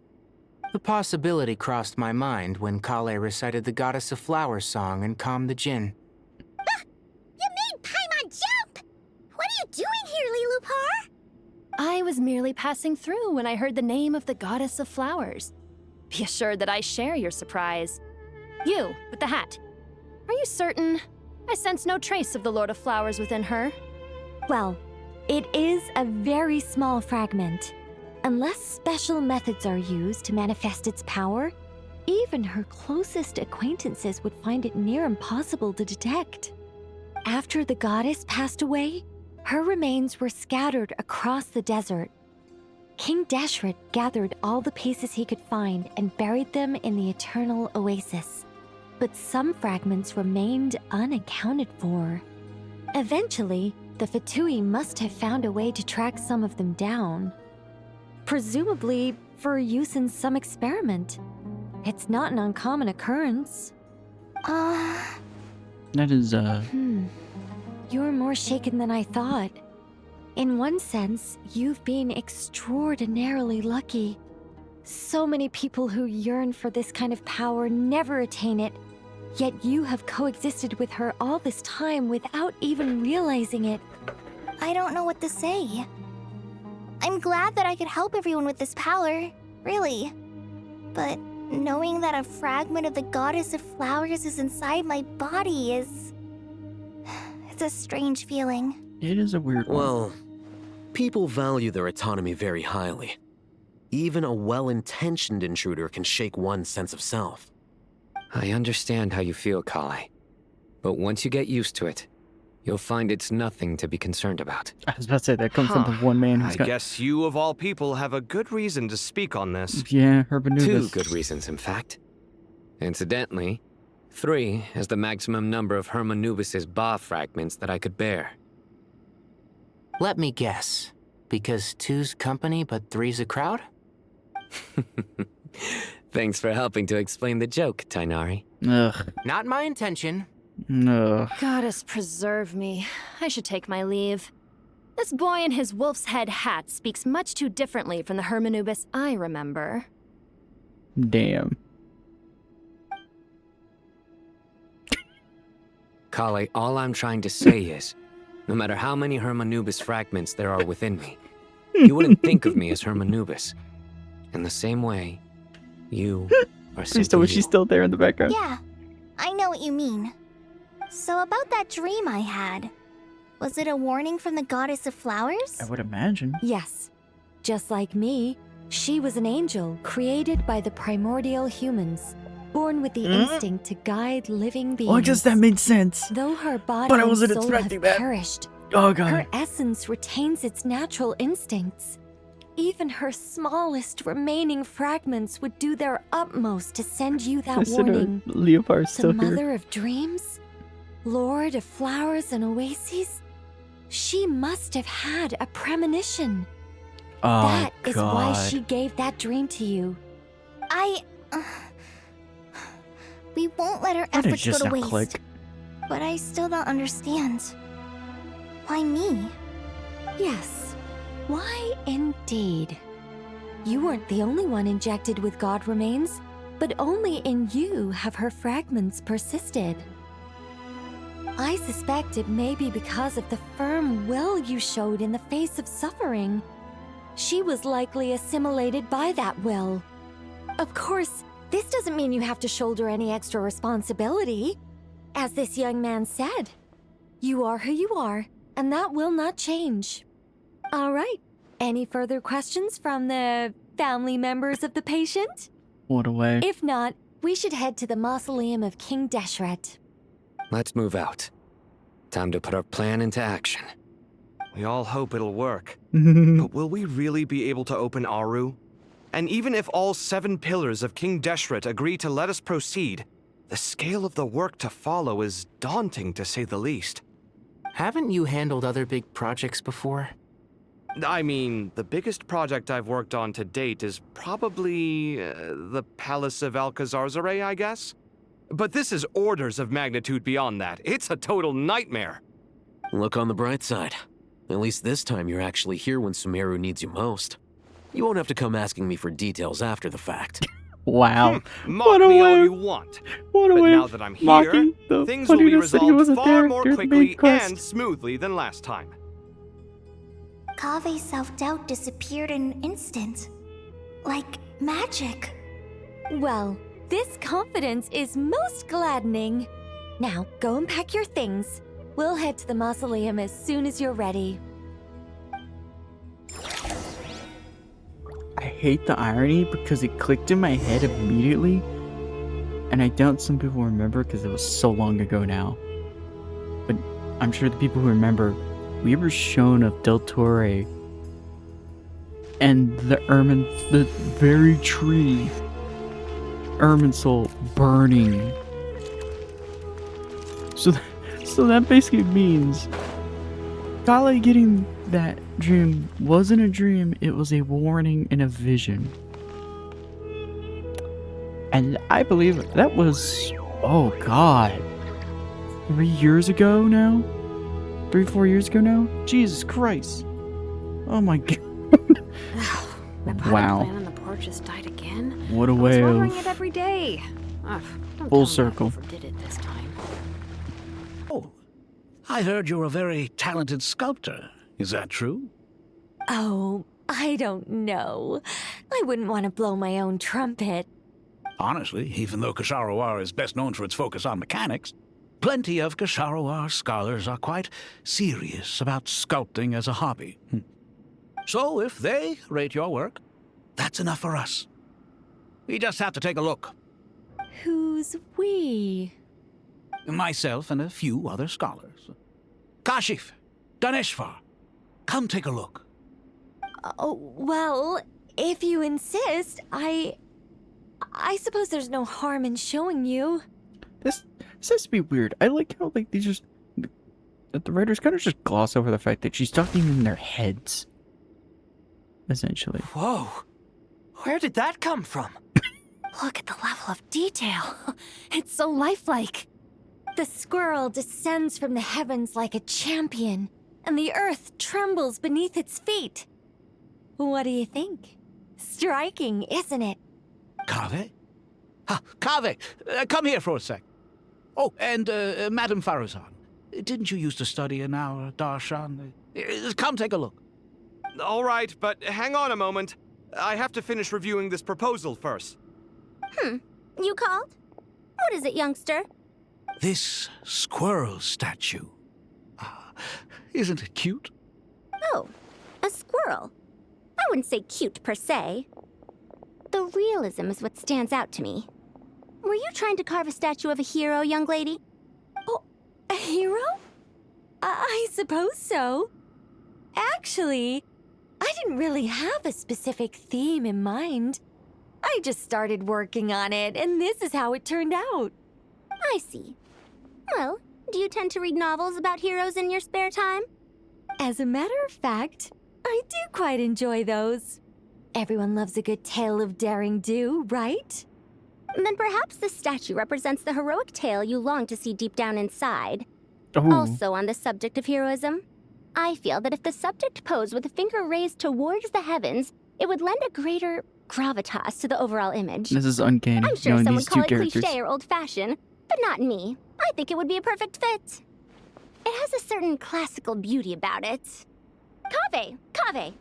The possibility crossed my mind when Kale recited the Goddess of Flowers song and calmed the Jinn. You made Paimon jump! What are you doing here, Lilupar? I was merely passing through when I heard the name of the Goddess of Flowers. Be assured that I share your surprise. You, with the hat. Are you certain? I sense no trace of the Lord of Flowers within her. Well, It is a very small fragment. Unless special methods are used to manifest its power, even her closest acquaintances would find it near impossible to detect. After the goddess passed away, her remains were scattered across the desert. King Deshret gathered all the pieces he could find and buried them in the eternal oasis. But some fragments remained unaccounted for. Eventually, the Fatui must have found a way to track some of them down. Presumably for use in some experiment. It's not an uncommon occurrence. That is, You're more shaken than I thought. In one sense, you've been extraordinarily lucky. So many people who yearn for this kind of power never attain it, yet you have coexisted with her all this time without even realizing it. I don't know what to say. I'm glad that I could help everyone with this power, really. But knowing that a fragment of the Goddess of Flowers is inside my body is... It's a strange feeling. It is a weird one. Well, people value their autonomy very highly. Even a well-intentioned intruder can shake one's sense of self. I understand how you feel, Kale. But once you get used to it, you'll find it's nothing to be concerned about. I was about to say, that comes from the one man who's I got... guess you, of all people, have a good reason to speak on this. Yeah, Hermanubis. 2 good reasons, in fact. Incidentally, 3 is the maximum number of Hermanubis' Ba fragments that I could bear. Let me guess. Because 2's company, but 3's a crowd? Thanks for helping to explain the joke, Tainari. Ugh. Not my intention. No. Goddess preserve me. I should take my leave. This boy in his wolf's head hat speaks much too differently from the Hermanubis I remember. Damn. Kale, all I'm trying to say is, no matter how many Hermanubis fragments there are within me, you wouldn't think of me as Hermanubis. In the same way, you are simply you. She's still there in the background. Yeah, I know what you mean. So about that dream I had, was it a warning from the Goddess of Flowers? I would imagine. Yes. Just like me, she was an angel created by the primordial humans, born with the instinct to guide living beings. Oh, I guess that made sense. Though her body But I and wasn't soul expecting have that. perished, Oh, God. her essence retains its natural instincts. Even her smallest remaining fragments would do their utmost to send you that Consider warning. Leopard's The still mother here. of dreams? Lord of flowers and oases? She must have had a premonition. Oh, That is why God. she gave that dream to you. We won't let her Why did it efforts go just to not waste. click? But I still don't understand. Why me? Yes. Why indeed? You weren't the only one injected with God remains, but only in you have her fragments persisted. I suspect it may be because of the firm will you showed in the face of suffering. She was likely assimilated by that will. Of course, this doesn't mean you have to shoulder any extra responsibility. As this young man said, you are who you are, and that will not change. All right. Any further questions from the family members of the patient? What a way. If not, we should head to the mausoleum of King Deshret. Let's move out. Time to put our plan into action. We all hope it'll work. But will we really be able to open Aru? And even if all 7 pillars of King Deshret agree to let us proceed, the scale of the work to follow is daunting to say the least. Haven't you handled other big projects before? I mean, the biggest project I've worked on to date is probably the Palace of Alcazarzaray, I guess? But this is orders of magnitude beyond that. It's a total nightmare. Look on the bright side. At least this time you're actually here when Sumeru needs you most. You won't have to come asking me for details after the fact. Wow. Mock me all you want. What a But way now of that I'm mocking here, the things will be funniness that he resolved wasn't far there more during the main quickly quest. and smoothly than last time. Kave's self-doubt disappeared in an instant. Like magic. Well, this confidence is most gladdening. Now, go and pack your things. We'll head to the mausoleum as soon as you're ready. hate the irony because it clicked in my head immediately. And I doubt some people remember because it was so long ago now. But I'm sure the people who remember, we were shown of Del Torre and the very tree, Irminsul, burning. So that basically means Kale getting that dream wasn't a dream, it was a warning and a vision. And I believe that was, oh god, 3 years ago now? 4 years ago now? Jesus Christ. Oh my god. Wow. Plan on the porch just died again. What a way I was wondering of it every day. Ugh, don't full tell me I circle. overdid it this time. Oh, I heard you're a very talented sculptor. Is that true? Oh, I don't know. I wouldn't want to blow my own trumpet. Honestly, even though Kasharawar is best known for its focus on mechanics, plenty of Kasharawar scholars are quite serious about sculpting as a hobby. So if they rate your work, that's enough for us. We just have to take a look. Who's we? Myself and a few other scholars. Kashif, Daneshvar, come take a look. Oh, well, if you insist, I suppose there's no harm in showing you. This has to be weird. I like how like these just that the writers kind of just gloss over the fact that she's talking in their heads. Essentially. Whoa. Where did that come from? Look at the level of detail. It's so lifelike. The squirrel descends from the heavens like a champion, and the earth trembles beneath its feet. What do you think? Striking, isn't it? Kaveh? Kaveh, come here for a sec. Oh, and Madame Faruzan, didn't you used to study in our darshan? Come take a look. All right, but hang on a moment. I have to finish reviewing this proposal first. You called? What is it, youngster? This squirrel statue. Isn't it cute? Oh, a squirrel. I wouldn't say cute per se. The realism is what stands out to me. Were you trying to carve a statue of a hero, young lady? Oh, a hero? I suppose so. Actually, I didn't really have a specific theme in mind. I just started working on it, and this is how it turned out. I see. Well, do you tend to read novels about heroes in your spare time? As a matter of fact, I do quite enjoy those. Everyone loves a good tale of daring do, right? Then perhaps this statue represents the heroic tale you long to see deep down inside. Oh. Also on the subject of heroism, I feel that if the subject posed with a finger raised towards the heavens, it would lend a greater gravitas to the overall image. This is uncanny. I'm sure knowing some these would call two it characters. cliche or old-fashioned, but not me. I think it would be a perfect fit. It has a certain classical beauty about it. Kaveh!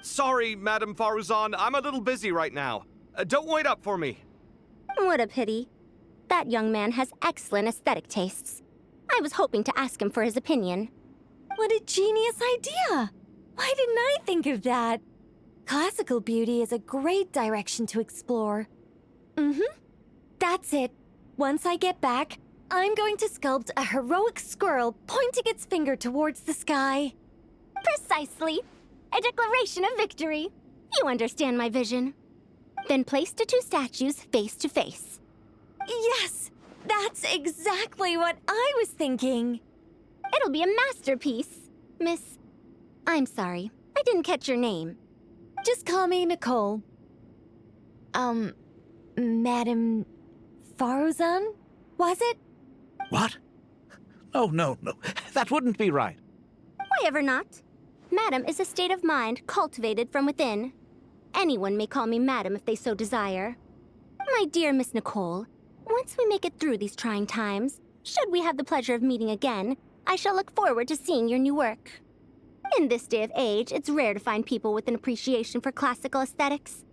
Sorry, Madame Faruzan, I'm a little busy right now. Don't wait up for me. What a pity. That young man has excellent aesthetic tastes. I was hoping to ask him for his opinion. What a genius idea! Why didn't I think of that? Classical beauty is a great direction to explore. That's it. Once I get back, I'm going to sculpt a heroic squirrel pointing its finger towards the sky. Precisely. A declaration of victory. You understand my vision. Then place the two statues face to face. Yes! That's exactly what I was thinking. It'll be a masterpiece. Miss... I'm sorry. I didn't catch your name. Just call me Nicole. Madame Faruzan? Was it? What? Oh, no. That wouldn't be right. Why ever not? Madam is a state of mind cultivated from within. Anyone may call me Madam if they so desire. My dear Miss Nicole, once we make it through these trying times, should we have the pleasure of meeting again, I shall look forward to seeing your new work. In this day of age, it's rare to find people with an appreciation for classical aesthetics.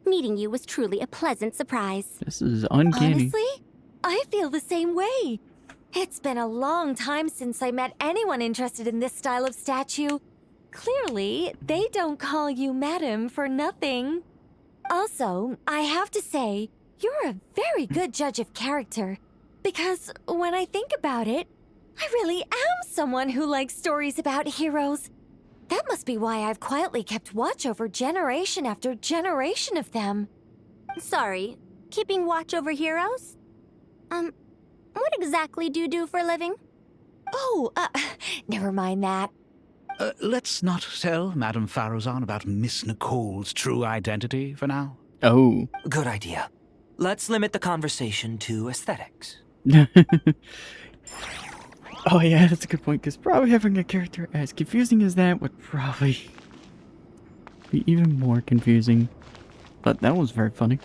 Meeting you was truly a pleasant surprise. This is uncanny. Honestly, I feel the same way. It's been a long time since I met anyone interested in this style of statue. Clearly, they don't call you Madam for nothing. Also, I have to say, you're a very good judge of character. Because when I think about it, I really am someone who likes stories about heroes. That must be why I've quietly kept watch over generation after generation of them. Sorry, keeping watch over heroes? What exactly do you do for a living? Oh, never mind that. Let's not tell Madame Faruzan about Miss Nicole's true identity for now. Oh. Good idea. Let's limit the conversation to aesthetics. Oh yeah, that's a good point, because probably having a character as confusing as that would probably be even more confusing. But that was very funny.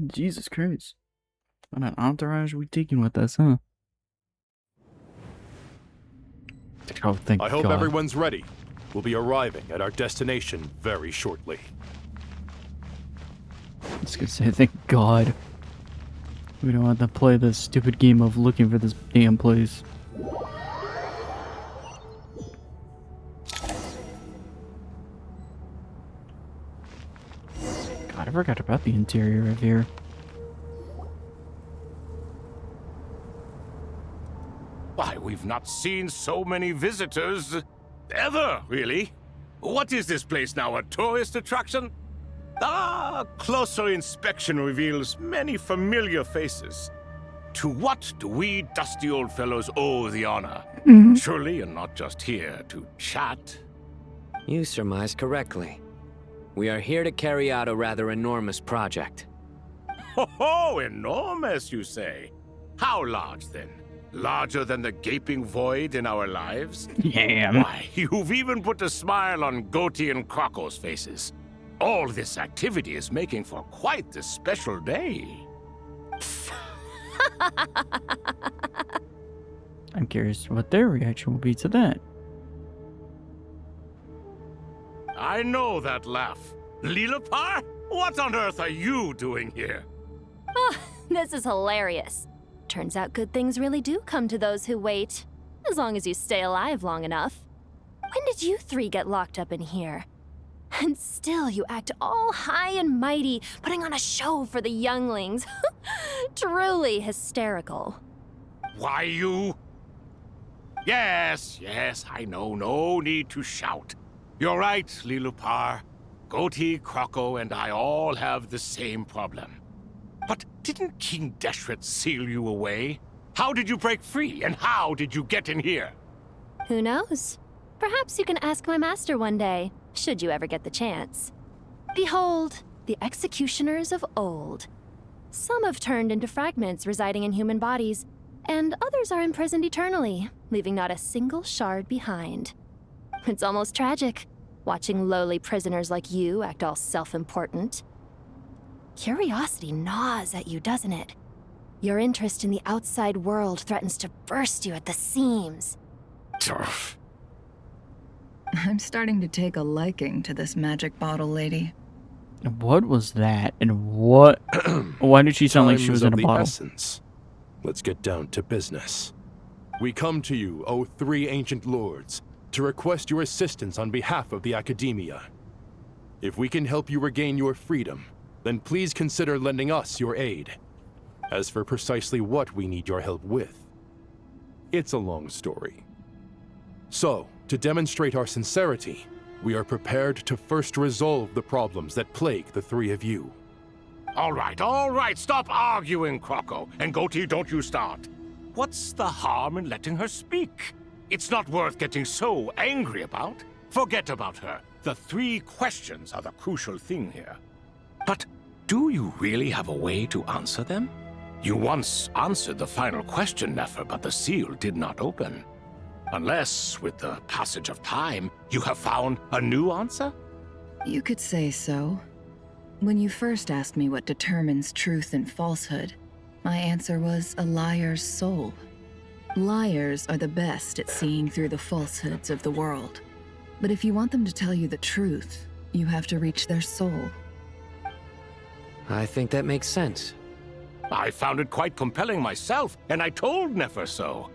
Jesus Christ. What an entourage we taking with us, huh? Oh, thank God. I hope everyone's ready. We'll be arriving at our destination very shortly. I was gonna say, thank God. We don't have to play this stupid game of looking for this damn place. God, I forgot about the interior of here. Why, we've not seen so many visitors ever, really. What is this place now, a tourist attraction? Closer inspection reveals many familiar faces. To what do we dusty old fellows owe the honor? Surely you're not just here to chat. You surmise correctly. We are here to carry out a rather enormous project. Ho, enormous, you say? How large, then? Larger than the gaping void in our lives? Yeah. Why, you've even put a smile on Goatee and Crocco's faces. All this activity is making for quite the special day. I'm curious what their reaction will be to that. I know that laugh. Lilapar? What on earth are you doing here? Oh, this is hilarious. Turns out good things really do come to those who wait. As long as you stay alive long enough. When did you three get locked up in here? And still you act all high and mighty, putting on a show for the younglings. Truly hysterical. Why, you... Yes, I know. No need to shout. You're right, Lilupar. Goatee, Crocco, and I all have the same problem. But didn't King Deshret seal you away? How did you break free, and how did you get in here? Who knows? Perhaps you can ask my master one day, should you ever get the chance. Behold, the executioners of old. Some have turned into fragments residing in human bodies, and others are imprisoned eternally, leaving not a single shard behind. It's almost tragic, watching lowly prisoners like you act all self-important. Curiosity gnaws at you, doesn't it? Your interest in the outside world threatens to burst you at the seams. Turf. I'm starting to take a liking to this magic bottle lady. What was that? And what? Why did she sound like she was in a bottle? Essence. Let's get down to business. We come to you, O three ancient lords, to request your assistance on behalf of the Academia. If we can help you regain your freedom, then please consider lending us your aid. As for precisely what we need your help with, it's a long story. So, to demonstrate our sincerity, we are prepared to first resolve the problems that plague the three of you. All right, stop arguing, Crocco. And Goatee, don't you start. What's the harm in letting her speak? It's not worth getting so angry about. Forget about her. The three questions are the crucial thing here. But do you really have a way to answer them? You once answered the final question, Nefer, but the seal did not open. Unless, with the passage of time, you have found a new answer? You could say so. When you first asked me what determines truth and falsehood, my answer was a liar's soul. Liars are the best at seeing through the falsehoods of the world. But if you want them to tell you the truth, you have to reach their soul. I think that makes sense. I found it quite compelling myself, and I told Nefer so.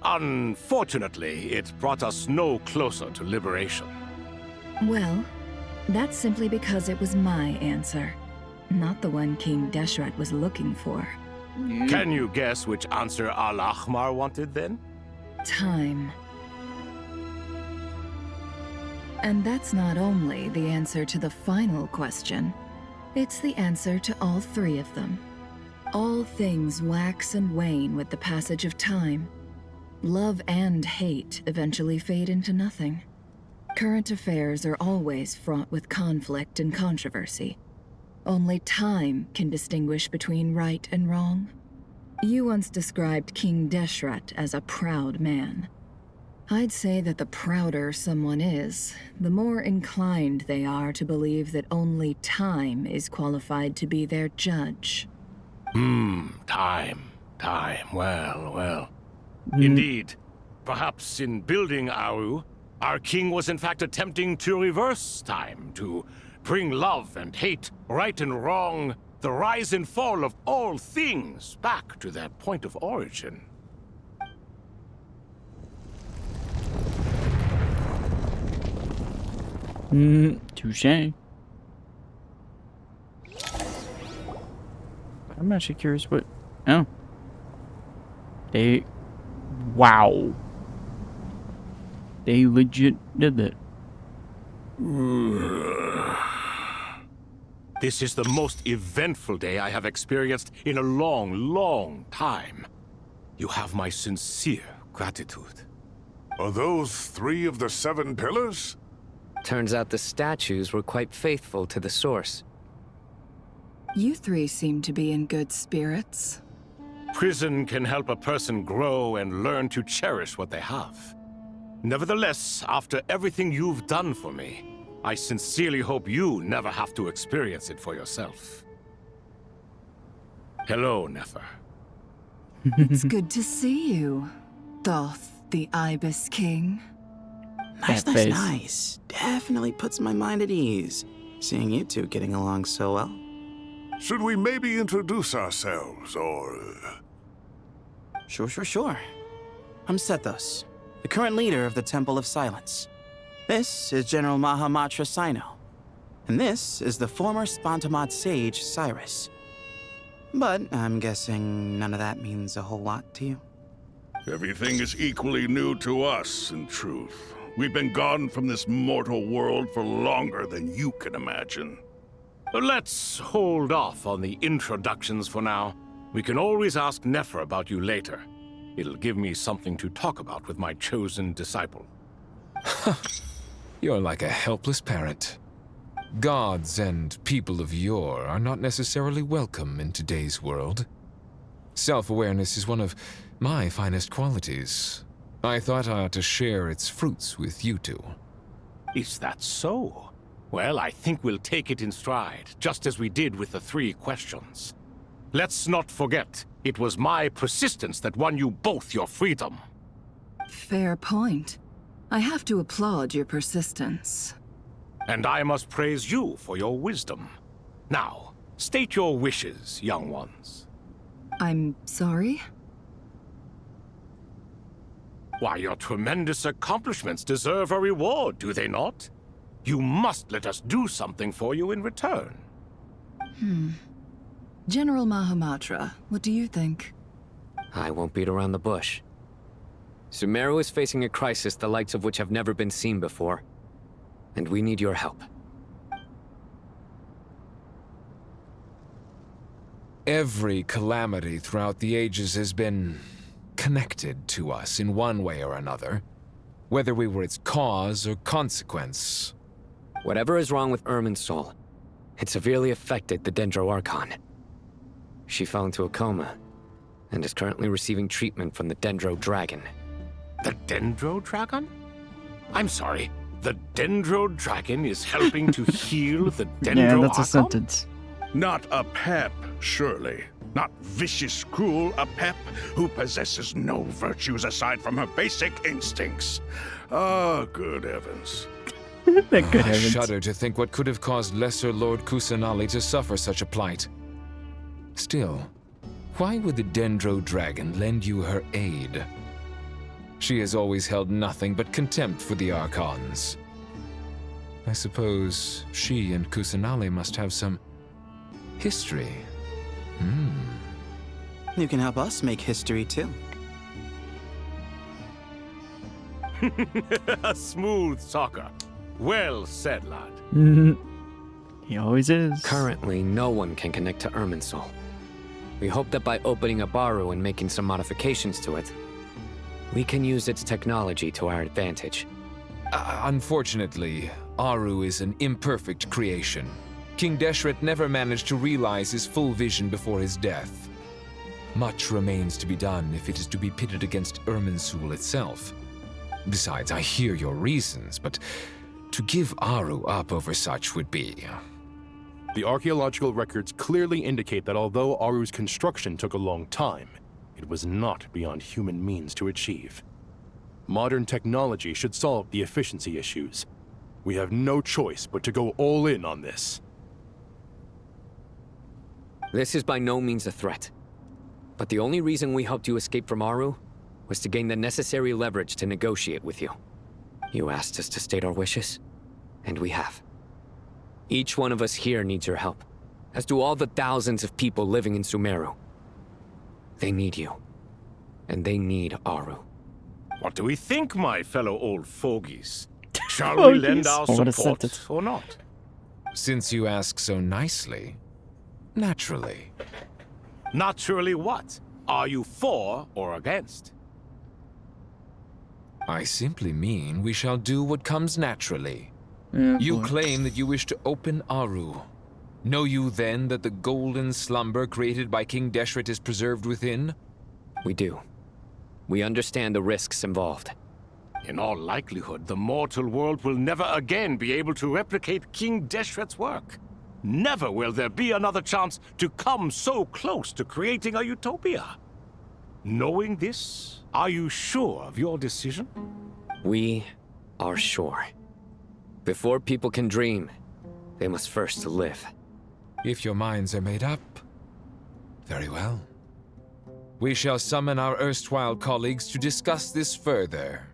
Unfortunately, it brought us no closer to liberation. Well, that's simply because it was my answer, not the one King Deshret was looking for. Can you guess which answer Al-Ahmar wanted then? Time. And that's not only the answer to the final question, it's the answer to all three of them. All things wax and wane with the passage of time. Love and hate eventually fade into nothing. Current affairs are always fraught with conflict and controversy. Only time can distinguish between right and wrong. You once described King Deshret as a proud man. I'd say that the prouder someone is, the more inclined they are to believe that only time is qualified to be their judge. Time. Well. Indeed. Perhaps in building Aru, our king was in fact attempting to reverse time, to bring love and hate, right and wrong, the rise and fall of all things back to their point of origin. Touché. I'm actually curious what... Oh. Wow. They legit did that. This is the most eventful day I have experienced in a long time. You have my sincere gratitude. Are those 3 of the 7 pillars? Turns out the statues were quite faithful to the source. You three seem to be in good spirits. Prison can help a person grow and learn to cherish what they have. Nevertheless, after everything you've done for me, I sincerely hope you never have to experience it for yourself. Hello, Nefer. It's good to see you, Thoth, the Ibis King. Nice. Definitely puts my mind at ease, seeing you two getting along so well. Should we maybe introduce ourselves, or... Sure. I'm Sethos, the current leader of the Temple of Silence. This is General Mahamatra Sino, and this is the former Spantamad sage, Cyrus. But I'm guessing none of that means a whole lot to you. Everything is equally new to us, in truth. We've been gone from this mortal world for longer than you can imagine. Let's hold off on the introductions for now. We can always ask Nefer about you later. It'll give me something to talk about with my chosen disciple. You're like a helpless parent. Gods and people of yore are not necessarily welcome in today's world. Self-awareness is one of my finest qualities. I thought I ought to share its fruits with you two. Is that so? Well, I think we'll take it in stride, just as we did with the 3 questions. Let's not forget, it was my persistence that won you both your freedom. Fair point. I have to applaud your persistence. And I must praise you for your wisdom. Now, state your wishes, young ones. I'm sorry? Why, your tremendous accomplishments deserve a reward, do they not? You must let us do something for you in return. General Mahamatra, what do you think? I won't beat around the bush. Sumeru is facing a crisis the likes of which have never been seen before. And we need your help. Every calamity throughout the ages has been connected to us in one way or another, whether we were its cause or consequence. Whatever is wrong with Irminsul, it severely affected the Dendro Archon. She fell into a coma and is currently receiving treatment from the Dendro Dragon. The Dendro Dragon? I'm sorry, the Dendro Dragon is helping to heal the Dendro Archon? Yeah, that's a sentence. Not a pep, surely. Not vicious, cruel a pep who possesses no virtues aside from her basic instincts. Ah, good heavens. I shudder to think what could have caused Lesser Lord Kusanali to suffer such a plight. Still, why would the Dendro Dragon lend you her aid? She has always held nothing but contempt for the Archons. I suppose she and Kusanali must have some history. You can help us make history too. A smooth talker. Well said, lad. He always is. Currently, no one can connect to Irminsul. We hope that by opening up Aru and making some modifications to it, we can use its technology to our advantage. Unfortunately, Aru is an imperfect creation. King Deshret never managed to realize his full vision before his death. Much remains to be done if it is to be pitted against Irminsul itself. Besides, I hear your reasons, but to give Aru up over such would be... The archaeological records clearly indicate that although Aru's construction took a long time, it was not beyond human means to achieve. Modern technology should solve the efficiency issues. We have no choice but to go all in on this. This is by no means a threat. But the only reason we helped you escape from Aru was to gain the necessary leverage to negotiate with you. You asked us to state our wishes, and we have. Each one of us here needs your help, as do all the thousands of people living in Sumeru. They need you, and they need Aru. What do we think, my fellow old fogies? Shall we lend our support or not? Since you ask so nicely, naturally. Naturally what? Are you for or against? I simply mean we shall do what comes naturally. Yeah, you boy. claim that you wish to open Aru. Know you then that the golden slumber created by King Deshret is preserved within? We do. We understand the risks involved. In all likelihood, the mortal world will never again be able to replicate King Deshret's work. Never will there be another chance to come so close to creating a utopia. Knowing this, are you sure of your decision? We are sure. Before people can dream, they must first live. If your minds are made up, very well. We shall summon our erstwhile colleagues to discuss this further.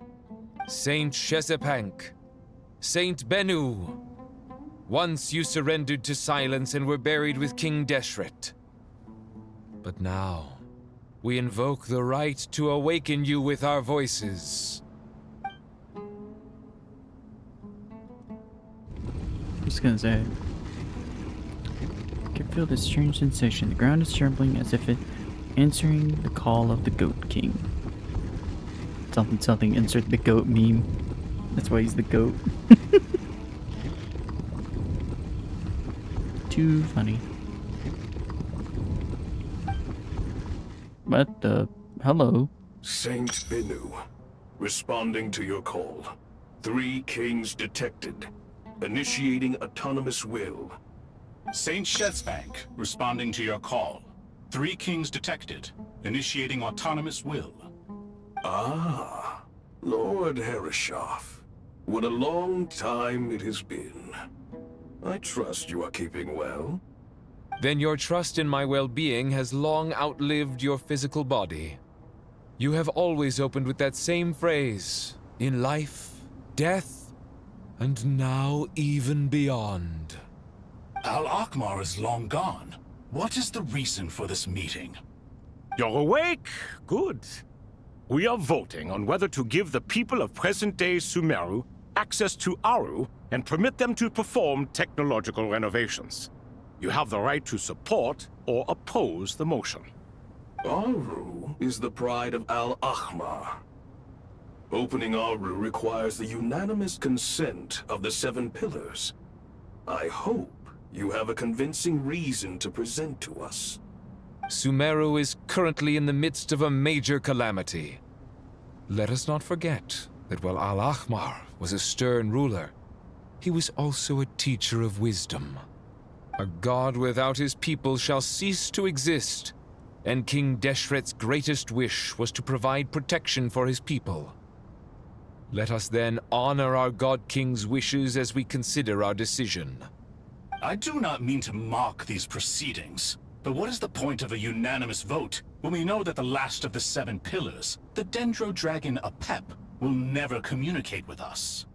Saint Shezepank, Saint Bennu. Once you surrendered to silence and were buried with King Deshret. But now, we invoke the right to awaken you with our voices. I'm just gonna say, I can feel this strange sensation. The ground is trembling as if it answering the call of the Goat King. Something, something, insert the goat meme. That's why he's the goat. Too funny. What the? Hello? Saint Bennu, responding to your call. 3 kings detected. Initiating autonomous will. Saint Shezepank, responding to your call. 3 kings detected. Initiating autonomous will. Ah, Lord Herreshoff. What a long time it has been. I trust you are keeping well. Then your trust in my well-being has long outlived your physical body. You have always opened with that same phrase, in life, death, and now even beyond. Al-Akhmar is long gone. What is the reason for this meeting? You're awake? Good. We are voting on whether to give the people of present-day Sumeru access to Aru and permit them to perform technological renovations. You have the right to support or oppose the motion. Aru is the pride of Al-Akhmar. Opening Aru requires the unanimous consent of the 7 pillars. I hope you have a convincing reason to present to us. Sumeru is currently in the midst of a major calamity. Let us not forget that while Al-Akhmar was a stern ruler, he was also a teacher of wisdom. A god without his people shall cease to exist, and King Deshret's greatest wish was to provide protection for his people. Let us then honor our God King's wishes as we consider our decision. I do not mean to mock these proceedings, but what is the point of a unanimous vote when we know that the last of the 7 pillars, the Dendro Dragon Apep, will never communicate with us?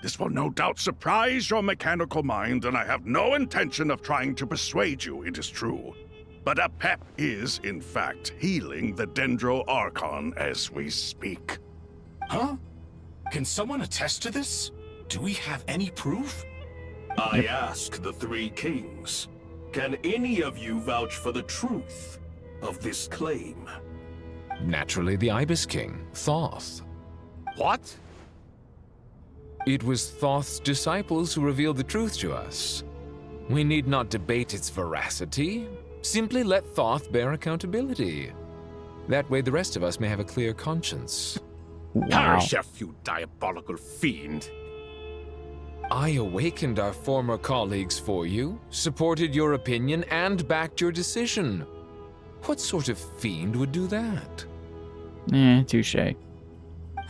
This will no doubt surprise your mechanical mind, and I have no intention of trying to persuade you it is true. But Apep is, in fact, healing the Dendro Archon as we speak. Huh? Can someone attest to this? Do we have any proof? I ask the 3 kings, can any of you vouch for the truth of this claim? Naturally, the Ibis King, Thoth. What? It was Thoth's disciples who revealed the truth to us. We need not debate its veracity. Simply let Thoth bear accountability. That way the rest of us may have a clear conscience. Perish, you diabolical fiend! I awakened our former colleagues for you, supported your opinion, and backed your decision. What sort of fiend would do that? Touche.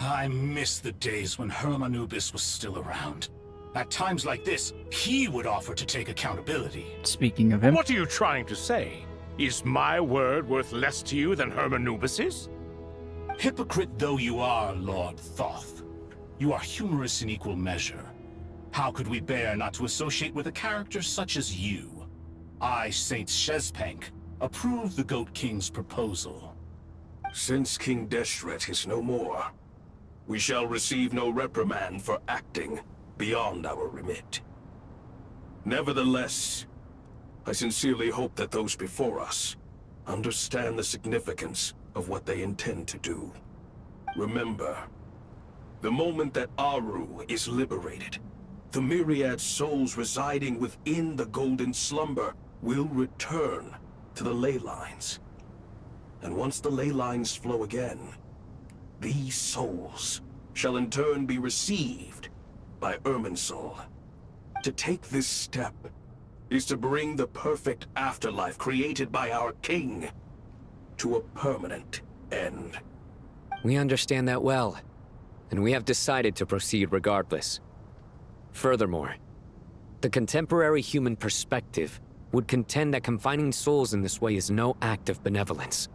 I miss the days when Hermanubis was still around. At times like this, he would offer to take accountability. Speaking of him... What are you trying to say? Is my word worth less to you than Hermanubis's? Hypocrite though you are, Lord Thoth, you are humorous in equal measure. How could we bear not to associate with a character such as you? I, Saint Shezpank, approve the Goat King's proposal. Since King Deshret is no more, we shall receive no reprimand for acting beyond our remit. Nevertheless, I sincerely hope that those before us understand the significance of what they intend to do. Remember, the moment that Aru is liberated, the myriad souls residing within the Golden Slumber will return to the ley lines. And once the ley lines flow again, these souls shall in turn be received by Irminsul. To take this step is to bring the perfect afterlife created by our king to a permanent end. We understand that well, and we have decided to proceed regardless. Furthermore, the contemporary human perspective would contend that confining souls in this way is no act of benevolence.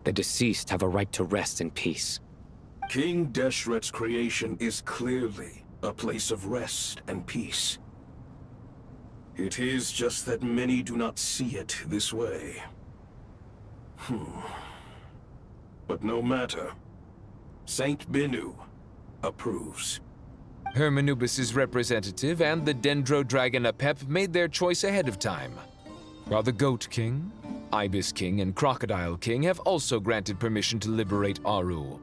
The deceased have a right to rest in peace. King Deshret's creation is clearly a place of rest and peace. It is just that many do not see it this way. But no matter. Saint Binu approves. Hermanubis' representative and the Dendro Dragon Apep made their choice ahead of time, while the Goat King, Ibis King, and Crocodile King have also granted permission to liberate Aru.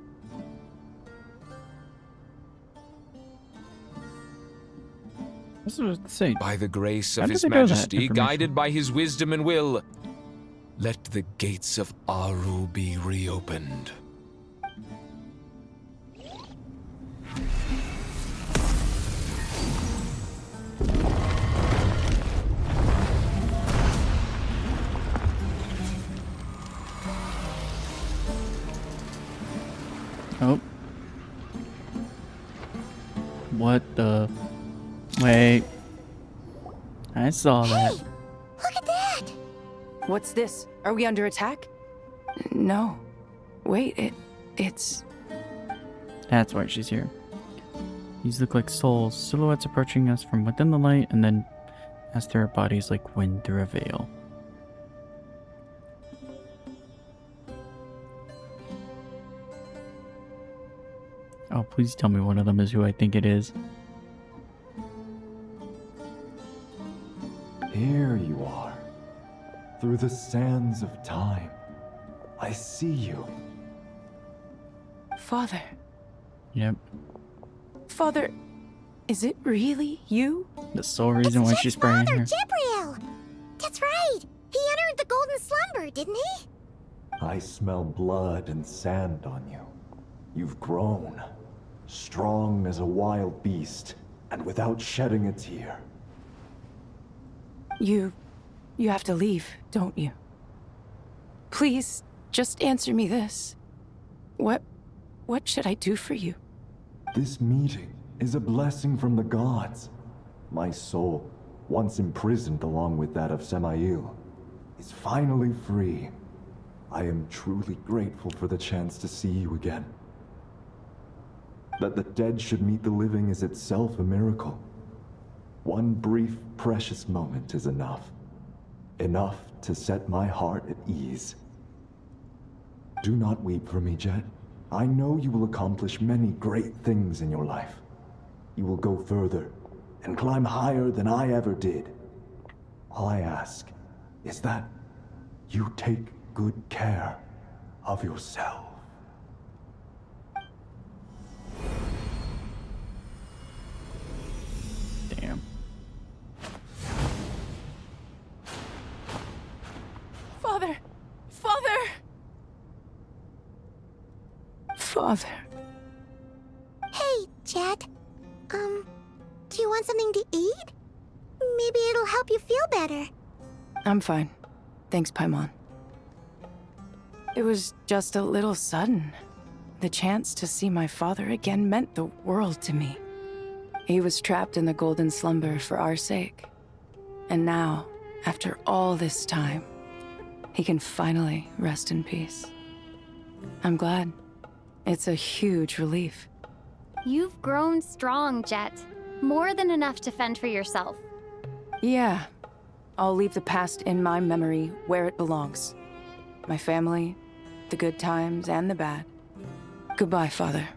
By the grace of His Majesty, guided by His wisdom and will, let the gates of Aru be reopened. Oh. What the... Wait. I saw that. Look at that! What's this? Are we under attack? No. Wait, it's... That's why she's here. These look like souls, silhouettes approaching us from within the light, and then as their bodies like wind through a veil. Oh, please tell me one of them is who I think it is. Here you are. Through the sands of time. I see you. Father. Yep. Father, is it really you? The sole reason why she's praying here. Jibriel! That's right! He entered the Golden Slumber, didn't he? I smell blood and sand on you. You've grown. Strong as a wild beast, and without shedding a tear. You have to leave, don't you? Please, just answer me this. What should I do for you? This meeting is a blessing from the gods. My soul, once imprisoned along with that of Semail, is finally free. I am truly grateful for the chance to see you again. That the dead should meet the living is itself a miracle. One brief, precious moment is enough. Enough to set my heart at ease. Do not weep for me, Jet. I know you will accomplish many great things in your life. You will go further and climb higher than I ever did. All I ask is that you take good care of yourself. Damn. Father! Father! Father. Hey, Jet. Do you want something to eat? Maybe it'll help you feel better. I'm fine. Thanks, Paimon. It was just a little sudden. The chance to see my father again meant the world to me. He was trapped in the golden slumber for our sake. And now, after all this time, he can finally rest in peace. I'm glad. It's a huge relief. You've grown strong, Jet. More than enough to fend for yourself. Yeah. I'll leave the past in my memory where it belongs. My family, the good times and the bad. Goodbye, Father.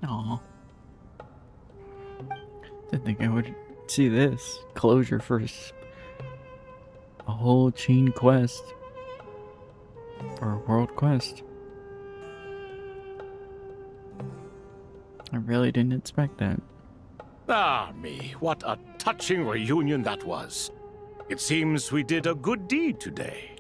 Aw. Didn't think I would see this. Closure first. A whole chain quest. Or a world quest. I really didn't expect that. Ah, me, what a touching reunion that was. It seems we did a good deed today.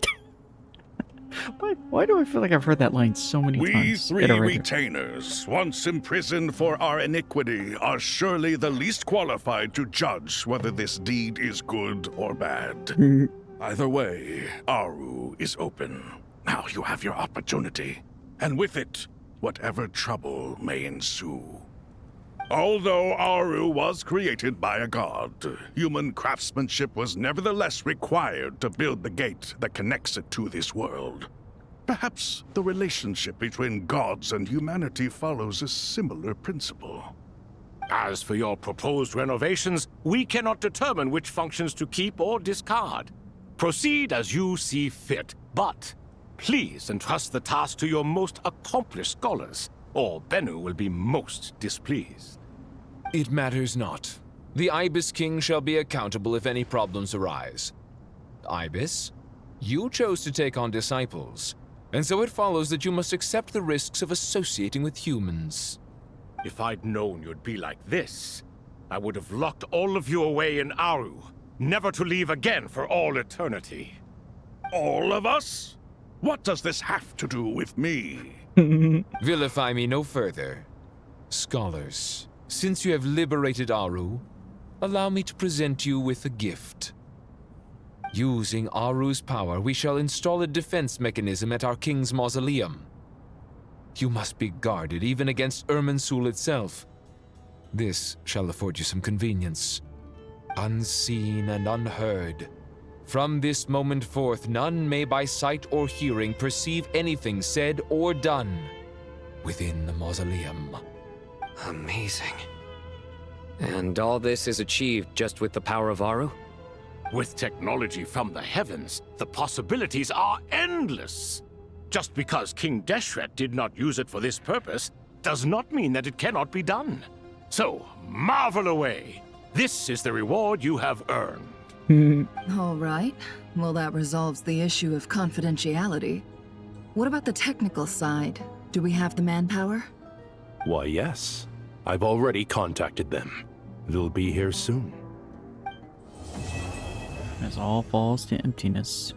Why do I feel like I've heard that line so many We times? three Iterator. retainers, once imprisoned for our iniquity, are surely the least qualified to judge whether this deed is good or bad. Either way, Aru is open. Now you have your opportunity, and with it, whatever trouble may ensue. Although Aru was created by a god, human craftsmanship was nevertheless required to build the gate that connects it to this world. Perhaps the relationship between gods and humanity follows a similar principle. As for your proposed renovations, we cannot determine which functions to keep or discard. Proceed as you see fit, but please entrust the task to your most accomplished scholars, or Bennu will be most displeased. It matters not. The Ibis King shall be accountable if any problems arise. Ibis, you chose to take on disciples, and so it follows that you must accept the risks of associating with humans. If I'd known you'd be like this, I would have locked all of you away in Aru, never to leave again for all eternity. All of us? What does this have to do with me? Vilify me no further. Scholars, since you have liberated Aru, allow me to present you with a gift. Using Aru's power, we shall install a defense mechanism at our king's mausoleum. You must be guarded even against Irminsul itself. This shall afford you some convenience. Unseen and unheard. From this moment forth, none may by sight or hearing perceive anything said or done within the mausoleum. Amazing. And all this is achieved just with the power of Aru? With technology from the heavens, the possibilities are endless. Just because King Deshret did not use it for this purpose does not mean that it cannot be done. So, marvel away. This is the reward you have earned. All right. Well, that resolves the issue of confidentiality. What about the technical side? Do we have the manpower? Why, yes. I've already contacted them. They'll be here soon. As all falls to emptiness.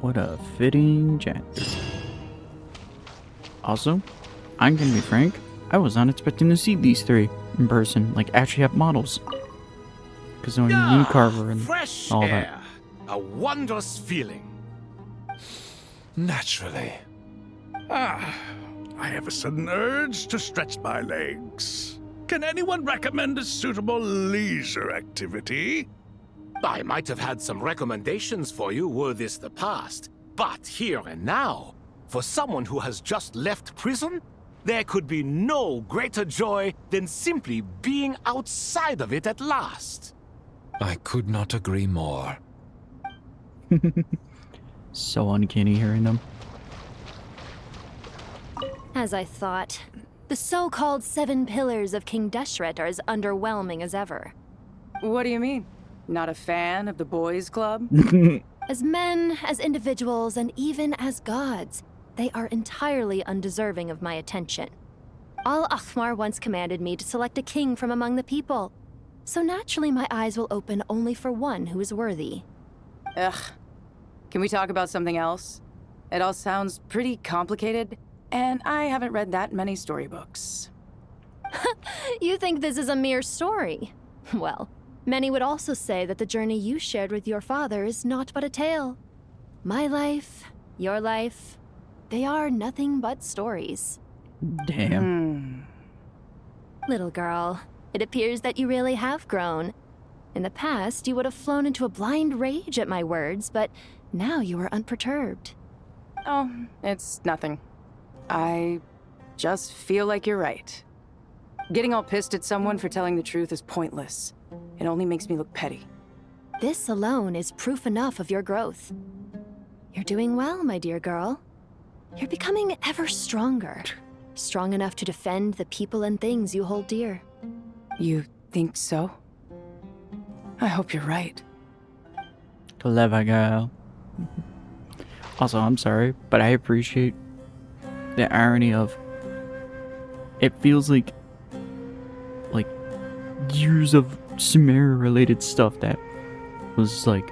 What a fitting chapter. Also, I'm gonna be frank, I was not expecting to see these three in person, like actually have models. Because knowing Moon Carver and fresh all air. that. A wondrous feeling. Naturally. I have a sudden urge to stretch my legs. Can anyone recommend a suitable leisure activity? I might have had some recommendations for you were this the past, but here and now, for someone who has just left prison, there could be no greater joy than simply being outside of it at last. I could not agree more. So uncanny hearing them. As I thought, the so-called 7 pillars of King Deshret are as underwhelming as ever. What do you mean? Not a fan of the boys' club? As men, as individuals, and even as gods, they are entirely undeserving of my attention. Al-Ahmar once commanded me to select a king from among the people, so naturally my eyes will open only for one who is worthy. Ugh. Can we talk about something else? It all sounds pretty complicated, and I haven't read that many storybooks. You think this is a mere story? Well, many would also say that the journey you shared with your father is not but a tale. My life, your life, they are nothing but stories. Damn. Little girl, it appears that you really have grown. In the past, you would have flown into a blind rage at my words, but now you are unperturbed. Oh, it's nothing. I just feel like you're right. Getting all pissed at someone for telling the truth is pointless. It only makes me look petty. This alone is proof enough of your growth. You're doing well, my dear girl. You're becoming ever stronger. Strong enough to defend the people and things you hold dear. You think so? I hope you're right. Clever girl. Also, I'm sorry, but I appreciate the irony of it feels like years of Sumeria related stuff that was like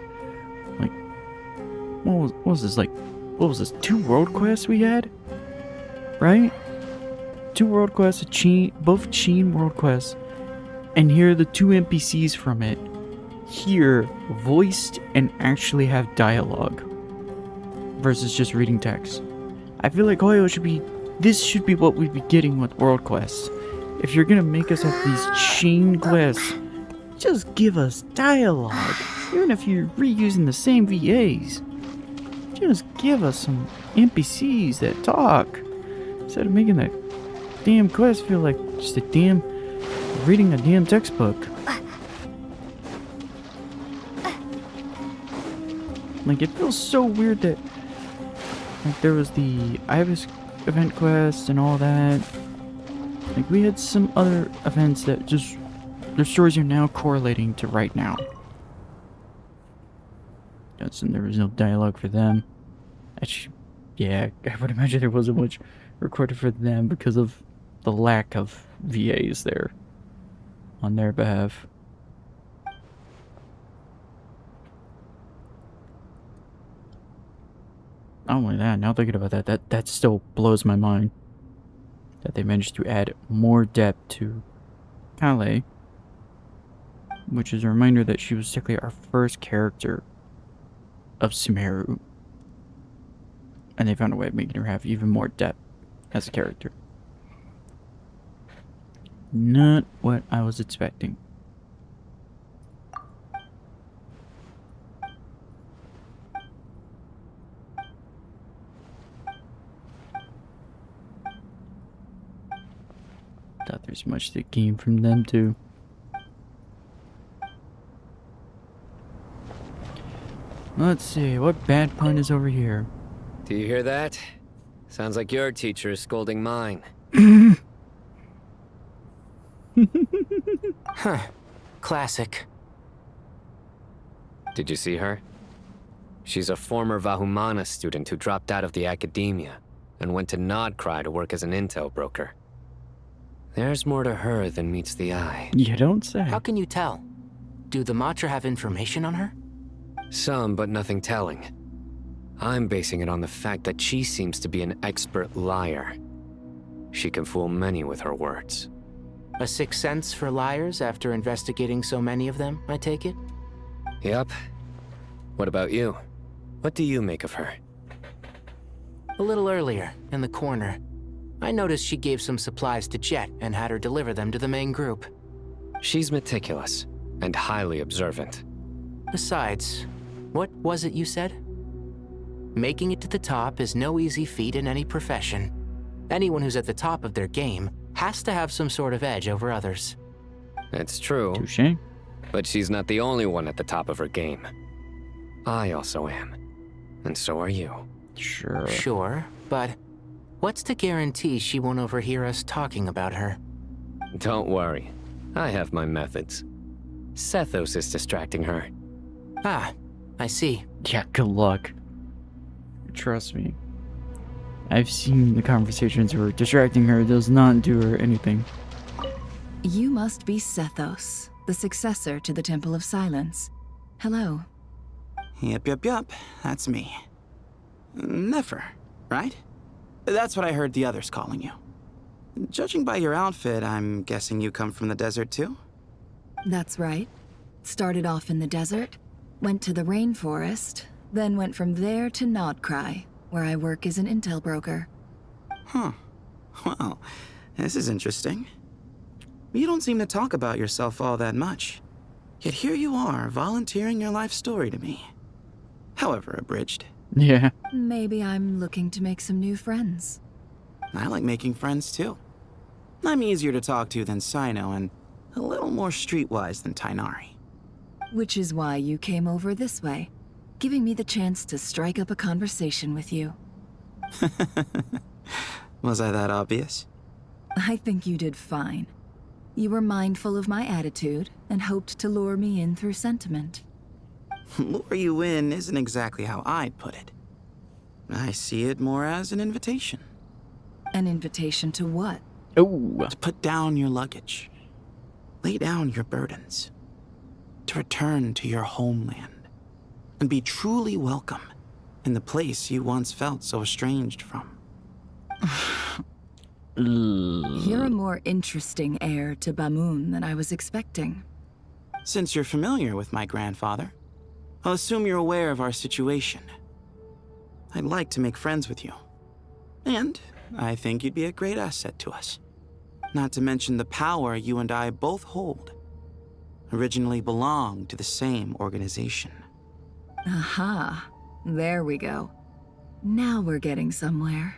what was this, like, what was this, 2 world quests we had, right? 2 world quests, both Sheen world quests, and here are the 2 NPCs from it here voiced and actually have dialogue versus just reading text. I feel like this should be what we'd be getting with world quests. If you're gonna make us have these chain quests, just give us dialogue. Even if you're reusing the same VAs, just give us some NPCs that talk instead of making that damn quest feel like just reading a damn textbook. Like, it feels so weird that like there was the Ibis event quest and all that. Like, we had some other events that just their stories are now correlating to right now. And there was no dialogue for them. Actually, yeah, I would imagine there wasn't much recorded for them because of the lack of VAs there on their behalf. Not only that, now thinking about that still blows my mind that they managed to add more depth to Calais, which is a reminder that she was technically our first character of Sumeru, and they found a way of making her have even more depth as a character. Not what I was expecting. Thought there's much that came from them too. Let's see, what bad pun is over here? Do you hear that? Sounds like your teacher is scolding mine. Huh. Classic. Did you see her? She's a former Vahumana student who dropped out of the academia and went to Nodcry to work as an intel broker. There's more to her than meets the eye. You don't say. How can you tell? Do the Matra have information on her? Some, but nothing telling. I'm basing it on the fact that she seems to be an expert liar. She can fool many with her words. A sixth sense for liars after investigating so many of them, I take it? Yep. What about you? What do you make of her? A little earlier, in the corner, I noticed she gave some supplies to Jet and had her deliver them to the main group. She's meticulous and highly observant. Besides, what was it you said? Making it to the top is no easy feat in any profession. Anyone who's at the top of their game has to have some sort of edge over others. It's true. Touché. But she's not the only one at the top of her game. I also am. And so are you. Sure. Sure, but what's to guarantee she won't overhear us talking about her? Don't worry. I have my methods. Sethos is distracting her. Ah, I see. Yeah, good luck. Trust me. I've seen the conversations where distracting her does not do her anything. You must be Sethos, the successor to the Temple of Silence. Hello. Yup. That's me. Nefer, right? That's what I heard the others calling you. Judging by your outfit, I'm guessing you come from the desert too? That's right. Started off in the desert, went to the rainforest, then went from there to Nodcry, where I work as an intel broker. Huh. Well, this is interesting. You don't seem to talk about yourself all that much. Yet here you are, volunteering your life story to me. However abridged. Yeah. Maybe I'm looking to make some new friends. I like making friends too. I'm easier to talk to than Sino and a little more streetwise than Tainari. Which is why you came over this way, giving me the chance to strike up a conversation with you. Was I that obvious? I think you did fine. You were mindful of my attitude and hoped to lure me in through sentiment. Lure you in isn't exactly how I'd put it. I see it more as an invitation. An invitation to what? Oh. To put down your luggage. Lay down your burdens. To return to your homeland. And be truly welcome in the place you once felt so estranged from. You're a more interesting heir to Bamun than I was expecting. Since you're familiar with my grandfather, I'll assume you're aware of our situation. I'd like to make friends with you. And I think you'd be a great asset to us. Not to mention the power you and I both hold. Originally belonged to the same organization. Aha. There we go. Now we're getting somewhere.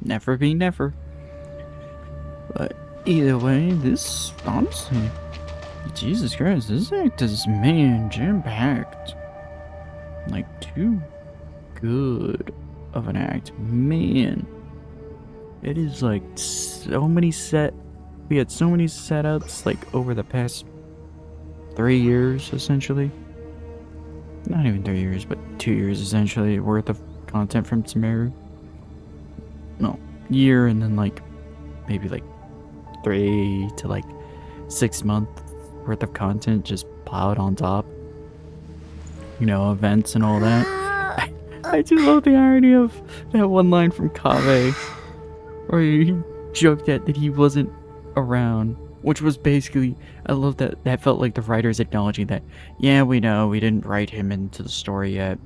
Never be never. But either way, this, honestly, Jesus Christ, this act is, man, jam-packed. Like, too good of an act. Man. It is like so many we had so many setups, like, over the past 3 years, essentially. Not even 3 years, but 2 years, essentially, worth of content from Sumeru. No, year, and then, like, maybe, like, 3 to, like, 6 months worth of content just piled on top. You know, events and all that. I do love the irony of that one line from Kaveh, where he joked at that he wasn't around, which was basically, I love that that felt like the writers acknowledging that, yeah, we know, we didn't write him into the story yet.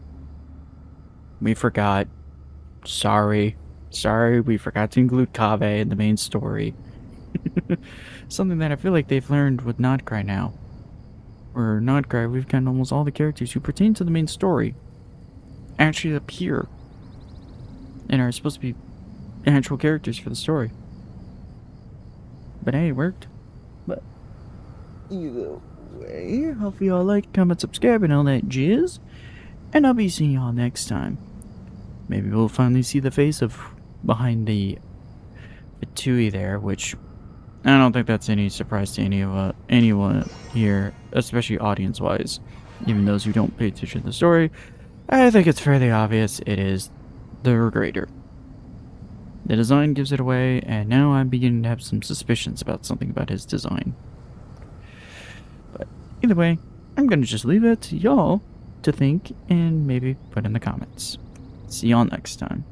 We forgot. Sorry, we forgot to include Kaveh in the main story. Something that I feel like they've learned with Nodcry now. Or Nodcry, we've gotten almost all the characters who pertain to the main story actually appear and are supposed to be actual characters for the story. But hey, it worked. But either way, hope you all like, comment, subscribe, and all that jizz. And I'll be seeing y'all next time. Maybe we'll finally see the face of behind the Tui there, which I don't think that's any surprise to anyone here, especially audience-wise. Even those who don't pay attention to the story, I think it's fairly obvious it is the Regrader. The design gives it away, and now I'm beginning to have some suspicions about something about his design. But either way, I'm gonna just leave it to y'all to think and maybe put in the comments. See y'all next time.